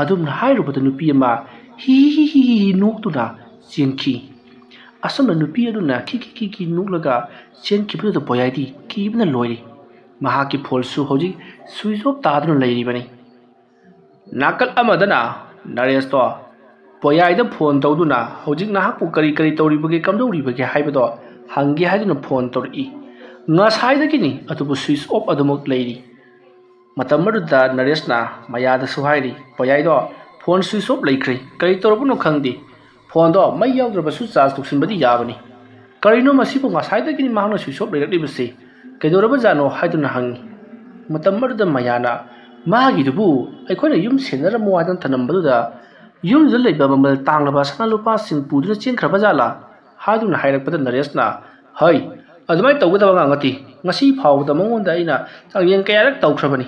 ꯑꯗꯨꯝꯅ ꯍꯥꯏꯔꯨꯕꯗ ꯅꯨꯄꯤ ꯑꯃ ꯍꯤ ꯅꯣꯛꯇꯨꯅ ꯆꯦꯟꯈꯤ꯫ ꯑꯁꯨꯝꯅ ꯅꯨꯄꯤ ꯑꯗꯨꯅ ꯈꯤ ꯅꯣꯛꯂꯒ ꯆꯦꯟꯈꯤꯕꯗꯨꯗ ꯕꯣꯌꯥꯏꯗꯤ ꯀꯤꯕꯅ ꯂꯣꯏꯔꯤ꯫ ꯃꯍꯥꯛꯀꯤ ꯐꯣꯟꯁꯨ ꯍꯧꯖꯤꯛ ꯁ꯭ꯋꯤꯆ ꯑꯣꯐ ꯇꯥꯗꯨꯅ ꯂꯩꯔꯤꯕꯅꯤ꯫ ꯅꯥꯀꯜ ꯑꯃꯗꯅ ꯅꯔꯦꯁꯇꯣ ꯕꯣꯌꯥꯏꯗ ꯐꯣꯟ ꯇꯧꯗꯨꯅ ꯍꯧꯖꯤꯛ ꯅꯍꯥꯛꯄꯨ ꯀꯔꯤ ꯇꯧꯔꯤꯕꯒꯦ, ꯀꯝꯗꯧꯔꯤꯕꯒꯦ ꯍꯥꯏꯕꯗꯣ ꯍꯪꯒꯦ ꯍꯥꯏꯗꯨꯅ ꯐꯣꯟ ꯇꯧꯔꯛꯏ꯫ ꯉꯁꯥꯏꯗꯒꯤꯅꯤ, ꯑꯗꯨꯕꯨ ꯁ꯭ꯋꯤꯆ ꯑꯣꯐ ꯑꯗꯨꯃꯛ ꯂꯩꯔꯤ꯫ ꯃꯇꯝ ꯑꯗꯨꯗ ꯅꯔꯦꯁꯅ ꯃꯌꯥꯗꯁꯨ ꯍꯥꯏꯔꯤ, "ꯕꯣꯌꯥꯏꯗꯣ ꯐꯣꯟ ꯁ꯭ꯋꯤꯆ ꯑꯣꯐ ꯂꯩꯈ꯭ꯔꯦ, ꯀꯔꯤ ꯇꯧꯔꯕꯅꯣ ꯈꯪꯗꯦ꯫ ꯐꯣꯟꯗꯣ ꯃꯩ ꯌꯥꯎꯗ꯭ꯔꯕꯁꯨ ꯆꯥꯔꯖ ꯇꯧꯁꯤꯟꯕꯗꯤ ꯌꯥꯕꯅꯤ꯫ ꯀꯔꯤꯅꯣ ꯃꯁꯤꯕꯨ ꯉꯁꯥꯏꯗꯒꯤꯅꯤ ꯃꯍꯥꯛꯅ ꯁ꯭ꯋꯤꯆ ꯑꯣꯐ ꯂꯩꯔꯛꯂꯤꯕꯁꯤ, ꯀꯩꯗꯧꯔꯕꯖꯥꯠꯅꯣ ꯍꯥꯏꯗꯨꯅ ꯍꯪꯉꯤ꯫ ꯃꯇꯝ ꯑꯗꯨꯗ ꯃꯌꯥꯅ "ꯃꯥꯒꯤꯗꯨꯕꯨ ꯑꯩꯈꯣꯏꯅ ꯌꯨꯝ ꯁꯦꯟꯅꯔꯝꯃꯣ ꯍꯥꯏꯗꯨꯅ ꯊꯅꯝꯕꯗꯨꯗ ꯌꯨꯝꯗꯨꯗ ꯂꯩꯕ ꯃꯃꯜ ꯇꯥꯡꯂꯕ ꯁꯅꯥ ꯂꯨꯄꯥꯁꯤꯡ ꯄꯨꯗꯨꯅ ꯆꯦꯟꯈ꯭ꯔꯕꯖꯥꯠꯂꯥ" ꯍꯥꯏꯗꯨꯅ ꯍꯥꯏꯔꯛꯄꯗ ꯅꯔꯦꯁꯅ "ꯍꯩ, ꯑꯗꯨꯃꯥꯏꯅ ꯇꯧꯒꯗꯕ ꯑꯉꯥꯡ ꯅꯠꯇꯦ꯫ ꯉꯁꯤ ꯐꯥꯎꯕꯗ ꯃꯉꯣꯟꯗ ꯑꯩꯅ ꯆꯥꯡꯌꯦꯡ ꯀꯌꯥꯔꯛ ꯇꯧꯈ꯭ꯔꯕꯅꯤ꯫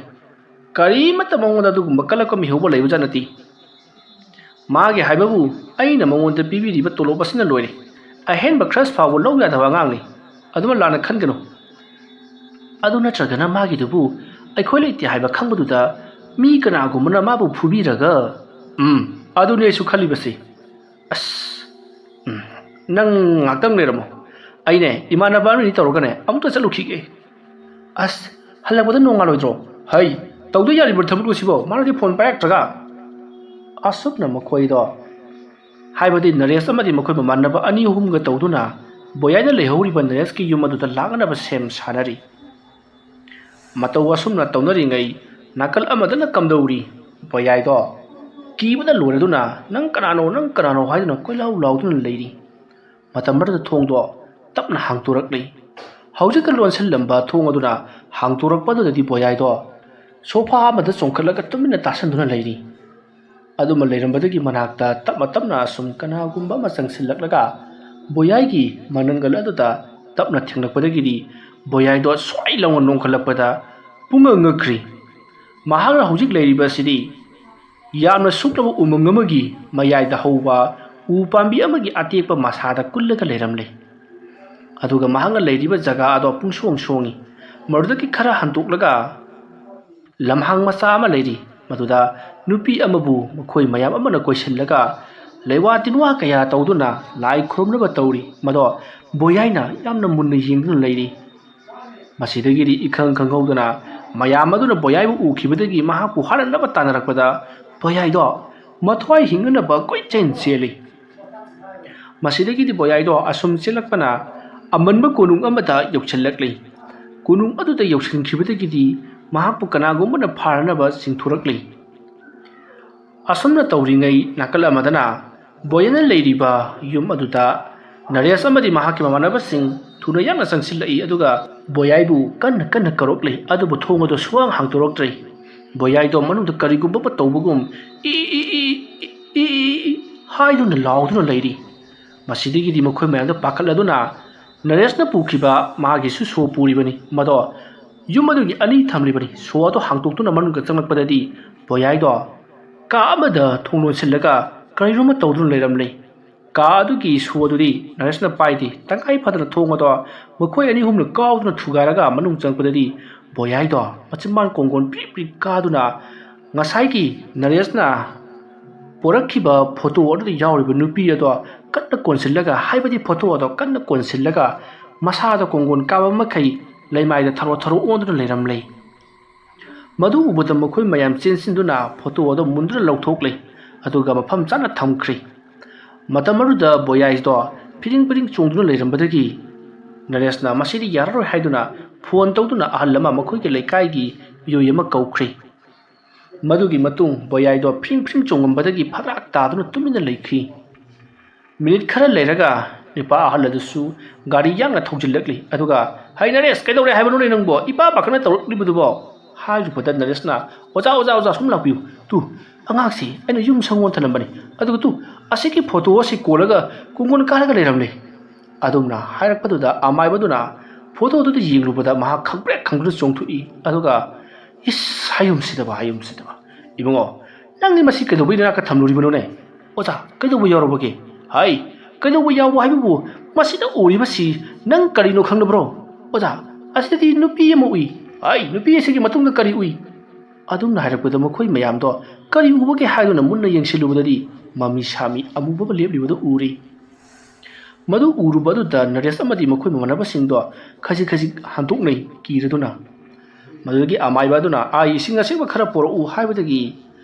ꯀꯔꯤꯃꯠꯇ ꯃꯉꯣꯟꯗ ꯑꯗꯨꯒꯨꯝꯕ ꯀꯜꯂꯛꯄ ꯃꯤꯍꯧꯕ ꯂꯩꯕꯖꯥꯠ ꯅꯠꯇꯦ꯫ ꯃꯥꯒꯤ ꯍꯥꯏꯕꯕꯨ ꯑꯩꯅ ꯃꯉꯣꯟꯗ ꯄꯤꯕꯤꯔꯤꯕ ꯇꯣꯂꯣꯞ ꯑꯁꯤꯅ ꯂꯣꯏꯔꯦ꯫ ꯑꯍꯦꯟꯕ ꯈ꯭ꯔꯁ ꯐꯥꯎꯕ ꯂꯧ ꯌꯥꯗꯕ ꯑꯉꯥꯡꯅꯤ꯫ ꯑꯗꯨꯃ ꯂꯥꯟꯅ ꯈꯟꯒꯅꯨ꯫ ꯑꯗꯨ ꯅꯠꯇ꯭ꯔꯒꯅ ꯃꯥꯒꯤꯗꯨꯕꯨ ꯑꯩꯈꯣꯏ ꯂꯩꯇꯦ ꯍꯥꯏꯕ ꯈꯪꯕꯗꯨꯗ ꯃꯤ ꯀꯅꯥꯒꯨꯝꯕꯅ ꯃꯥꯕꯨ ꯐꯨꯕꯤꯔꯒ..." ꯑꯗꯨꯅꯤ ꯑꯩꯁꯨ ꯈꯜꯂꯤꯕꯁꯤ꯫ ꯅꯪ ꯉꯥꯛꯇꯪ ꯂꯩꯔꯝꯃꯣ, ꯑꯩꯅꯦ ꯏꯃꯥꯟꯅꯕ ꯑꯃꯅꯤ ꯇꯧꯔꯒꯅꯦ ꯑꯃꯨꯛꯇ ꯆꯠꯂꯨꯈꯤꯒꯦ꯫ ꯍꯜꯂꯛꯄꯗ ꯅꯣꯡꯉꯥꯜꯂꯣꯏꯗ꯭ꯔꯣ? ꯍꯩ, ꯇꯧꯗ ꯌꯥꯔꯤꯕ ꯊꯕꯛꯂꯣ ꯁꯤꯕꯣ, ꯃꯥꯅꯗꯤ ꯐꯣꯟ ꯄꯥꯏꯔꯛꯇ꯭ꯔꯒ꯫ ꯑꯁꯨꯝꯅ ꯃꯈꯣꯏꯗꯣ, ꯍꯥꯏꯕꯗꯤ ꯅꯔꯦꯁ ꯑꯃꯗꯤ ꯃꯈꯣꯏ ꯃꯃꯥꯟꯅꯕ 2-3ꯒ ꯇꯧꯗꯨꯅ ꯕꯣꯌꯥꯏꯅ ꯂꯩꯍꯧꯔꯤꯕ ꯅꯔꯦꯁꯀꯤ ꯌꯨꯝ ꯑꯗꯨꯗ ꯂꯥꯛꯅꯅꯕ ꯁꯦꯝ ꯁꯥꯅꯔꯤ꯫ ꯃꯇꯧ ꯑꯁꯨꯝꯅ ꯇꯧꯅꯔꯤꯉꯩ ꯅꯥꯀꯜ ꯑꯃꯗꯅ ꯀꯝꯗꯧꯔꯤ ꯕꯣꯌꯥꯏꯗꯣ ꯀꯤꯕꯗ ꯂꯣꯏꯔꯗꯨꯅ ꯅꯪ ꯀꯅꯥꯅꯣ ꯍꯥꯏꯗꯨꯅ ꯀꯣꯏꯂꯥꯎ ꯂꯥꯎꯗꯨꯅ ꯂꯩꯔꯤ ꯃꯇꯝ ꯑꯗꯨꯗ ꯊꯣꯡꯗꯣ ꯇꯞꯅ ꯍꯥꯡꯇꯣꯔꯛꯂꯤ ꯍꯧꯖꯤꯛꯀ ꯂꯣꯟꯁꯤꯜꯂꯝꯕ ꯊꯣꯡ ꯑꯗꯨꯅ ꯍꯥꯡꯇꯣꯔꯛꯄꯗꯨꯗꯗꯤ ꯕꯣꯌꯥꯏꯗꯣ ꯁꯣꯐꯥ ꯑꯃꯗ ꯆꯣꯡꯈꯠꯂꯒ ꯇꯨꯃꯤꯟꯅ ꯇꯥꯁꯟꯗꯨꯅ ꯂꯩꯔꯤ ꯑꯗꯨꯃ ꯂꯩꯔꯝꯕꯗꯒꯤ ꯃꯅꯥꯛꯇ ꯇꯞꯅ ꯑꯁꯨꯝ ꯀꯅꯥꯒꯨꯝꯕ ꯑꯃ ꯆꯪꯁꯤꯜꯂꯛꯂꯒ ꯕꯣꯌꯥꯏꯒꯤ ꯃꯅꯪꯒꯜ ꯑꯗꯨꯗ ꯇꯞꯅ ꯊꯦꯡꯂꯛꯄꯗꯒꯤꯗꯤ ꯕꯣꯌꯥꯏꯗꯣ ꯁ꯭ꯋꯥꯏ ꯂꯥꯎꯅ ꯅꯣꯡꯈꯠꯂꯛꯄꯗ ꯄꯨꯡꯉꯛ ꯉꯛꯈ꯭ꯔꯤ ꯃꯍꯥꯛꯅ ꯍꯧꯖꯤꯛ ꯂꯩꯔꯤꯕ ꯑꯁꯤꯗꯤ ꯌꯥꯝꯅ ꯁꯨꯛꯂꯕ ꯎꯃꯪ ꯑꯃꯒꯤ ꯃꯌꯥꯏꯗ ꯍꯧꯕ ꯎ ꯄꯥꯝꯕꯤ ꯑꯃꯒꯤ ꯑꯇꯦꯛꯄ ꯃꯁꯥꯗ ꯀꯨꯜꯂꯒ ꯂꯩꯔꯝꯂꯦ ꯑꯗꯨꯒ ꯃꯍꯥꯛꯅ ꯂꯩꯔꯤꯕ ꯖꯒꯥ ꯑꯗꯣ ꯄꯨꯡꯁꯣꯡ ꯁꯣꯡꯉꯤ ꯃꯗꯨꯗꯒꯤ ꯈꯔ ꯍꯟꯇꯣꯛꯂꯒ ꯂꯝꯍꯥꯡ ꯃꯆꯥ ꯑꯃ ꯂꯩꯔꯤ ꯃꯗꯨꯗ ꯅꯨꯄꯤ ꯑꯃꯕꯨ ꯃꯈꯣꯏ ꯃꯌꯥꯝ ꯑꯃꯅ ꯀꯣꯏꯁꯤꯜꯂꯒ ꯂꯩꯋꯥ ꯇꯤꯟꯋꯥ ꯀꯌꯥ ꯇꯧꯗꯨꯅ ꯂꯥꯏ ꯈꯨꯔꯨꯝꯅꯕ ꯇꯧꯔꯤ ꯃꯗꯣ ꯕꯣꯌꯥꯏꯅ ꯌꯥꯝꯅ ꯃꯨꯟꯅ ꯌꯦꯡꯗꯨꯅ ꯂꯩꯔꯤ ꯃꯁꯤꯗꯒꯤꯗꯤ ꯏꯈꯪ ꯈꯪꯍꯧꯗꯅ ꯃꯌꯥꯝ ꯑꯗꯨꯅ ꯕꯣꯌꯥꯏꯕꯨ ꯎꯈꯤꯕꯗꯒꯤ ꯃꯍꯥꯛꯄꯨ ꯍꯥꯠꯅꯅꯕ ꯇꯥꯟꯅꯔꯛꯄꯗ ꯕꯣꯌꯥꯏꯗꯣ ꯃꯊ꯭ꯋꯥꯏ ꯍꯤꯡꯅꯅꯕ ꯀꯣꯏꯆꯦꯟ ꯆꯦꯜꯂꯤ ꯃꯁꯤꯗꯒꯤꯗꯤ ꯕꯣꯌꯥꯏꯗꯣ ꯑꯁꯨꯝ ꯆꯦꯜꯂꯛꯄꯅ ꯑꯃꯟꯕ ꯀꯣꯅꯨꯡ ꯑꯃꯗ ꯌꯧꯁꯤꯜꯂꯛꯂꯤ ꯀꯣꯅꯨꯡ ꯑꯗꯨꯗ ꯌꯧꯁꯤꯟꯈꯤꯕꯗꯒꯤꯗꯤ ꯃꯍꯥꯛꯄꯨ ꯀꯅꯥꯒꯨꯝꯕꯅ ꯐꯥꯔꯅꯕ ꯆꯤꯡꯊꯣꯔꯛꯂꯤ ꯑꯁꯨꯝꯅ ꯇꯧꯔꯤꯉꯩ ꯅꯥꯀꯜ ꯑꯃꯗꯅ ꯕꯣꯌꯥꯏꯅ ꯂꯩꯔꯤꯕ ꯌꯨꯝ ꯑꯗꯨꯗ ꯅꯔꯦꯁ ꯑꯃꯗꯤ ꯃꯍꯥꯛꯀꯤ ꯃꯃꯥꯟꯅꯕꯁꯤꯡ ꯊꯨꯅ ꯌꯥꯡꯅ ꯆꯪꯁꯤꯜꯂꯛꯏ ꯑꯗꯨꯒ ꯕꯣꯌꯥꯏꯕꯨ ꯀꯟꯅ ꯀꯧꯔꯛꯂꯤ ꯑꯗꯨꯕꯨ ꯊꯣꯡ ꯑꯗꯨ ꯁꯨꯡꯍꯥꯡ ꯍꯥꯡꯗꯣꯔꯛꯇ꯭ꯔꯦ ꯕꯣꯌꯥꯏꯗꯣ ꯃꯅꯨꯡꯗ ꯀꯔꯤꯒꯨꯝꯕ ꯑꯃ ꯇꯧꯕꯒꯨꯝ ꯏ ꯍꯥꯏꯗꯨꯅ ꯂꯥꯎꯗꯨꯅ ꯂꯩꯔꯤ ꯃꯁꯤꯗꯒꯤꯗꯤ ꯃꯈꯣꯏ ꯃꯌꯥꯝꯗ ꯄꯥꯈꯠꯂꯗꯨꯅ ꯅꯔꯦꯁꯅ ꯄꯨꯈꯤꯕ ꯃꯥꯒꯤꯁꯨ ꯁꯣ ꯄꯨꯔꯤꯕꯅꯤ ꯃꯗꯣ ꯌꯨꯝ ꯑꯗꯨꯒꯤ ꯑꯅꯤ ꯊꯝꯂꯤꯕꯅꯤ ꯁꯣ ꯑꯗꯨ ꯍꯥꯡꯇꯣꯛꯇꯨꯅ ꯃꯅꯨꯡꯗ ꯆꯪꯂꯛꯄꯗꯗꯤ ꯕꯣꯌꯥꯏꯗꯣ ꯀꯥ ꯑꯃꯗ ꯊꯣꯡ ꯂꯣꯟꯁꯤꯜꯂꯒ ꯀꯔꯤꯅꯣꯃ ꯇꯧꯗꯨꯅ ꯂꯩꯔꯝꯂꯦ ꯀꯥ ꯑꯗꯨꯒꯤ ꯁꯣ ꯑꯗꯨꯗꯤ ꯅꯔꯦꯁꯅ ꯄꯥꯏꯗꯦ ꯇꯉꯥꯏ ꯐꯗꯅ ꯊꯣꯡ ꯑꯗꯣ ꯃꯈꯣꯏ ꯑꯅꯤ ꯑꯍꯨꯝꯅ ꯀꯥꯎꯗꯨꯅ ꯊꯨꯒꯥꯏꯔꯒ ꯃꯅꯨꯡ ꯆꯪꯉꯛꯄꯗꯗꯤ ꯕꯣꯌꯥꯏꯗꯣ ꯃꯆꯤꯟꯕꯥꯟ ꯀꯣꯡꯒꯣꯟ ꯄ꯭ꯔꯤꯛ ꯀꯥꯗꯨꯅ ꯉꯁꯥꯏꯒꯤ ꯅꯔꯦꯁꯅ ꯄꯣꯔꯛꯈꯤꯕ ꯐꯣꯇꯣ ꯑꯗꯨꯗ ꯌꯥꯎꯔꯤꯕ ꯅꯨꯄꯤ ꯑꯗꯣ ꯀꯟꯅ ꯀꯣꯟꯁꯤꯜꯂꯒ ꯍꯥꯏꯕꯗꯤ ꯐꯣꯇꯣ ꯑꯗꯣ ꯀꯟꯅ ꯀꯣꯟꯁꯤꯜꯂꯒ ꯃꯁꯥꯗ ꯀꯣꯡꯒꯣꯟ ꯀꯥꯕ ꯃꯈꯩ ꯂꯩꯃꯥꯏꯗ ꯊꯔꯣ ꯑꯣꯟꯗꯨꯅ ꯂꯩꯔꯝꯂꯦ ꯃꯗꯨ ꯎꯕꯗ ꯃꯈꯣꯏ ꯃꯌꯥꯝ ꯆꯦꯟꯁꯤꯟꯗꯨꯅ ꯐꯣꯇꯣ ꯑꯗꯣ ꯃꯨꯟꯗꯨꯅ ꯂꯧꯊꯣꯛꯂꯦ ꯑꯗꯨꯒ ꯃꯐꯝ ꯆꯥꯅ ꯊꯝꯈ꯭ꯔꯤ ꯃꯇꯝ ꯑꯗꯨꯗ ꯕꯣꯌꯥꯏꯗꯣ ꯐꯤꯔꯤꯡ ꯆꯣꯡꯗꯨꯅ ꯂꯩꯔꯝꯕꯗꯒꯤ ꯅꯔꯦꯁꯅ ꯃꯁꯤꯗꯤ ꯌꯥꯔꯔꯣꯏ ꯍꯥꯏꯗꯨꯅ ꯐꯣꯟ ꯇꯧꯗꯨꯅ ꯑꯍꯜ ꯑꯃ ꯃꯈꯣꯏꯒꯤ ꯂꯩꯀꯥꯏꯒꯤ ꯃꯤꯑꯣꯏ ꯑꯃ ꯀꯧꯈ꯭ꯔꯤ ꯃꯗꯨꯒꯤ ꯃꯇꯨꯡ ꯕꯣꯌꯥꯏꯗꯣ ꯐꯤꯔꯤꯡ ꯆꯣꯡꯉꯝꯕꯗꯒꯤ ꯐꯔꯥꯛ ꯇꯥꯗꯨꯅ ꯇꯨꯃꯤꯟꯅ ꯂꯩꯈꯤ ꯃꯤꯅꯤꯠ ꯈꯔ ꯂꯩꯔꯒ ꯅꯨꯄꯥ ꯑꯍꯜ ꯑꯗꯨꯁꯨ ꯒꯥꯔꯤ ꯌꯥꯡꯅ ꯊꯧꯖꯤꯜꯂꯛꯂꯤ ꯑꯗꯨꯒ ꯍꯩ ꯅꯔꯦꯁ ꯀꯩꯗꯧꯔꯦ ꯍꯥꯏꯕꯅꯣꯅꯦ ꯅꯪꯕꯣ ꯏꯄꯥ ꯄꯥꯈꯠꯅ ꯇꯧꯔꯛꯂꯤꯕꯗꯨꯕꯣ ꯍꯥꯏꯔꯨꯕꯗ ꯅꯔꯦꯁꯅ ꯑꯣꯖꯥ ꯁꯨꯝ ꯂꯥꯛꯄꯤꯌꯨ ꯇꯨ ꯑꯉꯥꯡꯁꯤ ꯑꯩꯅ ꯌꯨꯝ ꯁꯪꯒꯣꯟ ꯊꯅꯝꯕꯅꯤ ꯑꯗꯨꯒ ꯇꯨ ꯑꯁꯤꯒꯤ ꯐꯣꯇꯣ ꯑꯁꯤ ꯀꯣꯜꯂꯒ ꯀꯣꯡꯒꯣꯟ ꯀꯥꯔꯒ ꯂꯩꯔꯝꯂꯦ ꯑꯗꯨꯝꯅ ꯍꯥꯏꯔꯛꯄꯗꯨꯗ ꯑꯃꯥꯏꯕꯗꯨꯅ ꯐꯣꯇꯣꯗꯨꯗ ꯌꯦꯡꯂꯨꯕꯗ ꯃꯍꯥꯛ ꯈꯪꯗꯨꯅ ꯆꯣꯡꯊꯣꯛꯏ ꯑꯗꯨꯒ ꯏꯁ ꯍꯥꯏꯌꯨꯝꯁꯤꯗꯕ ꯏꯕꯨꯡꯉꯣ ꯅꯪꯗꯤ ꯃꯁꯤ ꯀꯩꯗꯧꯕꯩ ꯅꯅꯥꯛꯇ ꯊꯝꯂꯨꯔꯤꯕꯅꯣꯅꯦ ꯑꯣꯖꯥ ꯀꯩꯗꯧꯕ ꯌꯥꯎꯔꯕꯒꯦ ꯍꯥꯏ ꯀꯩꯗꯧꯕ ꯌꯥꯎꯕ ꯍꯥꯏꯕꯕꯨ ꯃꯁꯤꯗ ꯎꯔꯤꯕꯁꯤ ꯅꯪ ꯀꯔꯤꯅꯣ ꯈꯪꯂꯕ꯭ꯔꯣ ꯑꯣꯖꯥ ꯑꯁꯤꯗꯗꯤ ꯅꯨꯄꯤ ꯑꯃ ꯎꯏ ꯍꯥꯏ ꯅꯨꯄꯤ ꯑꯁꯤꯒꯤ ꯃꯇꯨꯡꯗ ꯀꯔꯤ ꯎꯏ ꯑꯗꯨꯝꯅ ꯍꯥꯏꯔꯛꯄꯗ ꯃꯈꯣꯏ ꯃꯌꯥꯝꯗꯣ ꯀꯔꯤ ꯎꯕꯒꯦ ꯍꯥꯏꯗꯨꯅ ꯃꯨꯟꯅ ꯌꯦꯡꯁꯤꯜꯂꯨꯕꯗꯗꯤ ꯃꯃꯤ ꯁꯥꯃꯤ ꯑꯃꯨꯕ ꯑꯃ ꯂꯦꯞꯂꯤꯕꯗꯨ ꯎꯔꯤ ꯃꯗꯨ ꯎꯔꯨꯕ ꯑꯗꯨꯗ ꯅꯔꯦꯁ ꯑꯃꯗꯤ ꯃꯈꯣꯏ ꯃꯃꯥꯟꯅꯕꯁꯤꯡꯗꯣ ꯈꯖꯤꯛ ꯍꯟꯗꯣꯛꯅꯩ ꯀꯤꯔꯗꯨꯅ ꯃꯗꯨꯗꯒꯤ ꯑꯃꯥꯏꯕ ꯑꯗꯨꯅ ꯏꯁꯤꯡ ꯑꯁꯦꯡꯕ ꯈꯔ ꯄꯣꯔꯛꯎ ꯍꯥꯏꯕꯗꯒꯤ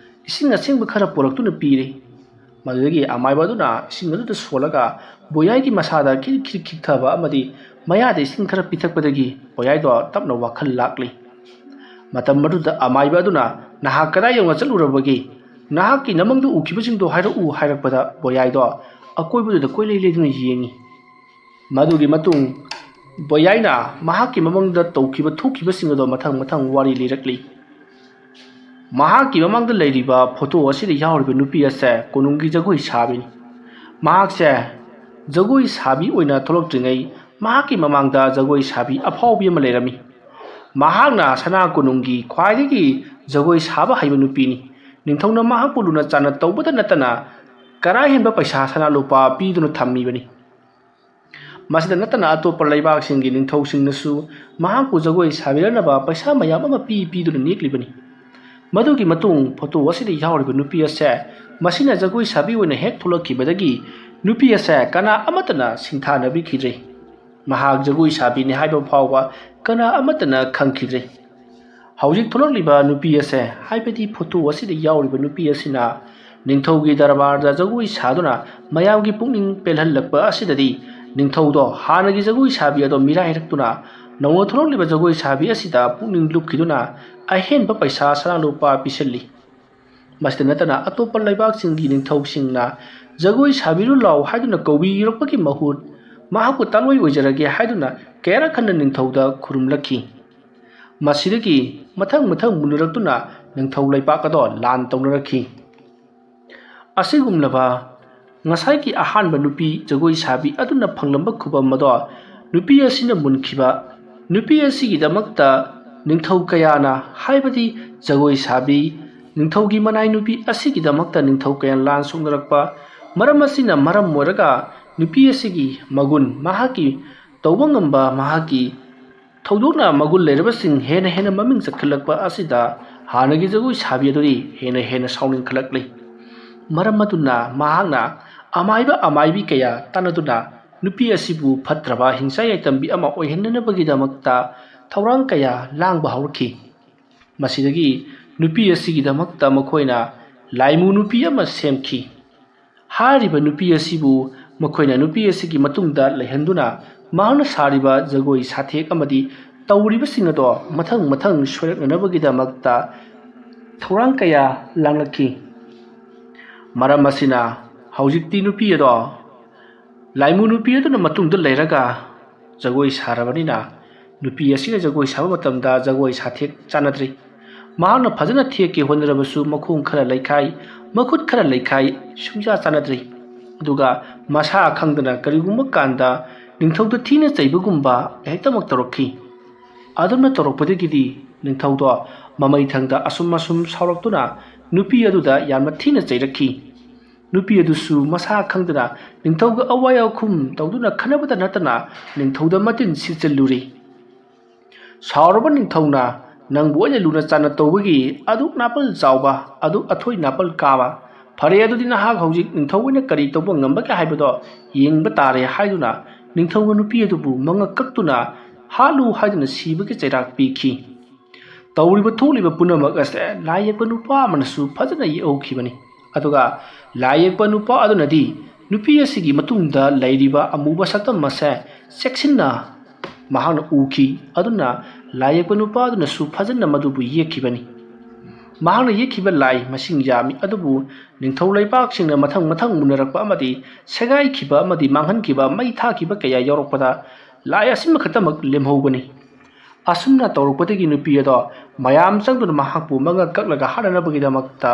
ꯏꯁꯤꯡ ꯑꯁꯦꯡꯕ ꯈꯔ ꯄꯣꯔꯛꯇꯨꯅ ꯄꯤꯔꯤ ꯃꯗꯨꯗꯒꯤ ꯑꯃꯥꯏꯕ ꯑꯗꯨꯅ ꯏꯁꯤꯡ ꯑꯗꯨꯗ ꯁꯣꯜꯂꯒ ꯕꯣꯌꯥꯏꯒꯤ ꯃꯁꯥꯗ ꯈꯤꯛꯊꯕ ꯑꯃꯗꯤ ꯃꯌꯥꯗ ꯏꯁꯤꯡ ꯈꯔ ꯄꯤꯊꯛꯄꯗꯒꯤ ꯕꯣꯌꯥꯏꯗꯣ ꯇꯞꯅ ꯋꯥꯈꯜ ꯂꯥꯛꯂꯤ ꯃꯇꯝ ꯑꯗꯨꯗ ꯑꯃꯥꯏꯕ ꯑꯗꯨꯅ ꯅꯍꯥꯛ ꯀꯗꯥꯏ ꯌꯧꯅ ꯆꯠꯂꯨꯔꯕꯒꯦ ꯅꯍꯥꯛꯀꯤ ꯅꯃꯪꯗ ꯎꯈꯤꯕꯁꯤꯡꯗꯣ ꯍꯥꯏꯔꯛꯎ ꯍꯥꯏꯔꯛꯄꯗ ꯕꯣꯌꯥꯏꯗꯣ ꯑꯀꯣꯏꯕꯗꯨꯗ ꯀꯣꯏꯂꯩ ꯂꯩꯗꯨꯅ ꯌꯦꯡꯉꯤ ꯃꯗꯨꯒꯤ ꯃꯇꯨꯡ ꯕꯣꯌꯥꯏꯅ ꯃꯍꯥꯛꯀꯤ ꯃꯃꯪꯗ ꯊꯣꯛꯈꯤꯕꯁꯤꯡ ꯑꯗꯣ ꯃꯊꯪ ꯋꯥꯔꯤ ꯂꯤꯔꯛꯂꯤ ꯃꯍꯥꯛꯀꯤ ꯃꯃꯥꯡꯗ ꯂꯩꯔꯤꯕ ꯐꯣꯇꯣ ꯑꯁꯤꯗ ꯌꯥꯎꯔꯤꯕ ꯅꯨꯄꯤ ꯑꯁꯦ ꯀꯣꯅꯨꯡꯒꯤ ꯖꯒꯣꯏ ꯁꯥꯕꯤꯅꯤ ꯃꯍꯥꯛꯁꯦ ꯖꯒꯣꯏ ꯁꯥꯕꯤ ꯑꯣꯏꯅ ꯊꯣꯛꯂꯛꯇ꯭ꯔꯤꯉꯩ ꯃꯍꯥꯛꯀꯤ ꯃꯃꯥꯡꯗ ꯖꯒꯣꯏ ꯁꯥꯕꯤ ꯑꯐꯥꯎꯕꯤ ꯑꯃ ꯂꯩꯔꯝꯃꯤ ꯃꯍꯥꯛꯅ ꯁꯅꯥ ꯀꯣꯅꯨꯡꯒꯤ ꯈ꯭ꯋꯥꯏꯗꯒꯤ ꯖꯒꯣꯏ ꯁꯥꯕ ꯍꯩꯕ ꯅꯨꯄꯤꯅꯤ ꯅꯤꯡꯊꯧꯅ ꯃꯍꯥꯛꯄꯨ ꯂꯨꯅ ꯆꯥꯟꯅ ꯇꯧꯕꯗ ꯅꯠꯇꯅ ꯀꯔꯥ ꯍꯦꯟꯕ ꯄꯩꯁꯥ ꯁꯅꯥ ꯂꯨꯄꯥ ꯄꯤꯗꯨꯅ ꯊꯝꯃꯤꯕꯅꯤ ꯃꯁꯤꯗ ꯅꯠꯇꯅ ꯑꯇꯣꯞꯄ ꯂꯩꯕꯥꯛꯁꯤꯡꯒꯤ ꯅꯤꯡꯊꯧꯁꯤꯡꯅꯁꯨ ꯃꯍꯥꯛꯄꯨ ꯖꯒꯣꯏ ꯁꯥꯕꯤꯔꯅꯕ ꯄꯩꯁꯥ ꯃꯌꯥꯝ ꯑꯃ ꯄꯤꯗꯨꯅ ꯅꯦꯛꯂꯤꯕꯅꯤ ꯃꯗꯨꯒꯤ ꯃꯇꯨꯡ ꯐꯣꯇꯣ ꯑꯁꯤꯗ ꯌꯥꯎꯔꯤꯕ ꯅꯨꯄꯤ ꯑꯁꯦ ꯃꯁꯤꯅ ꯖꯒꯣꯏ ꯁꯥꯕꯤ ꯑꯣꯏꯅ ꯍꯦꯛ ꯊꯣꯛꯂꯛꯈꯤꯕꯗꯒꯤ ꯅꯨꯄꯤ ꯑꯁꯦ ꯀꯅꯥ ꯑꯃꯠꯇꯅ ꯁꯤꯡꯊꯥꯅꯕꯤꯈꯤꯗ꯭ꯔꯦ ꯃꯍꯥꯛ ꯖꯒꯣꯏ ꯁꯥꯕꯤꯅꯤ ꯍꯥꯏꯕ ꯐꯥꯎꯕ ꯀꯅꯥ ꯑꯃꯠꯇꯅ ꯈꯪꯈꯤꯗ꯭ꯔꯦ ꯍꯧꯖꯤꯛ ꯊꯣꯛꯂꯛꯂꯤꯕ ꯅꯨꯄꯤ ꯑꯁꯦ ꯍꯥꯏꯕꯗꯤ ꯐꯣꯇꯣ ꯑꯁꯤꯗ ꯌꯥꯎꯔꯤꯕ ꯅꯨꯄꯤ ꯑꯁꯤꯅ ꯅꯤꯡꯊꯧꯒꯤ ꯗꯔꯕꯥꯔꯗ ꯖꯒꯣꯏ ꯁꯥꯗꯨꯅ ꯃꯌꯥꯝꯒꯤ ꯄꯨꯛꯅꯤꯡ ꯄꯦꯜꯍꯜꯂꯛꯄ ꯑꯁꯤꯗꯗꯤ ꯅꯤꯡꯊꯧꯗꯣ ꯍꯥꯟꯅꯒꯤ ꯖꯒꯣꯏ ꯁꯥꯕꯤ ꯑꯗꯣ ꯃꯤꯔꯥꯏꯔꯛꯇꯨꯅ ꯅꯧꯅ ꯊꯣꯛꯂꯛꯂꯤꯕ ꯖꯒꯣꯏ ꯁꯥꯕꯤ ꯑꯁꯤꯗ ꯄꯨꯛꯅꯤꯡ ꯂꯨꯞꯈꯤꯗꯨꯅ ꯑꯍꯦꯟꯕ ꯄꯩꯁꯥ ꯁꯅꯥ ꯂꯨꯄꯥ ꯄꯤꯁꯜꯂꯤ ꯃꯁꯤꯗ ꯅꯠꯇꯅ ꯑꯇꯣꯞꯄ ꯂꯩꯕꯥꯛꯁꯤꯡꯒꯤ ꯅꯤꯡꯊꯧꯁꯤꯡꯅ ꯖꯒꯣꯏ ꯁꯥꯕꯤꯔꯨ ꯂꯥꯎ ꯍꯥꯏꯗꯨꯅ ꯀꯧꯕꯤꯔꯛꯄꯒꯤ ꯃꯍꯨꯠ ꯃꯍꯥꯛꯄꯨ ꯇꯥꯂꯣꯏ ꯑꯣꯏꯖꯔꯒꯦ ꯍꯥꯏꯗꯨꯅ ꯀꯌꯥꯔꯛ ꯍꯟꯅ ꯅꯤꯡꯊꯧꯗ ꯈꯨꯔꯨꯝꯂꯛꯈꯤ꯫ ꯃꯁꯤꯗꯒꯤ ꯃꯊꯪ ꯃꯨꯟꯅꯔꯛꯇꯨꯅ ꯅꯤꯡꯊꯧ ꯂꯩꯄꯥꯛ ꯑꯗꯣ ꯂꯥꯟ ꯇꯧꯅꯔꯛꯈꯤ꯫ ꯑꯁꯤꯒꯨꯝꯂꯕ ꯉꯁꯥꯏꯒꯤ ꯑꯍꯥꯟꯕ ꯅꯨꯄꯤ ꯖꯒꯣꯏ ꯁꯥꯕꯤ ꯑꯗꯨꯅ ꯐꯪꯂꯝꯕ ꯈꯨꯕꯝ ꯑꯗꯣ ꯅꯨꯄꯤ ꯑꯁꯤꯅ ꯃꯨꯟꯈꯤꯕ ꯅꯨꯄꯤ ꯑꯁꯤꯒꯤꯗꯃꯛꯇ ꯅꯤꯡꯊꯧ ꯀꯌꯥꯅ ꯍꯥꯏꯕꯗꯤ ꯖꯒꯣꯏ ꯁꯥꯕꯤ ꯅꯤꯡꯊꯧꯒꯤ ꯃꯅꯥꯏ ꯅꯨꯄꯤ ꯑꯁꯤꯒꯤꯗꯃꯛꯇ ꯅꯤꯡꯊꯧ ꯀꯌꯥꯅ ꯂꯥꯟ ꯁꯣꯛꯅꯔꯛꯄ ꯃꯔꯝ ꯑꯁꯤꯅ ꯃꯔꯝ ꯑꯣꯏꯔꯒ ꯅꯨꯄꯤ ꯑꯁꯤꯒꯤ ꯃꯒꯨꯟ ꯃꯍꯥꯛꯀꯤ ꯇꯧꯕ ꯉꯝꯕ ꯃꯍꯥꯛꯀꯤ ꯊꯧꯗꯣꯛꯅ ꯃꯒꯨꯟ ꯂꯩꯔꯕꯁꯤꯡ ꯍꯦꯟꯅ ꯃꯃꯤꯡ ꯆꯠꯈꯠꯂꯛꯄ ꯑꯁꯤꯗ ꯍꯥꯟꯅꯒꯤ ꯖꯒꯣꯏ ꯁꯥꯕꯤ ꯑꯗꯨꯗꯤ ꯍꯦꯟꯅ ꯁꯥꯎꯅꯤꯡꯈꯠꯂꯛꯂꯤ꯫ ꯃꯔꯝ ꯑꯗꯨꯅ ꯃꯍꯥꯛꯅ ꯑꯃꯥꯏꯕꯤ ꯀꯌꯥ ꯇꯥꯟꯅꯗꯨꯅ ꯅꯨꯄꯤ ꯑꯁꯤꯕꯨ ꯐꯠꯇ꯭ꯔꯕ ꯍꯤꯡꯆꯥ ꯌꯥꯏꯇꯝꯕꯤ ꯑꯃ ꯑꯣꯏꯍꯟꯅꯅꯕꯒꯤꯗꯃꯛꯇ ꯊꯧꯔꯥꯡ ꯀꯌꯥ ꯂꯥꯡꯕ ꯍꯧꯔꯛꯈꯤ꯫ ꯃꯁꯤꯗꯒꯤ ꯅꯨꯄꯤ ꯑꯁꯤꯒꯤꯗꯃꯛꯇ ꯃꯈꯣꯏꯅ ꯂꯥꯏꯃꯨ ꯅꯨꯄꯤ ꯑꯃ ꯁꯦꯝꯈꯤ꯫ ꯍꯥꯏꯔꯤꯕ ꯅꯨꯄꯤ ꯑꯁꯤꯕꯨ ꯃꯈꯣꯏꯅ ꯅꯨꯄꯤ ꯑꯁꯤꯒꯤ ꯃꯇꯨꯡꯗ ꯂꯩꯍꯟꯗꯨꯅ ꯃꯍꯥꯛꯅ ꯁꯥꯔꯤꯕ ꯖꯒꯣꯏ ꯁꯥꯊꯦꯛ ꯑꯃꯗꯤ ꯇꯧꯔꯤꯕꯁꯤꯡ ꯑꯗꯣ ꯃꯊꯪ ꯁꯣꯏꯔꯛꯅꯅꯕꯒꯤꯗꯃꯛꯇ ꯊꯧꯔꯥꯡ ꯀꯌꯥ ꯂꯥꯡꯂꯛꯈꯤ꯫ ꯃꯔꯝ ꯑꯁꯤꯅ ꯍꯧꯖꯤꯛꯇꯤ ꯅꯨꯄꯤ ꯑꯗꯣ ꯂꯥꯏꯃꯨ ꯅꯨꯄꯤ ꯑꯗꯨꯅ ꯃꯇꯨꯡꯗ ꯂꯩꯔꯒ ꯖꯒꯣꯏ ꯁꯥꯔꯕꯅꯤꯅ ꯅꯨꯄꯤ ꯑꯁꯤꯅ ꯖꯒꯣꯏ ꯁꯥꯕ ꯃꯇꯝꯗ ꯖꯒꯣꯏ ꯁꯥꯊꯦꯛ ꯆꯥꯟꯅꯗ꯭ꯔꯤ꯫ ꯃꯍꯥꯛꯅ ꯐꯖꯅ ꯊꯦꯛꯀꯦ ꯍꯣꯠꯅꯔꯕꯁꯨ ꯃꯈꯣꯡ ꯈꯔ ꯂꯩꯈꯥꯏ ꯃꯈꯨꯠ ꯈꯔ ꯂꯩꯈꯥꯏ ꯁꯨꯡꯆꯥ ꯆꯥꯟꯅꯗ꯭ꯔꯤ꯫ ꯑꯗꯨꯒ ꯃꯁꯥ ꯈꯪꯗꯅ ꯀꯔꯤꯒꯨꯝꯕ ꯀꯥꯟꯗ ꯅꯤꯡꯊꯧꯗ ꯊꯤꯅ ꯆꯩꯕꯒꯨꯝꯕ ꯍꯦꯛꯇꯃꯛ ꯇꯧꯔꯛꯈꯤ꯫ ꯑꯗꯨꯝꯅ ꯇꯧꯔꯛꯄꯗꯒꯤꯗꯤ ꯅꯤꯡꯊꯧꯗꯣ ꯃꯃꯩꯊꯪꯗ ꯑꯁꯨꯝ ꯁꯥꯎꯔꯛꯇꯨꯅ ꯅꯨꯄꯤ ꯑꯗꯨꯗ ꯌꯥꯝꯅ ꯊꯤꯅ ꯆꯩꯔꯛꯈꯤ꯫ ꯅꯨꯄꯤ ꯑꯗꯨꯁꯨ ꯃꯁꯥ ꯈꯪꯗꯅ ꯅꯤꯡꯊꯧꯒ ꯑꯋꯥꯏ ꯑꯈꯨꯝ ꯇꯧꯗꯨꯅ ꯈꯟꯅꯕꯇ ꯅꯠꯇꯅ ꯅꯤꯡꯊꯧꯗ ꯃꯇꯤꯟ ꯁꯤꯠꯆꯜꯂꯨꯔꯤ꯫ ꯁꯥꯎꯔꯕ ꯅꯤꯡꯊꯧꯅ ꯅꯪꯕꯨ ꯑꯩꯅ ꯂꯨꯅ ꯆꯥꯟꯅ ꯇꯧꯕꯒꯤ ꯑꯗꯨꯛ ꯅꯥꯄꯜ ꯆꯥꯎꯕ ꯑꯗꯨꯛ ꯑꯊꯣꯏ ꯅꯥꯄꯜ ꯀꯥꯕ ꯐꯔꯦ ꯑꯗꯨꯗꯤ ꯅꯍꯥꯛ ꯍꯧꯖꯤꯛ ꯅꯤꯡꯊꯧ ꯑꯣꯏꯅ ꯀꯔꯤ ꯇꯧꯕ ꯉꯝꯕꯒꯦ ꯍꯥꯏꯕꯗꯣ ꯌꯦꯡꯕ ꯇꯥꯔꯦ ꯍꯥꯏꯗꯨꯅ ꯅꯤꯡꯊꯧꯅ ꯅꯨꯄꯤ ꯑꯗꯨꯕꯨ ꯃꯉꯛ ꯀꯛꯇꯨꯅ ꯍꯥꯠꯂꯨ ꯍꯥꯏꯗꯨꯅ ꯁꯤꯕꯒꯤ ꯆꯩꯔꯥꯛ ꯄꯤꯈꯤ꯫ ꯇꯧꯔꯤꯕ ꯊꯣꯛꯂꯤꯕ ꯄꯨꯝꯅꯃꯛ ꯑꯁꯦ ꯂꯥꯏ ꯌꯦꯛꯄ ꯅꯨꯄꯥ ꯑꯃꯅꯁꯨ ꯐꯖꯅ ꯌꯦꯛꯍꯧꯈꯤꯕꯅꯤ꯫ ꯑꯗꯨꯒ ꯂꯥꯏ ꯌꯦꯛꯄ ꯅꯨꯄꯥ ꯑꯗꯨꯅꯗꯤ ꯅꯨꯄꯤ ꯑꯁꯤꯒꯤ ꯃꯇꯨꯡꯗ ꯂꯩꯔꯤꯕ ꯑꯃꯨꯕ ꯁꯛꯇꯝ ꯑꯁꯦ ꯆꯦꯛꯁꯤꯟꯅ ꯃꯍꯥꯛꯅ ꯎꯈꯤ꯫ ꯑꯗꯨꯅ ꯂꯥꯏ ꯌꯦꯛꯄ ꯅꯨꯄꯥ ꯑꯗꯨꯅꯁꯨ ꯐꯖꯅ ꯃꯗꯨꯕꯨ ꯌꯦꯛꯈꯤꯕꯅꯤ꯫ ꯃꯍꯥꯛꯅ ꯌꯦꯛꯈꯤꯕ ꯂꯥꯏ ꯃꯁꯤꯡ ꯌꯥꯝꯃꯤ ꯑꯗꯨꯕꯨ ꯅꯤꯡꯊꯧ ꯂꯩꯄꯥꯛꯁꯤꯡꯅ ꯃꯊꯪ ꯃꯨꯟꯅꯔꯛꯄ ꯑꯃꯗꯤ ꯁꯦꯒꯥꯏꯈꯤꯕ ꯑꯃꯗꯤ ꯃꯥꯡꯍꯟꯈꯤꯕ ꯃꯩ ꯊꯥꯈꯤꯕ ꯀꯌꯥ ꯌꯥꯎꯔꯛꯄꯗ ꯂꯥꯏ ꯑꯁꯤꯃꯈꯛꯇꯃꯛ ꯂꯦꯝꯍꯧꯕꯅꯤ꯫ ꯑꯁꯨꯝꯅ ꯇꯧꯔꯛꯄꯗꯒꯤ ꯅꯨꯄꯤ ꯑꯗꯣ ꯃꯌꯥꯝ ꯆꯪꯗꯨꯅ ꯃꯍꯥꯛꯄꯨ ꯃꯉꯛ ꯀꯛꯂꯒ ꯍꯥꯠꯅꯅꯕꯒꯤꯗꯃꯛꯇ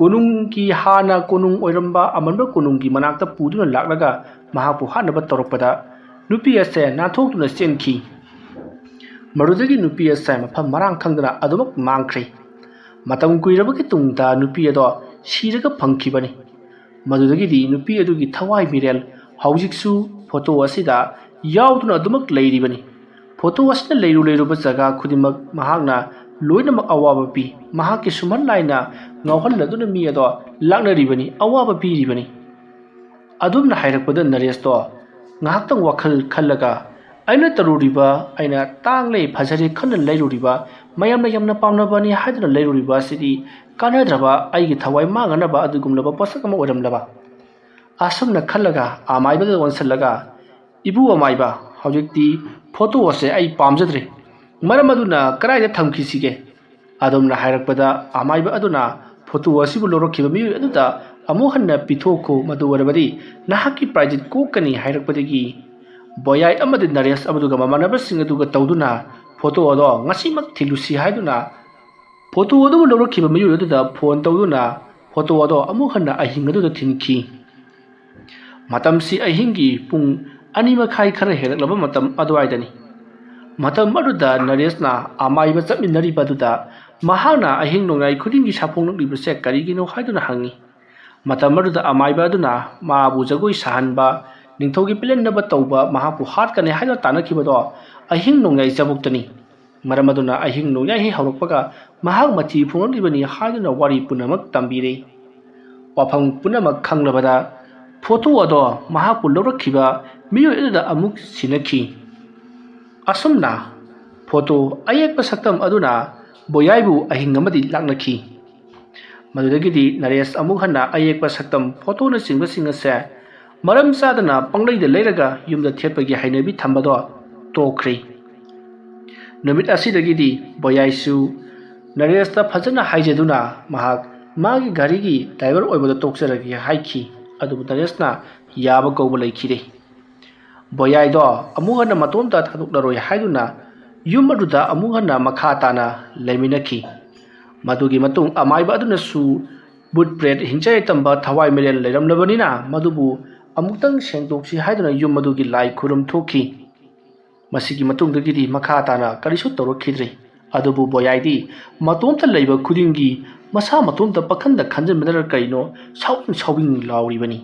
ꯀꯣꯅꯨꯡꯒꯤ ꯍꯥꯟꯅ ꯀꯣꯅꯨꯡ ꯑꯣꯏꯔꯝꯕ ꯑꯃꯟꯕ ꯀꯣꯅꯨꯡꯒꯤ ꯃꯅꯥꯛꯇ ꯄꯨꯗꯨꯅ ꯂꯥꯛꯂꯒ ꯃꯍꯥꯛꯄꯨ ꯍꯥꯠꯅꯕ ꯇꯧꯔꯛꯄꯗ ꯅꯨꯄꯤ ꯑꯁꯦ ꯅꯥꯟꯊꯣꯛꯇꯨꯅ ꯆꯦꯟꯈꯤ꯫ ꯃꯗꯨꯗꯒꯤ ꯅꯨꯄꯤ ꯑꯁꯦ ꯃꯐꯝ ꯃꯔꯥꯡ ꯈꯪꯗꯅ ꯑꯗꯨꯃꯛ ꯃꯥꯡꯈ꯭ꯔꯦ꯫ ꯃꯇꯝ ꯀꯨꯏꯔꯕꯒꯤ ꯇꯨꯡꯗ ꯅꯨꯄꯤ ꯑꯗꯣ ꯁꯤꯔꯒ ꯐꯪꯈꯤꯕꯅꯤ꯫ ꯃꯗꯨꯗꯒꯤꯗꯤ ꯅꯨꯄꯤ ꯑꯗꯨꯒꯤ ꯊꯋꯥꯏ ꯃꯤꯔꯦꯜ ꯍꯧꯖꯤꯛꯁꯨ ꯐꯣꯇꯣ ꯑꯁꯤꯗ ꯌꯥꯎꯗꯨꯅ ꯑꯗꯨꯃꯛ ꯂꯩꯔꯤꯕꯅꯤ꯫ ꯐꯣꯇꯣ ꯑꯁꯤꯅ ꯂꯩꯔꯨꯕ ꯖꯒꯥ ꯈꯨꯗꯤꯡꯃꯛ ꯃꯍꯥꯛꯅ ꯂꯣꯏꯅꯃꯛ ꯑꯋꯥꯕ ꯄꯤ꯫ ꯃꯍꯥꯛꯀꯤ ꯁꯨꯃꯟ ꯂꯥꯏꯅ ꯉꯥꯎꯍꯜꯂꯗꯨꯅ ꯃꯤ ꯑꯗꯣ ꯂꯥꯛꯅꯔꯤꯕꯅꯤ ꯑꯋꯥꯕ ꯄꯤꯔꯤꯕꯅꯤ꯫ ꯑꯗꯨꯝꯅ ꯍꯥꯏꯔꯛꯄꯗ ꯅꯔꯦꯁꯇꯣ ꯉꯥꯏꯍꯥꯛꯇꯪ ꯋꯥꯈꯜ ꯈꯜꯂꯒ ꯑꯩꯅ ꯇꯧꯔꯨꯔꯤꯕ ꯑꯩꯅ ꯇꯥꯡꯂꯦ ꯐꯖꯔꯦ ꯈꯟꯅ ꯂꯩꯔꯨꯔꯤꯕ ꯃꯌꯥꯝꯅ ꯌꯥꯝꯅ ꯄꯥꯝꯅꯕꯅꯤ ꯍꯥꯏꯗꯨꯅ ꯂꯩꯔꯨꯔꯤꯕ ꯑꯁꯤꯗꯤ ꯀꯥꯟꯅꯗ꯭ꯔꯕ ꯑꯩꯒꯤ ꯊꯋꯥꯏ ꯃꯥꯡꯅꯅꯕ ꯑꯗꯨꯒꯨꯝꯂꯕ ꯄꯣꯠꯁꯛ ꯑꯃ ꯑꯣꯏꯔꯝꯂꯕ꯫ ꯑꯁꯨꯝꯅ ꯈꯜꯂꯒ ꯑꯃꯥꯏꯕꯗ ꯑꯣꯟꯁꯤꯜꯂꯒ ꯏꯕꯨ ꯑꯃꯥꯏꯕ ꯍꯧꯖꯤꯛꯇꯤ ꯐꯣꯇꯣ ꯑꯁꯦ ꯑꯩ ꯄꯥꯝꯖꯗ꯭ꯔꯦ ꯃꯔꯝ ꯑꯗꯨꯅ ꯀꯗꯥꯏꯗ ꯊꯝꯈꯤꯁꯤꯒꯦ? ꯑꯗꯨꯝꯅ ꯍꯥꯏꯔꯛꯄꯗ ꯑꯃꯥꯏꯕ ꯑꯗꯨꯅ ꯐꯣꯇꯣ ꯑꯁꯤꯕꯨ ꯂꯧꯔꯛꯈꯤꯕ ꯃꯤꯑꯣꯏ ꯑꯗꯨꯗ ꯑꯃꯨꯛ ꯍꯟꯅ ꯄꯤꯊꯣꯛꯈꯣ ꯃꯗꯨ ꯑꯣꯏꯔꯕꯗꯤ ꯅꯍꯥꯛꯀꯤ ꯄ꯭ꯔꯥꯏꯖꯤꯠ ꯀꯣꯛꯀꯅꯤ ꯍꯥꯏꯔꯛꯄꯗꯒꯤ ꯕꯣꯌꯥꯏ ꯑꯃꯗꯤ ꯅꯔꯦꯁ ꯑꯃꯗꯨꯒ ꯃꯃꯥꯟꯅꯕꯁꯤꯡ ꯑꯗꯨꯒ ꯇꯧꯗꯨꯅ ꯐꯣꯇꯣ ꯑꯗꯣ ꯉꯁꯤꯃꯛ ꯊꯤꯜꯂꯨꯁꯤ ꯍꯥꯏꯗꯨꯅ ꯐꯣꯇꯣ ꯑꯗꯨꯕꯨ ꯂꯧꯔꯛꯈꯤꯕ ꯃꯤꯑꯣꯏ ꯑꯗꯨꯗ ꯐꯣꯟ ꯇꯧꯗꯨꯅ ꯐꯣꯇꯣ ꯑꯗꯣ ꯑꯃꯨꯛ ꯍꯟꯅ ꯑꯍꯤꯡ ꯑꯗꯨꯗ ꯊꯤꯟꯈꯤ꯫ ꯃꯇꯝꯁꯤ ꯑꯍꯤꯡꯒꯤ ꯄꯨꯡ 2:30 ꯈꯔ ꯍꯦꯜꯂꯛꯂꯕ ꯃꯇꯝ ꯑꯗꯨꯋꯥꯏꯗꯅꯤ꯫ ꯃꯇꯝ ꯑꯗꯨꯗ ꯅꯔꯦꯁꯅ ꯑꯃꯥꯏꯕ ꯆꯠꯃꯤꯟꯅꯔꯤꯕꯗꯨꯗ ꯃꯍꯥꯛꯅ ꯑꯍꯤꯡ ꯅꯣꯡꯌꯥꯏ ꯈꯨꯗꯤꯡꯒꯤ ꯁꯥꯐꯣꯡꯂꯛꯂꯤꯕꯁꯦ ꯀꯔꯤꯒꯤꯅꯣ ꯍꯥꯏꯗꯨꯅ ꯍꯪꯉꯤ꯫ ꯃꯇꯝ ꯑꯗꯨꯗ ꯑꯃꯥꯏꯕ ꯑꯗꯨꯅ ꯃꯥꯕꯨ ꯖꯒꯣꯏ ꯁꯥꯍꯟꯕ ꯅꯤꯡꯊꯧꯒꯤ ꯄꯦꯜꯍꯟꯅꯕ ꯇꯧꯕ ꯃꯍꯥꯛꯄꯨ ꯍꯥꯠꯀꯅꯤ ꯍꯥꯏꯗꯨꯅ ꯇꯥꯟꯅꯈꯤꯕꯗꯣ ꯑꯍꯤꯡ ꯅꯣꯡꯌꯥꯏ ꯆꯕꯨꯛꯇꯅꯤ꯫ ꯃꯔꯝ ꯑꯗꯨꯅ ꯑꯍꯤꯡ ꯅꯣꯡꯌꯥꯏ ꯍꯦꯛ ꯍꯧꯔꯛꯄꯒ ꯃꯍꯥꯛ ꯃꯊꯤ ꯐꯣꯡꯂꯛꯂꯤꯕꯅꯤ ꯍꯥꯏꯗꯨꯅ ꯋꯥꯔꯤ ꯄꯨꯝꯅꯃꯛ ꯇꯝꯕꯤꯔꯦ꯫ ꯋꯥꯐꯝ ꯄꯨꯝꯅꯃꯛ ꯈꯪꯂꯕꯗ ꯐꯣꯇꯣ ꯑꯗꯣ ꯃꯍꯥꯛꯄꯨ ꯂꯧꯔꯛꯈꯤꯕ ꯃꯤꯑꯣꯏ ꯑꯗꯨꯗ ꯑꯃꯨꯛ ꯁꯤꯟꯅꯈꯤ꯫ ꯑꯁꯨꯝꯅ ꯐꯣꯇꯣ ꯑꯌꯦꯛꯄ ꯁꯛꯇꯝ ꯑꯗꯨꯅ ꯕꯣꯌꯥꯏꯕꯨ ꯑꯍꯤꯡ ꯑꯃꯗꯤ ꯂꯥꯛꯅꯈꯤ꯫ ꯃꯗꯨꯗꯒꯤꯗꯤ ꯅꯔꯦꯁ ꯑꯃꯨꯛ ꯍꯟꯅ ꯑꯌꯦꯛꯄ ꯁꯛꯇꯝ ꯐꯣꯇꯣꯅꯆꯤꯡꯕꯁꯤꯡ ꯑꯁꯦ ꯃꯔꯝ ꯆꯥꯗꯅ ꯄꯪꯂꯩꯗ ꯂꯩꯔꯒ ꯌꯨꯝꯗ ꯊꯦꯠꯄꯒꯤ ꯍꯩꯅꯕꯤ ꯊꯝꯕꯗꯣ ꯇꯣꯛꯈ꯭ꯔꯦ꯫ ꯅꯨꯃꯤꯠ ꯑꯁꯤꯗꯒꯤꯗꯤ ꯕꯣꯌꯥꯏꯁꯨ ꯅꯔꯦꯁꯇ ꯐꯖꯅ ꯍꯥꯏꯖꯗꯨꯅ ꯃꯍꯥꯛ ꯃꯥꯒꯤ ꯒꯥꯔꯤꯒꯤ ꯗ꯭ꯔꯥꯏꯚꯔ ꯑꯣꯏꯕꯗ ꯇꯣꯛꯆꯔꯒꯦ ꯍꯥꯏꯈꯤ ꯑꯗꯨꯕꯨ ꯅꯔꯦꯁꯅ ꯌꯥꯕ ꯀꯧꯕ ꯂꯩꯈꯤꯗꯦ ꯕꯣꯌꯥꯏꯗꯣ ꯑꯃꯨꯛ ꯍꯟꯅ ꯃꯇꯣꯝꯇ ꯊꯥꯗꯣꯛꯂꯔꯣꯏ ꯍꯥꯏꯗꯨꯅ ꯌꯨꯝ ꯑꯗꯨꯗ ꯑꯃꯨꯛ ꯍꯟꯅ ꯃꯈꯥ ꯇꯥꯅ ꯂꯩꯃꯤꯟꯅꯈꯤ ꯃꯗꯨꯒꯤ ꯃꯇꯨꯡ ꯑꯃꯥꯏꯕ ꯑꯗꯨꯅꯁꯨ ꯕꯨꯠ ꯄ꯭ꯔꯦꯠ ꯍꯤꯡꯆꯥꯏ ꯇꯝꯕ ꯊꯋꯥꯏ ꯃꯤꯔꯦꯜ ꯂꯩꯔꯝꯂꯕꯅꯤꯅ ꯃꯗꯨꯕꯨ ꯑꯃꯨꯛꯇꯪ ꯁꯦꯡꯗꯣꯛꯁꯤ ꯍꯥꯏꯗꯨꯅ ꯌꯨꯝ ꯑꯗꯨꯒꯤ ꯂꯥꯏ ꯈꯨꯔꯨꯝ ꯊꯣꯛꯈꯤ ꯃꯁꯤꯒꯤ ꯃꯇꯨꯡꯗꯒꯤꯗꯤ ꯃꯈꯥ ꯇꯥꯅ ꯀꯔꯤꯁꯨ ꯇꯧꯔꯛꯈꯤꯗ꯭ꯔꯦ ꯑꯗꯨꯕꯨ ꯕꯣꯌꯥꯏꯗꯤ ꯃꯇꯣꯝꯇ ꯂꯩꯕ ꯈꯨꯗꯤꯡꯒꯤ ꯃꯁꯥ ꯃꯇꯣꯝꯇ ꯄꯥꯈꯟꯗ ꯈꯟꯖꯟꯕꯗ ꯀꯩꯅꯣ ꯁꯥꯎꯕꯤꯡ ꯂꯥꯎꯔꯤꯕꯅꯤ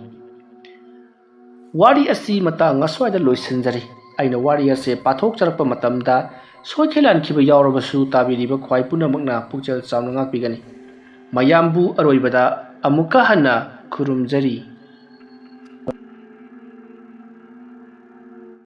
ꯋꯥꯔꯤ ꯑꯁꯤ ꯃꯇꯥꯡ ꯑꯁ꯭ꯋꯥꯏꯗ ꯂꯣꯏꯁꯤꯟꯖꯔꯤ ꯑꯩꯅ ꯋꯥꯔꯤ ꯑꯁꯤ ꯄꯥꯊꯣꯛꯆꯔꯛꯄ ꯃꯇꯝꯗ ꯁꯣꯏꯈꯤꯂꯥꯟꯈꯤꯕ ꯌꯥꯎꯔꯕꯁꯨ ꯇꯥꯕꯤꯔꯤꯕ ꯈ꯭ꯋꯥꯏ ꯄꯨꯝꯅꯃꯛꯅ ꯄꯨꯛꯆꯦꯜ ꯆꯥꯎꯅ ꯉꯥꯛꯄꯤꯒꯅꯤ ꯃꯌꯥꯝꯕꯨ ꯑꯔꯣꯏꯕꯗ ꯑꯃꯨꯛꯀ ꯍꯟꯅ ꯈꯨꯔꯨꯝꯖꯔꯤ